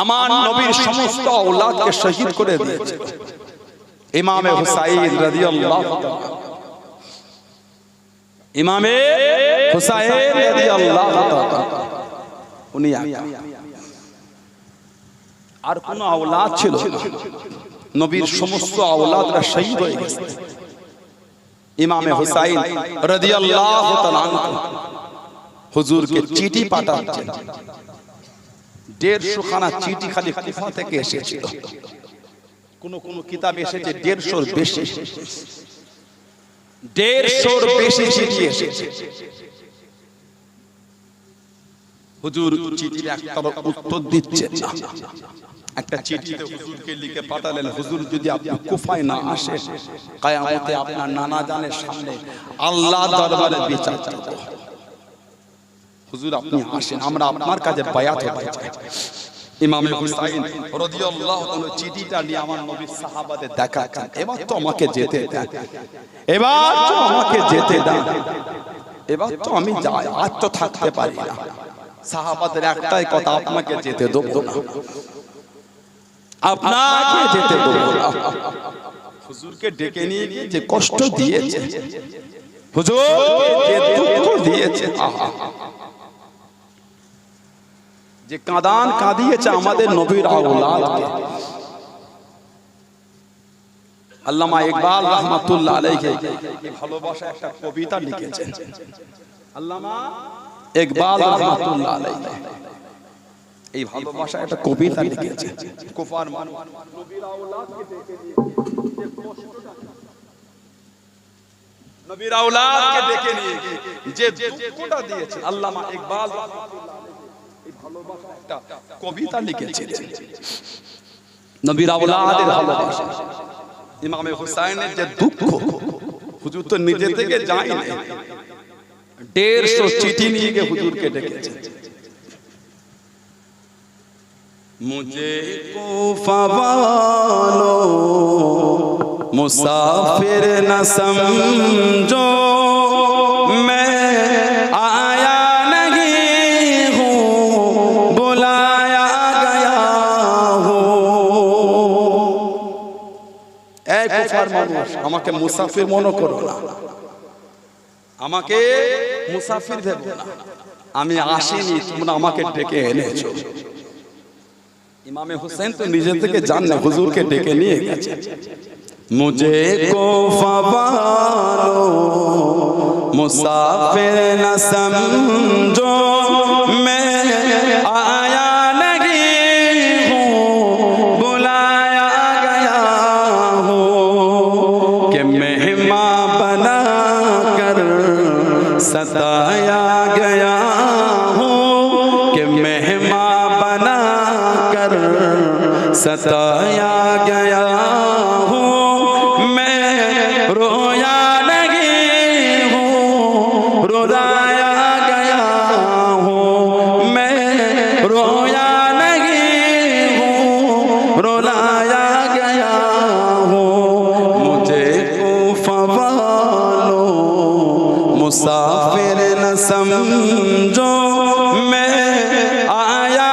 আমার নবীর সমস্ত আওলাদকে শহীদ করে দিয়েছে ইমামে হুসাইন রাদিয়াল্লাহু তাআলা, ইমামে হুসাইন রাদিয়াল্লাহু তাআলা, উনি আর কোন আওলাদ ছিল না, নবীর সমস্ত আওলাদরা শহীদ হয়ে গেছে। ইমামে হুসাইন রাদিয়াল্লাহু তাআলা হুজুরকে চিঠি পাঠাচ্ছেন, 150 খানা চিঠি খালি কুফা থেকে এসেছিল, কোন কোন কিতাবে এসেছে 150-র বেশি, 150-র বেশি চিঠি এসেছে। হুজুর চিঠির একটার উত্তর দিচ্ছেন না। একটা চিঠিতে হুজুরকে লিখে পাঠালেন, হুজুর যদি আপনি কুফায় না আসেন, কিয়ামতে আপনার নানা জানের সামনে আল্লাহর দরবারে বিচার চাইব। হুজুর আপনি আসেন, আমরা আপনার কাছে বায়াত হতে চাই। ইমামে হুসাইন রাদিয়াল্লাহু তাআলা চিঠিটা নিয়ে আমার নবীর সাহাবাদের দেখাচ্ছেন, এবার তো আমাকে যেতে দেন, এবার তো আমাকে যেতে দেন, এবার তো আমি যাই, আজ তো থাকতে পারি না। সাহাবাদের একটাই কথা, আপনাকে যেতে দেব না, আপনাকে যেতে দেব না। হুজুরকে ডেকে নিয়ে গিয়ে যে কষ্ট দিয়েছে, হুজুরকে যে দুঃখ দিয়েছে, যে কাঁদান কাঁদিয়েছে আমাদের নবীর আওলাদকে। আল্লামা ইকবাল রাহমাতুল্লাহ আলাইহি ভালোবাসা একটা কবিতা লিখেছেন। আল্লামা ইকবাল রাহমাতুল্লাহ আলাইহি এই ভালোবাসা একটা কবিতা লিখেছেন। কুফার মানুষ নবীর আওলাদকে ডেকে নিয়ে যে কষ্টটা নবীর আওলাদকে ডেকে নিয়ে যে দুঃখটা দিয়েছে আল্লামা ইকবাল এই ভালোবাসা একটা কবিতা লিখেছিলেন নবীর আওলাদের ভালোবাসা ইমামে হুসাইনের যে দুঃখ হুজুর তো নিজে থেকে যায়নি 150 চিঠি নিয়ে গিয়ে হুজুরকে ডেকেছেন मुझे कोफा वालों मुसाफिर न समझो मैं आया नहीं हूँ बुलाया गया हूँ ए कुफार মানুষ আমাকে মুসাফির মনে করো না আমাকে মুসাফির ভেবো না আমি আসিনি তোমরা আমাকে ডেকে এনেছো इमाम हुसैन तो निजे থেকে জাননে হুজুরকে ডেকে নিয়ে গেছে मुझे कोफा वालो मुसाफिर न समझो मैं आया नहीं हूँ बुलाया गया हूँ कि मेहमान बना कर सताया गया हूँ कि मेहमान बना सताया गया हूँ मैं रोया नहीं हूँ रुलाया गया हूँ मैं रोया नहीं हूँ रुलाया गया हूँ मुझे कोफा वालो मुसाफिर न समझो मैं आया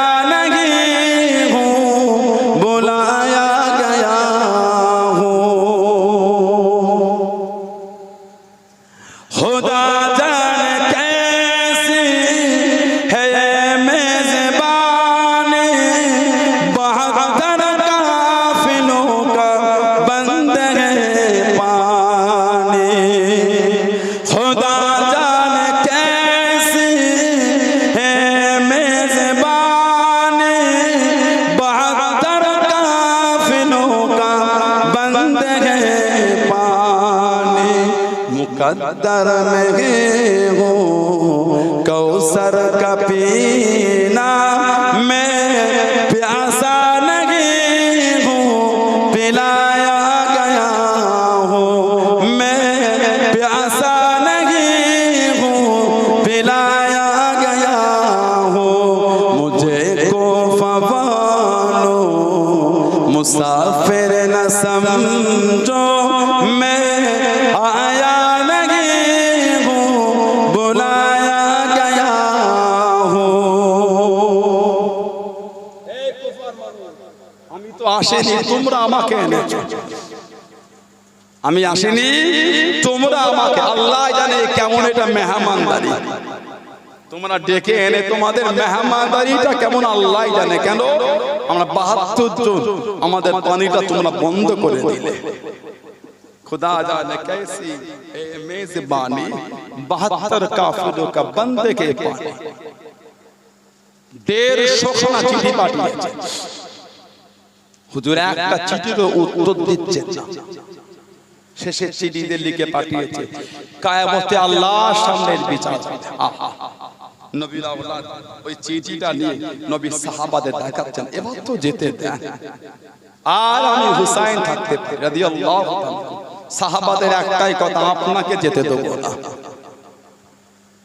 मुकद्दर में हो कौसर का पीना मैं प्यासा नहीं हूँ पिलाया गया हूँ मैं प्यासा नहीं हूँ पिलाया गया हूँ मुझे कोफा वालो मुसाफिर न समझो मैं आया আসেনি তোমরা আমাকে এনেছো আমি আসেনি তোমরা আমাকে আল্লাহ জানে কেমন এটা মেহমানদারি তোমরা ডেকে এনে তোমাদের মেহমানদারিটা কেমন আল্লাহ জানে কেন আমরা 72 জন আমাদের পানিটা তোমরা বন্ধ করে দিলে खुदा जाने कैसी ए मेजबानी 72 काफिरों का बंदे के पानी 150 খানা চিঠি পাঠিয়েছে হুজুর একটা চিঠিরও উত্তর দিচ্ছেন না শেষে চিঠিতে লিখে পাঠিয়েছে কিয়ামতে আল্লাহর সামনে বিচার নবীর আওলাদ ওই চিঠিটা নিয়ে নবী সাহাবাদের দেখাচ্ছেন এবার তো যেতে দেন আর আমি হুসাইন থাকতে পারি রাদিয়াল্লাহু তাআলা সাহাবাদের একটাই কথা আপনাকে যেতে দেব না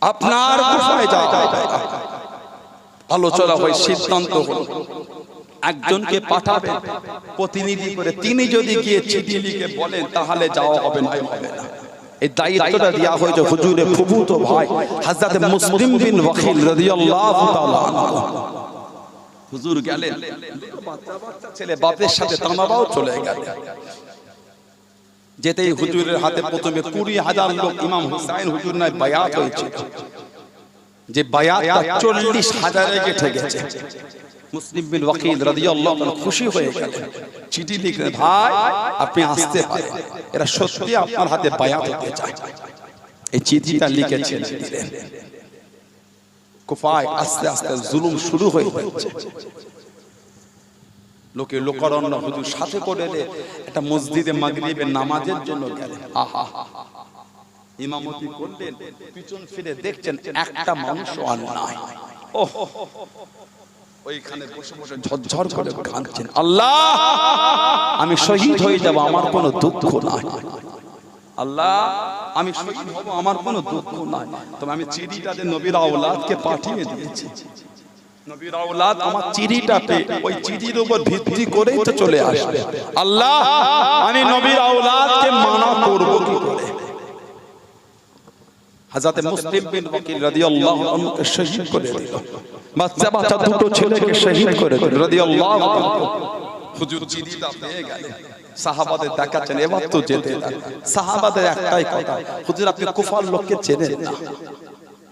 আপনার কোথায় যাওয়া আলোচনা হয় সিদ্ধান্ত হলো একজনকে পাঠাবেন প্রতিনিধি করে তিনি যদি গিয়ে চিঠি লিখে বলেন তাহলে যাওয়া হবে না এই দায়িত্বটা দেয়া হয়েছে হুজুরের ফুফুতো ভাই হযরত মুসলিম বিন ওয়াকিল রাদিয়াল্লাহু তাআলা আনহু হুজুর গেলেন বাচ্চা ছেলে বাপের সাথে তামাবাও চলে গেল যেতেই হুজুরের হাতে প্রথমে 20,000 লোক ইমাম হুসাইন হুজুর নাই বায়াত হয়েছে যে বায়াতটা 40,000 এ গেছে গেছে মুসলিম বিন ওয়াকিল রাদিয়াল্লাহু তাআলা খুশি হয়ে গেলেন চিঠি লিখলেন ভাই আপনি আসতে পারেন এরা সত্যি আপনার হাতে বায়াত হতে চায় এই চিঠিটা লিখেছেন দিলেন কুফায় আস্তে আস্তে জুলুম শুরু হয়ে যাচ্ছে লোকে লোকারণ্য হুজুর সাথে করে একটা মসজিদে মাগরিবের নামাজের জন্য গেলেন আহা ইমামতি করলেন, পিছন ফিরে দেখছেন একটা মানুষ আর নাই। ওহ, ওইখানে বসে বসে ঝরঝর করে কাঁদছেন, আল্লাহ আমি শহীদ হয়ে যাব, আমার কোনো দুঃখ নাই। আল্লাহ আমি শহীদ হব, আমার কোনো দুঃখ নাই। তবে আমি চিঠিটাতে নবীর আওলাদকে পাঠিয়ে দিয়েছি। নবীর আওলাদ আমার চিঠিটা পেয়ে ওই চিঠির উপর ভিত্তি করেই তো চলে আসবে। আল্লাহ আমি নবীর আওলাদকে মানা করব কি করে? হযরত মুসলিম বিন ওয়াকিল রাদিয়াল্লাহু আনহুকে শহীদ করে দিল। বাচ্চা বাচ্চা দুটো ছেলেকে শহীদ করে দিল রাদিয়াল্লাহু আনহু। হুজুর চিঠিটা পেয়ে গেলেন, সাহাবাদের দেখাচ্ছেন এবার তো যেতে দাও। সাহাবাদের একটাই কথা, হুজুর আপনি কুফার লোককে চেনেন না,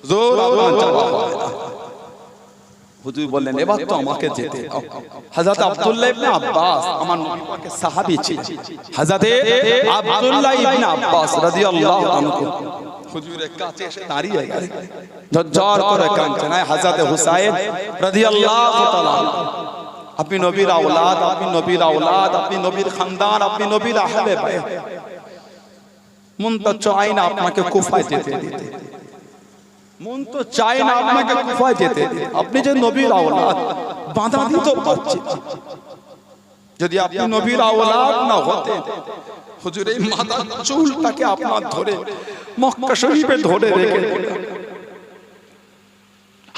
হুজুর আপনার যাওয়া হবে না। হুজুর বললেন এবার তো আমাকে যেতে দাও। হযরত আব্দুল্লাহ ইবনে আব্বাস আমার নবী পাকের সাহাবী ছিলেন। হযরত আব্দুল্লাহ ইবনে আব্বাস রাদিয়াল্লাহু আনহু হুজুরের কাছে এসে দাঁড়িয়ে গেলেন, ঝরঝর করে কাঁদছেন। হযরত হুসাইন রাদিয়াল্লাহু তাআলা, আপনি নবীর আওলাদ, আপনি নবীর আওলাদ, আপনি নবীর খানদান, আপনি নবীর আহলে বাইত, মন তো চায় না আপনাকে কুফায় যেতে দিতে, মন তো চায় না আপনাকে কুফায় যেতে দিতে। আপনি যে নবীর আওলাদ, বাধা দিতে পারছি। যদি আপনি নবীর আওলাদ না হতেন, হুজুর এই মাথার চুলটাকে আপনার ধরে মক্কা শরীফে ধরে রেখে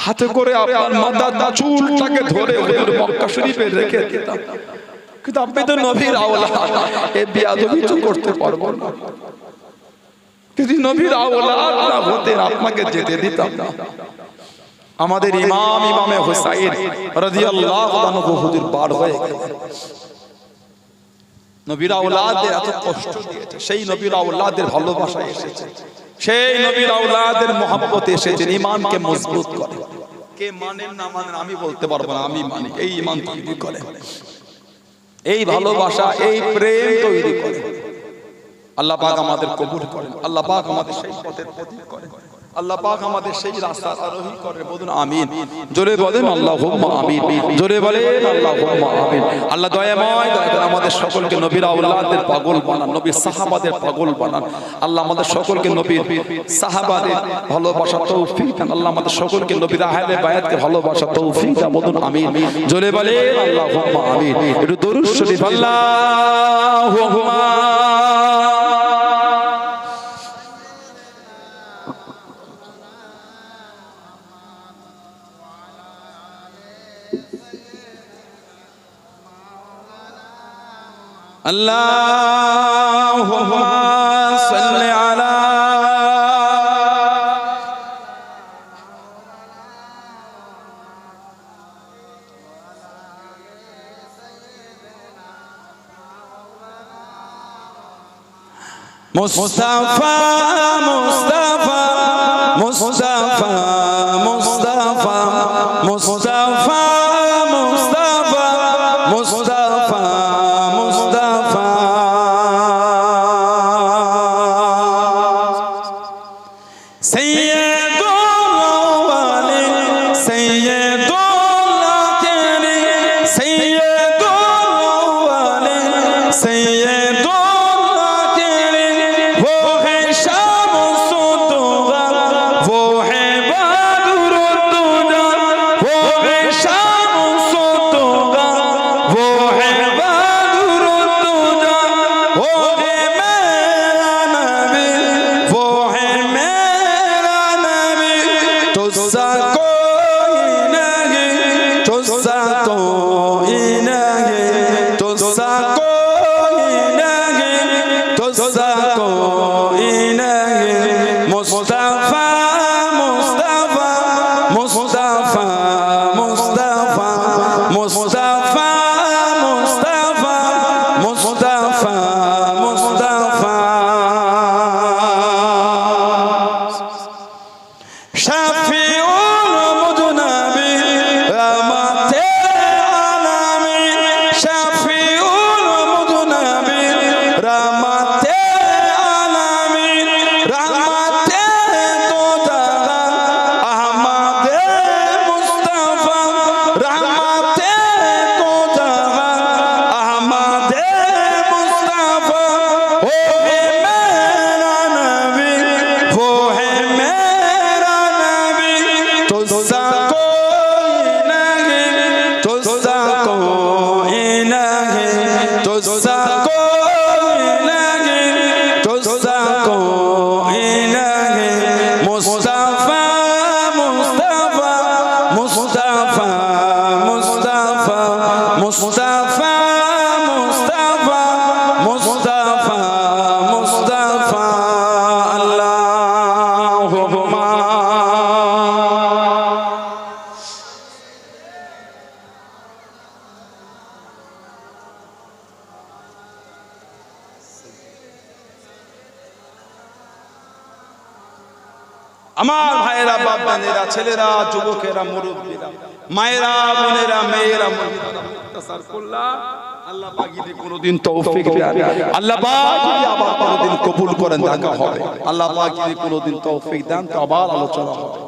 হাতে করে আপনার মাথার চুলটাকে ধরে হুজুর মক্কা শরীফে রেখে দিতাম। কিন্তু আপনি তো নবীর আওলাদ, এই বেয়াদবি তো করতে পারবো না। যদি নবীর আওলাদ না হতেন আপনাকে যেতে দিতাম না। আমাদের ইমামে হুসাইন রাদিয়াল্লাহু আনহু হুজুর বার হয়ে গেলেন। নবীর আওলাদের এত কষ্ট দিয়েছে, সেই নবীর আওলাদের ভালোবাসা এসেছে, সেই নবীর আওলাদের মহব্বত এসেছে, ঈমানকে মজবুত করে। কে মানেন না মানেন আমি বলতে পারবো না, আমি মানি। এই ঈমান তৈরি করে, এই ভালোবাসা, এই প্রেম তৈরি করে। আল্লাহ পাক আমাদের কবুল করেন, আল্লাহ পাক আমাদের সেই পথের প্রতীক করেন, আল্লাহ পাক আমাদের সেই রাস্তার আরোহী করেন। বলুন আমিন, জোরে বলেন আল্লাহুম্মা আমিন, জোরে বলেন আল্লাহুম্মা আমিন। আল্লাহ দয়াময়, দয়া করে আমাদের সকলকে নবীর আওলাদের পাগল বানান, নবীর সাহাবাদের পাগল বানান। আল্লাহ আমাদের সকলকে নবীর সাহাবাদের ভালোবাসা তৌফিক দেন। আল্লাহ আমাদের সকলকে নবীর আহলে বায়াতকে ভালোবাসা তৌফিক দেন। বলুন আমিন, জোরে বলেন আল্লাহুম্মা আমিন। একটু দরুদ শরীফ আল্লাহুম্মা আল্লাহুম্মা সাল্লি আলা মুস্তাফা মুস্তাফা মুস্তাফা মুস্তাফা মুস্তাফা মুস্তাফা মুস্তাফা মুস্তাফা সাইয়্যিদুল আওয়ালিন সাইয়্যিদুল আখিরিন সাইয়্যিদুল আওয়ালিন সাইয়্যিদুল मेरा नबी तुझसा कोई नहीं तुझसा कोई नहीं तुझसा कोई नहीं तुझसा कोई नहीं मुस्तफा मुस्तफा मुस्तफा मुस्तफा मुस्तफा मुस्तफा मुस्तफा मुस्तफा अल्लाहुम्मा আমার ভাইয়েরা বাপ-দানেরা ছেলেরা যুবকেরা মুরব্বীরা মায়েরা বোনেরা মেয়েরা মুতাসার করলা আল্লাহ পাক যদি কোনোদিন তৌফিক দেন আল্লাহ পাক যদি আবার কোনোদিন কবুল করেন দেখা হবে আল্লাহ পাক যদি কোনোদিন তৌফিক দেন তো আবার আলোচনা হবে